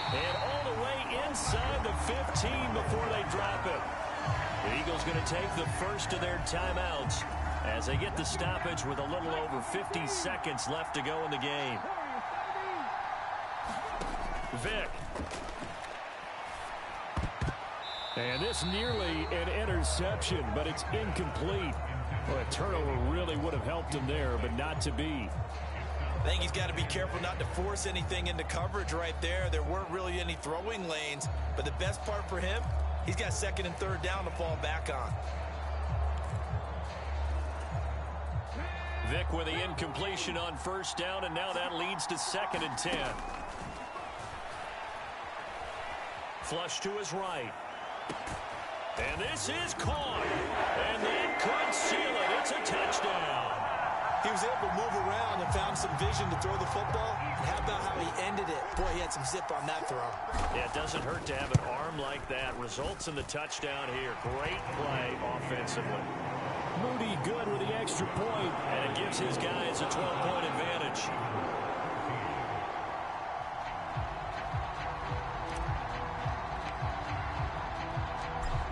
And all the way inside the 15 before they drop it. The Eagles going to take the first of their timeouts as they get the stoppage with a little over 50 seconds left to go in the game. Vick. And this nearly an interception, but it's incomplete. Well, a turnover really would have helped him there, but not to be. I think he's got to be careful not to force anything into coverage right there. There weren't really any throwing lanes, but the best part for him, he's got second and third down to fall back on. Vick with the incompletion on first down, and now that leads to 2nd and 10. Flush to his right. And this is caught. And that could seal it. It's a touchdown. He was able to move around and found some vision to throw the football. And how about how he ended it? Boy, he had some zip on that throw. Yeah, it doesn't hurt to have an arm like that. Results in the touchdown here. Great play offensively. Moody good with the extra point, and it gives his guys a 12-point advantage.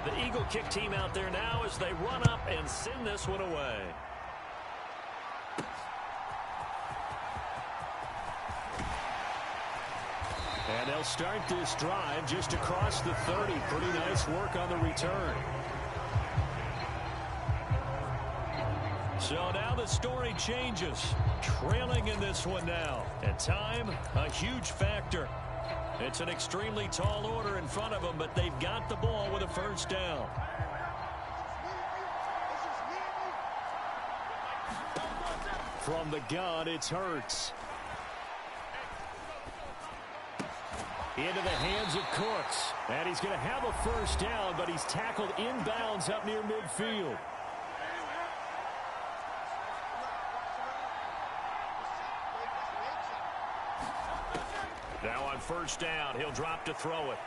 The Eagle kick team out there now as they run up and send this one away. And they'll start this drive just across the 30. Pretty nice work on the return. So now the story changes. Trailing in this one now. And time, a huge factor. It's an extremely tall order in front of them, but they've got the ball with a first down. From the gun, it's Hurts. Into the hands of Cooks. And he's going to have a first down, but he's tackled inbounds up near midfield. Now on first down, he'll drop to throw it.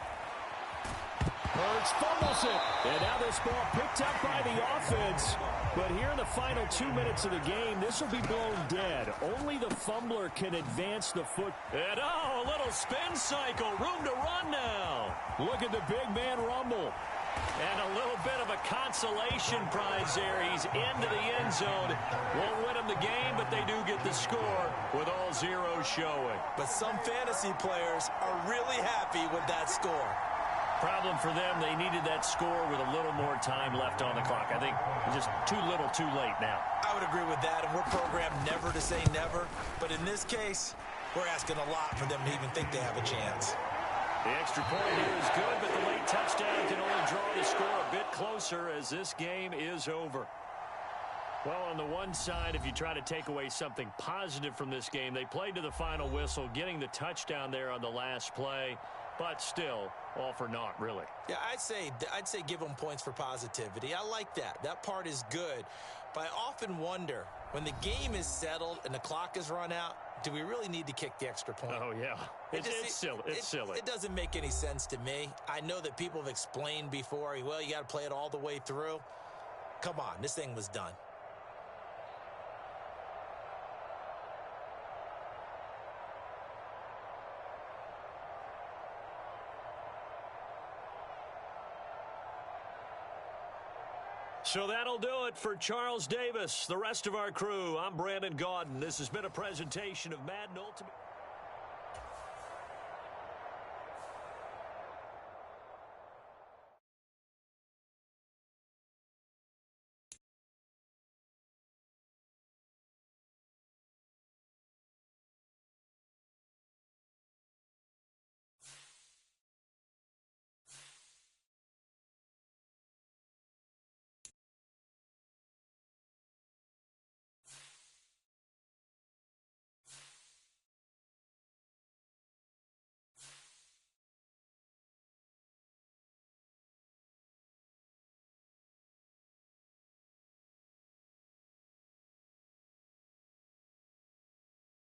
Hurts fumbles it. And now this ball picked up by the offense. But here in the final 2 minutes of the game, this will be blown dead. Only the fumbler can advance the foot. And a little spin cycle. Room to run now. Look at the big man rumble. And a little bit of a consolation prize there. He's into the end zone. Won't win him the game, but they do get the score with all zeros showing. But some fantasy players are really happy with that score. Problem for them, they needed that score with a little more time left on the clock. I think just too little too late now. I would agree with that, and we're programmed never to say never. But in this case, we're asking a lot for them to even think they have a chance. The extra point here is good, but the late touchdown can only draw the score a bit closer as this game is over. Well, on the one side, if you try to take away something positive from this game, they played to the final whistle, getting the touchdown there on the last play, but still, all for naught, really. Yeah, I'd say give them points for positivity. I like that. That part is good. But I often wonder, when the game is settled and the clock is run out, do we really need to kick the extra point? Oh, yeah. It's silly. It's silly. It doesn't make any sense to me. I know that people have explained before, well, you got to play it all the way through. Come on, this thing was done. So that'll do it for Charles Davis. The rest of our crew, I'm Brandon Gaudin. This has been a presentation of Madden Ultimate.